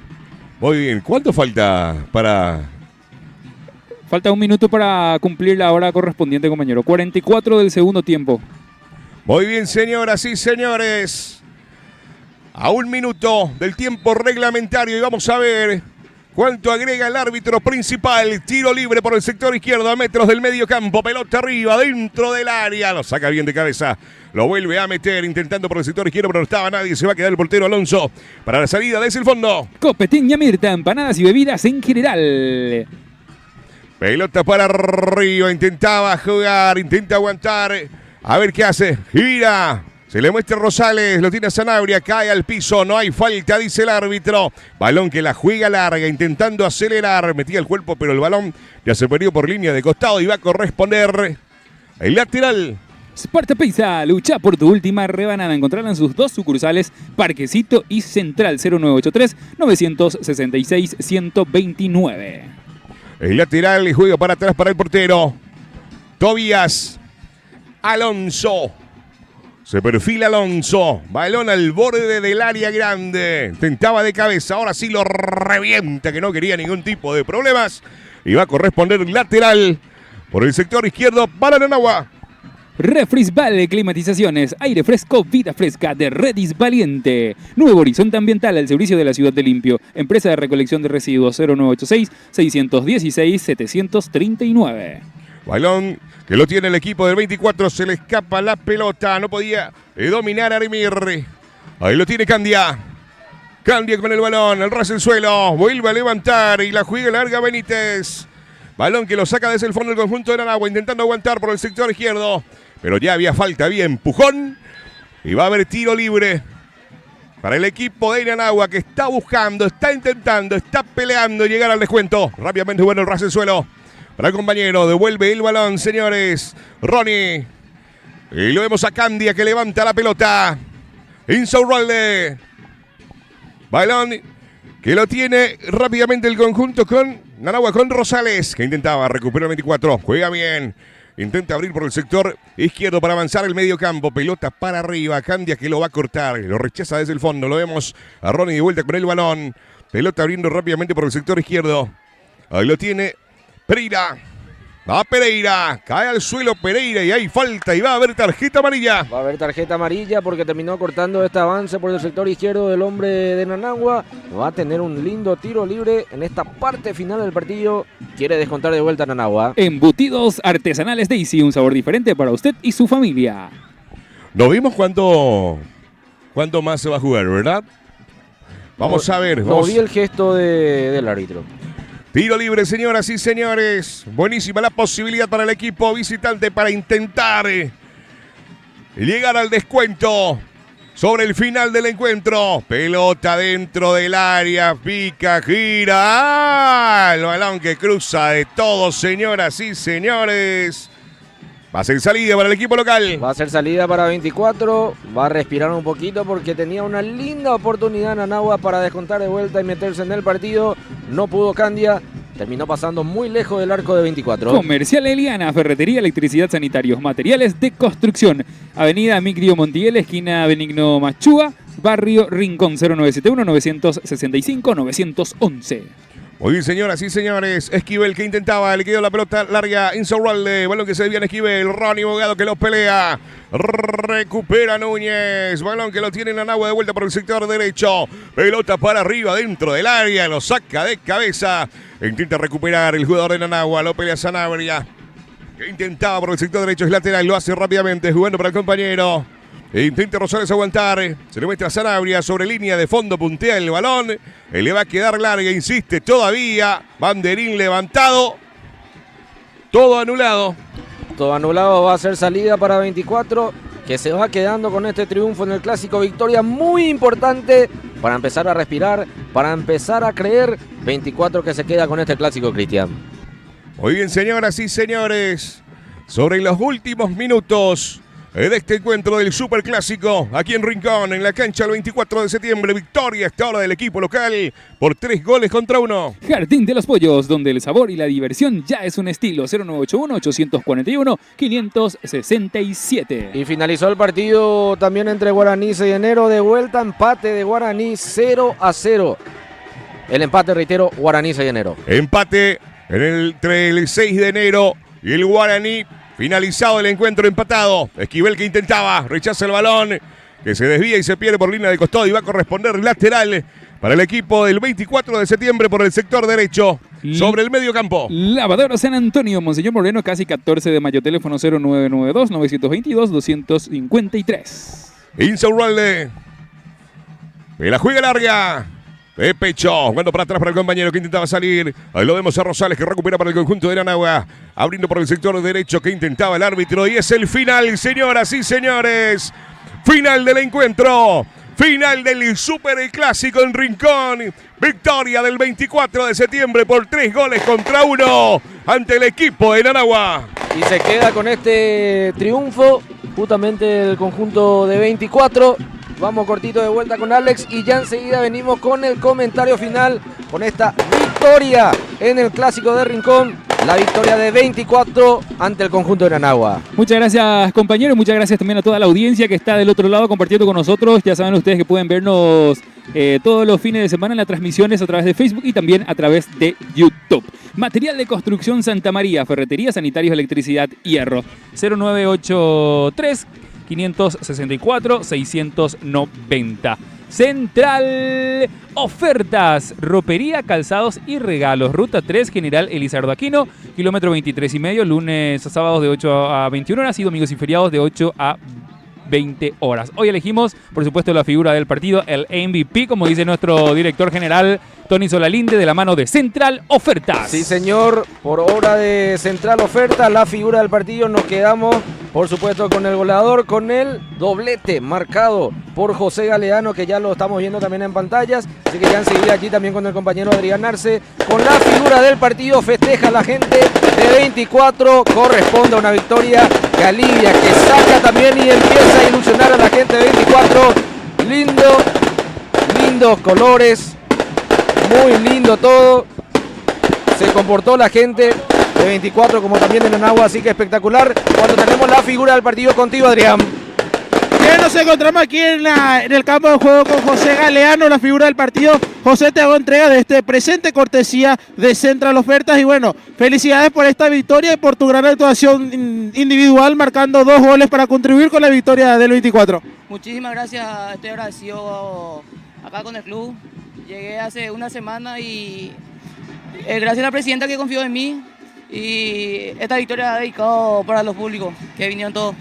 Muy bien. ¿Cuánto falta para...? Falta 1 minuto para cumplir la hora correspondiente, compañero. 44 del segundo tiempo. Muy bien, señoras y señores. A 1 minuto del tiempo reglamentario y vamos a ver cuánto agrega el árbitro principal. Tiro libre por el sector izquierdo a metros del medio campo. Pelota arriba, dentro del área. Lo saca bien de cabeza. Lo vuelve a meter intentando por el sector izquierdo, pero no estaba nadie. Se va a quedar el portero Alonso para la salida desde el fondo. Copeteña Mirta, empanadas y bebidas en general. Pelota para arriba. Intentaba jugar, intenta aguantar. A ver qué hace. Gira. Se le muestra Rosales, lo tiene Sanabria, cae al piso, no hay falta, dice el árbitro. Balón que la juega larga, intentando acelerar, metía el cuerpo, pero el balón ya se perdió por línea de costado y va a corresponder el lateral. Sparta Pizza, lucha por tu última rebanada. Encontrarla en sus 2 sucursales, Parquecito y Central. 0983-966-129. El lateral y juega para atrás para el portero. Tobías Alonso. Se perfila Alonso. Balón al borde del área grande. Intentaba de cabeza. Ahora sí lo revienta, que no quería ningún tipo de problemas. Y va a corresponder lateral por el sector izquierdo para Nanagua. Refris Vale Climatizaciones, aire fresco, vida fresca de Redis Valiente. Nuevo horizonte ambiental al servicio de la ciudad de Limpio. Empresa de recolección de residuos 0986-617-739. Balón que lo tiene el equipo del 24, se le escapa la pelota, no podía dominar a Arimir. Ahí lo tiene Candia. Candia con el balón, al ras el suelo, vuelve a levantar y la juega larga Benítez. Balón que lo saca desde el fondo del conjunto de Nanagua, intentando aguantar por el sector izquierdo. Pero ya había falta, había empujón. Y va a haber tiro libre para el equipo de Nanagua, que está buscando, está intentando, está peleando llegar al descuento. Rápidamente bueno el ras el suelo. Para el compañero, devuelve el balón, señores. Ronnie. Y lo vemos a Candia que levanta la pelota. Insaurralde. Balón que lo tiene rápidamente el conjunto con Nanagua, con Rosales, que intentaba recuperar el 24. Juega bien. Intenta abrir por el sector izquierdo para avanzar el medio campo. Pelota para arriba. Candia que lo va a cortar. Lo rechaza desde el fondo. Lo vemos a Ronnie de vuelta con el balón. Pelota abriendo rápidamente por el sector izquierdo. Ahí lo tiene Pereira. Va Pereira. Cae al suelo Pereira y hay falta y va a haber tarjeta amarilla. Va a haber tarjeta amarilla porque terminó cortando este avance por el sector izquierdo del hombre de Nanagua. Va a tener un lindo tiro libre en esta parte final del partido. Quiere descontar de vuelta a Nanagua. Embutidos artesanales Daisy, un sabor diferente para usted y su familia. No vimos cuánto más se va a jugar, ¿verdad? Vamos a ver. No vi el gesto del árbitro. Tiro libre, señoras y señores. Buenísima la posibilidad para el equipo visitante para intentar llegar al descuento sobre el final del encuentro. Pelota dentro del área, pica, gira. El balón que cruza de todos, señoras y señores. Va a ser salida para el equipo local. Va a ser salida para 24. Va a respirar un poquito porque tenía una linda oportunidad Nanagua para descontar de vuelta y meterse en el partido. No pudo Candia. Terminó pasando muy lejos del arco de 24. Comercial Eliana, ferretería, electricidad, sanitarios, materiales de construcción. Avenida Micrio Montiel, esquina Benigno Machúa, barrio Rincón. 0971-965-911. Muy bien, señoras y señores. Esquivel que intentaba, le quedó la pelota larga. Insaurralde, balón que se desvía en Esquivel. Ronnie Bogado que lo pelea. Recupera Núñez. Balón que lo tiene Nanagua de vuelta por el sector derecho. Pelota para arriba dentro del área. Lo saca de cabeza. Intenta recuperar el jugador de Nanagua. Lo pelea Sanabria, que intentaba por el sector derecho. Es lateral. Lo hace rápidamente jugando para el compañero. Intenta Rosales aguantar. Se le muestra a Sanabria sobre línea de fondo. Puntea el balón. Le va a quedar larga. Insiste todavía. Banderín levantado. Todo anulado. Todo anulado. Va a ser salida para 24. que se va quedando con este triunfo en el Clásico. Victoria muy importante para empezar a respirar, para empezar a creer. 24 que se queda con este Clásico, Cristian. Muy bien, señoras y señores, sobre los últimos minutos de este encuentro del Superclásico, aquí en Rincón, en la cancha el 24 de septiembre, victoria hasta ahora del equipo local por 3-1. Jardín de los Pollos, donde el sabor y la diversión ya es un estilo. 0981-841-567. Y finalizó el partido también entre Guaraní y Enero, de vuelta, empate de Guaraní 0-0. El empate, reitero, Guaraní y Enero. Empate entre el 6 de enero y el Guaraní. Finalizado el encuentro, empatado. Esquivel que intentaba, rechaza el balón, que se desvía y se pierde por línea de costado y va a corresponder lateral para el equipo del 24 de septiembre por el sector derecho, sobre el medio campo. Lavadero San Antonio, Monseñor Moreno, casi 14 de mayo, teléfono 0992-922-253. Insaurralde. Y la juega larga. De pecho, jugando para atrás para el compañero que intentaba salir. Ahí lo vemos a Rosales que recupera para el conjunto de Nanagua. Abriendo por el sector derecho que intentaba el árbitro. Y es el final, señoras y señores. Final del encuentro. Final del Superclásico en Rincón. Victoria del 24 de septiembre por 3-1 ante el equipo de Nanagua. Y se queda con este triunfo justamente el conjunto de 24. Vamos cortito de vuelta con Alex y ya enseguida venimos con el comentario final con esta victoria en el Clásico de Rincón. La victoria de 24 ante el conjunto de Nanagua. Muchas gracias, compañeros. Muchas gracias también a toda la audiencia que está del otro lado compartiendo con nosotros. Ya saben ustedes que pueden vernos todos los fines de semana en las transmisiones a través de Facebook y también a través de YouTube. Material de construcción Santa María, ferretería, sanitarios, electricidad, hierro. 0983 564 690. Central Ofertas, ropería, calzados y regalos. Ruta 3, General Elizardo Aquino, kilómetro 23,5, lunes a sábados de 8 a 21 horas y domingos y feriados de 8 a 20 horas. Hoy elegimos, por supuesto, la figura del partido, el MVP, como dice nuestro director general, Tony Solalinde, de la mano de Central Ofertas. Sí, señor, por obra de Central Ofertas, la figura del partido, nos quedamos, por supuesto, con el goleador, con el doblete marcado por José Galeano, que ya lo estamos viendo también en pantallas. Así que ya enseguida aquí también con el compañero Adrián Arce, con la figura del partido, festeja la gente de 24, corresponde a una victoria que alivia, que saca también y empieza a ilusionar a la gente de 24. Lindos colores, muy lindo todo. Se comportó la gente de 24 como también de Nanagua, así que espectacular. Cuando tenemos la figura del partido contigo, Adrián. Bien, nos encontramos aquí en el campo de juego con José Galeano, la figura del partido. José, te hago entrega de este presente cortesía de Central Ofertas y bueno, felicidades por esta victoria y por tu gran actuación individual, marcando 2 goles para contribuir con la victoria del 24. Muchísimas gracias, estoy agradecido acá con el club. Llegué hace una semana y gracias a la presidenta que confió en mí y esta victoria dedicado para los públicos que vinieron todos.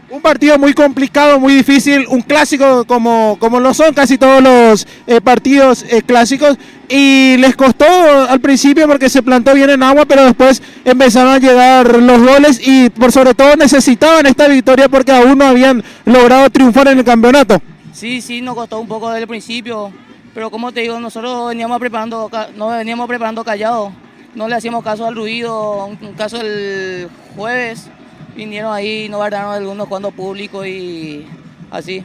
Un partido muy complicado, muy difícil, un clásico como lo son casi todos los partidos clásicos y les costó al principio porque se plantó bien en agua, pero después empezaron a llegar los goles y por sobre todo necesitaban esta victoria porque aún no habían logrado triunfar en el campeonato. Sí, nos costó un poco desde el principio, pero como te digo, nosotros veníamos preparando callados, no le hacíamos caso al ruido, un caso el jueves. Vinieron ahí, no guardaron algunos cuando público y así.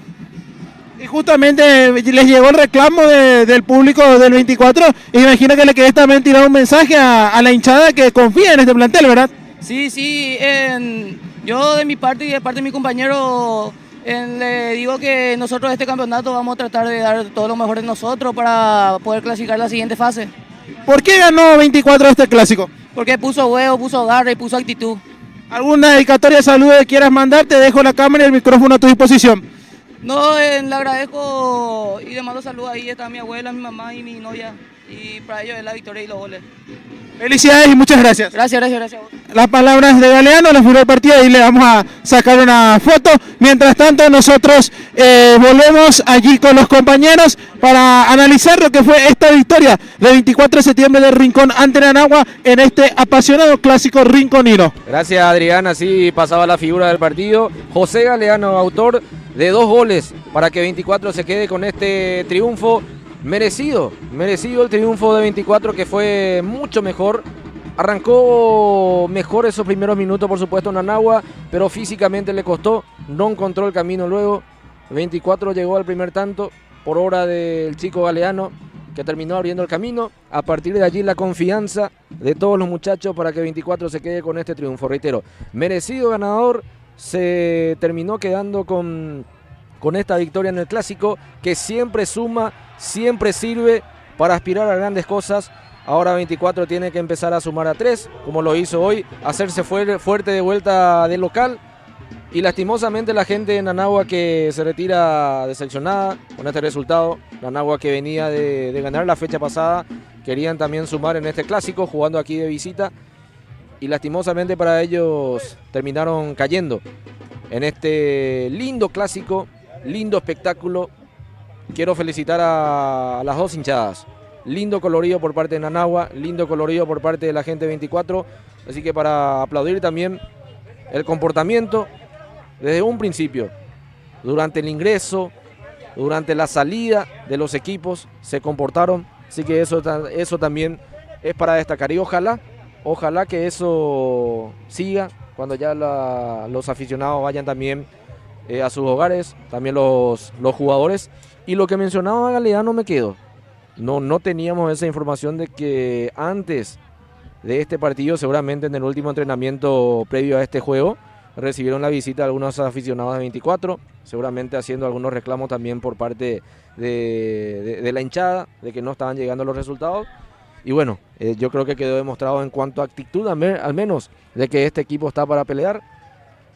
Y justamente les llegó el reclamo del público del 24 y me imagino que le querés también tirar un mensaje a la hinchada que confía en este plantel, ¿verdad? Sí, yo de mi parte y de parte de mi compañero le digo que nosotros este campeonato vamos a tratar de dar todo lo mejor de nosotros para poder clasificar la siguiente fase. ¿Por qué ganó 24 este clásico? Porque puso huevo, puso garra y puso actitud. ¿Alguna dedicatoria de saludos que quieras mandar? Te dejo la cámara y el micrófono a tu disposición. No, le agradezco y le mando saludos ahí, está mi abuela, mi mamá y mi novia. Y para ellos es la victoria y los goles. Felicidades y muchas gracias. Gracias. Las palabras de Galeano, la figura del partido, y le vamos a sacar una foto. Mientras tanto, nosotros volvemos allí con los compañeros para analizar lo que fue esta victoria del 24 de septiembre del Rincón ante Nanagua en este apasionado clásico rinconino. Gracias, Adrián. Así pasaba la figura del partido. José Galeano, autor de 2 goles para que 24 se quede con este triunfo. Merecido el triunfo de 24, que fue mucho mejor. Arrancó mejor esos primeros minutos, por supuesto, Nanagua, pero físicamente le costó, no encontró el camino luego. 24 llegó al primer tanto por obra del chico Galeano, que terminó abriendo el camino. A partir de allí la confianza de todos los muchachos para que 24 se quede con este triunfo. Reitero, merecido ganador, se terminó quedando con esta victoria en el clásico, que siempre suma, siempre sirve para aspirar a grandes cosas. Ahora 24 tiene que empezar a sumar a 3, como lo hizo hoy, hacerse fuerte de vuelta del local. Y lastimosamente la gente de Nanagua, que se retira decepcionada con este resultado. Nanagua, que venía de ganar la fecha pasada, querían también sumar en este clásico, jugando aquí de visita. Y lastimosamente para ellos terminaron cayendo en este lindo clásico, lindo espectáculo. Quiero felicitar a las 2 hinchadas. Lindo colorido por parte de Nanagua, lindo colorido por parte de la gente 24. Así que para aplaudir también el comportamiento desde un principio, durante el ingreso, durante la salida de los equipos, se comportaron. Así que eso también es para destacar. Y ojalá que eso siga cuando ya los aficionados vayan también a sus hogares, también los jugadores. Y lo que mencionaba Galeano me quedo. No teníamos esa información de que antes de este partido, seguramente en el último entrenamiento previo a este juego, recibieron la visita de algunos aficionados de 24, seguramente haciendo algunos reclamos también por parte de la hinchada, de que no estaban llegando los resultados. Y bueno, yo creo que quedó demostrado en cuanto a actitud, al menos, de que este equipo está para pelear,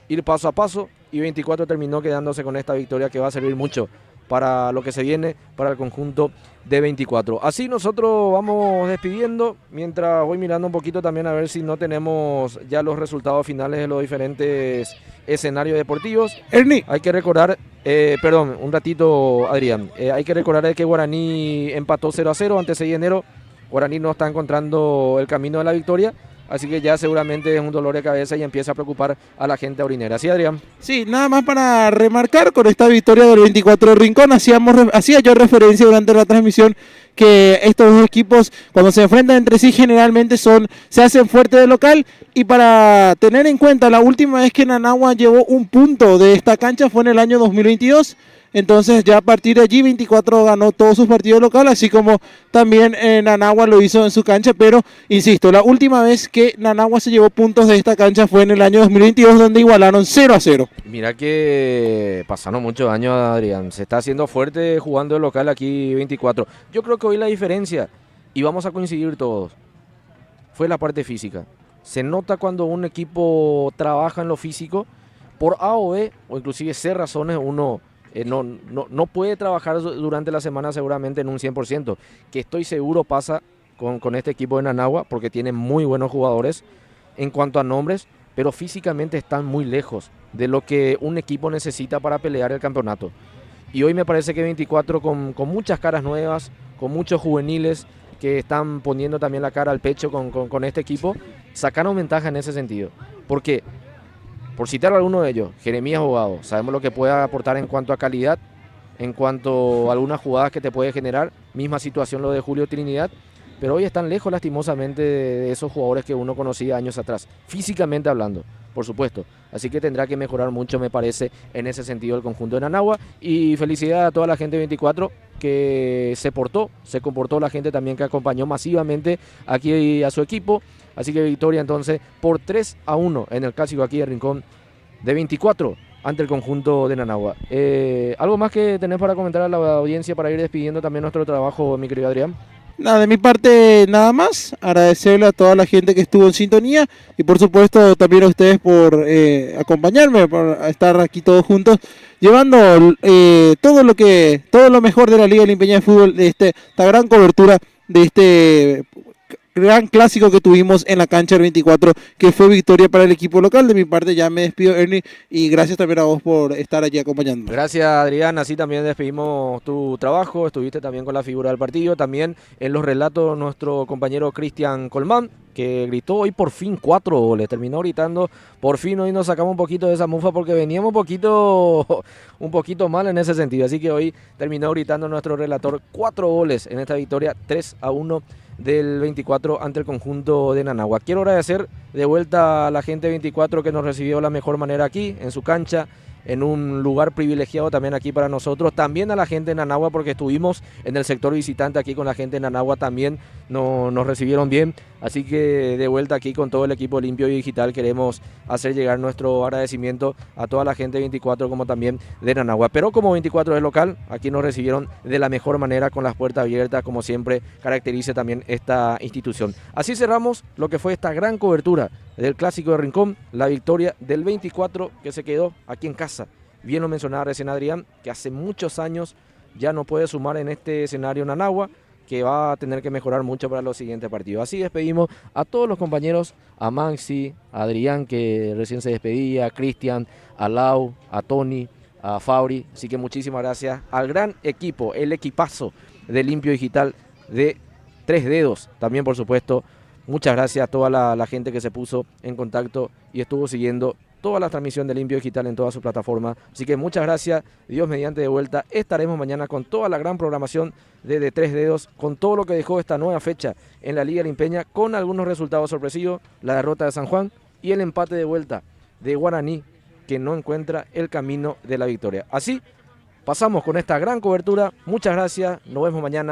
ir paso a paso, y 24 terminó quedándose con esta victoria que va a servir mucho para lo que se viene para el conjunto de 24. Así nosotros vamos despidiendo, mientras voy mirando un poquito también a ver si no tenemos ya los resultados finales de los diferentes escenarios deportivos. Ernie, hay que recordar, perdón, un ratito, Adrián, hay que recordar que Guaraní empató 0-0 ante 6 de enero. Guaraní no está encontrando el camino de la victoria, así que ya seguramente es un dolor de cabeza y empieza a preocupar a la gente aurinera. ¿Sí, Adrián? Sí, nada más para remarcar con esta victoria del 24 de Rincón, hacía yo referencia durante la transmisión que estos dos equipos, cuando se enfrentan entre sí, generalmente se hacen fuertes de local. Y para tener en cuenta, la última vez que Nanagua llevó un punto de esta cancha fue en el año 2022. Entonces ya a partir de allí 24 ganó todos sus partidos locales, así como también Nanagua lo hizo en su cancha. Pero insisto, la última vez que Nanagua se llevó puntos de esta cancha fue en el año 2022, donde igualaron 0-0. Mira que pasaron muchos años, Adrián. Se está haciendo fuerte jugando de local aquí 24. Yo creo que hoy la diferencia, y vamos a coincidir todos, fue la parte física. Se nota cuando un equipo trabaja en lo físico, por A o B, o inclusive C razones, uno no puede trabajar durante la semana seguramente en un 100%, que estoy seguro pasa con este equipo de Nanagua, porque tiene muy buenos jugadores en cuanto a nombres, pero físicamente están muy lejos de lo que un equipo necesita para pelear el campeonato. Y hoy me parece que 24 con muchas caras nuevas, con muchos juveniles que están poniendo también la cara al pecho con este equipo, sacaron ventaja en ese sentido. Porque, por citar a alguno de ellos, Jeremías Bogado, sabemos lo que puede aportar en cuanto a calidad, en cuanto a algunas jugadas que te puede generar, misma situación lo de Julio Trinidad, pero hoy están lejos lastimosamente de esos jugadores que uno conocía años atrás, físicamente hablando, por supuesto. Así que tendrá que mejorar mucho, me parece, en ese sentido el conjunto de Nanagua. Y felicidad a toda la gente de 24 que se comportó la gente también que acompañó masivamente aquí a su equipo. Así que victoria entonces por 3-1 en el clásico aquí de Rincón de 24 ante el conjunto de Nanagua. ¿Algo más que tenés para comentar a la audiencia para ir despidiendo también nuestro trabajo, mi querido Adrián? Nada, de mi parte nada más, agradecerle a toda la gente que estuvo en sintonía y por supuesto también a ustedes por acompañarme, por estar aquí todos juntos, llevando todo lo mejor de la Liga Limpeña de Fútbol, de esta gran cobertura de este gran clásico que tuvimos en la cancha del 24, que fue victoria para el equipo local. De mi parte ya me despido, Ernie, y gracias también a vos por estar allí acompañándonos. Gracias, Adrián. Así también despedimos tu trabajo. Estuviste también con la figura del partido. También en los relatos nuestro compañero Cristian Colmán, que gritó hoy por fin 4 goles. Terminó gritando, por fin hoy nos sacamos un poquito de esa mufa porque veníamos un poquito mal en ese sentido. Así que hoy terminó gritando nuestro relator 4 goles en esta victoria 3-1 del 24 ante el conjunto de Nanagua. Quiero agradecer de vuelta a la gente de 24 que nos recibió de la mejor manera aquí, en su cancha, en un lugar privilegiado también aquí para nosotros, también a la gente de Nanagua porque estuvimos en el sector visitante aquí con la gente de Nanagua, también nos recibieron bien, así que de vuelta aquí con todo el equipo Limpio y Digital queremos hacer llegar nuestro agradecimiento a toda la gente de 24 como también de Nanagua, pero como 24 es local, aquí nos recibieron de la mejor manera con las puertas abiertas como siempre caracteriza también esta institución. Así cerramos lo que fue esta gran cobertura del Clásico de Rincón, la victoria del 24 que se quedó aquí en casa. Bien lo mencionaba recién Adrián, que hace muchos años ya no puede sumar en este escenario Nanagua, que va a tener que mejorar mucho para los siguientes partidos. Así despedimos a todos los compañeros, a Maxi, a Adrián que recién se despedía, a Cristian, a Lau, a Tony, a Fabri. Así que muchísimas gracias al gran equipo, el equipazo de Limpio Digital de Tres Dedos. También por supuesto muchas gracias a toda la gente que se puso en contacto y estuvo siguiendo toda la transmisión de Limpio Digital en todas sus plataformas. Así que muchas gracias, Dios mediante de vuelta. Estaremos mañana con toda la gran programación de Tres Dedos, con todo lo que dejó esta nueva fecha en la Liga Limpeña, con algunos resultados sorpresivos, la derrota de San Juan y el empate de vuelta de Guaraní, que no encuentra el camino de la victoria. Así pasamos con esta gran cobertura. Muchas gracias, nos vemos mañana.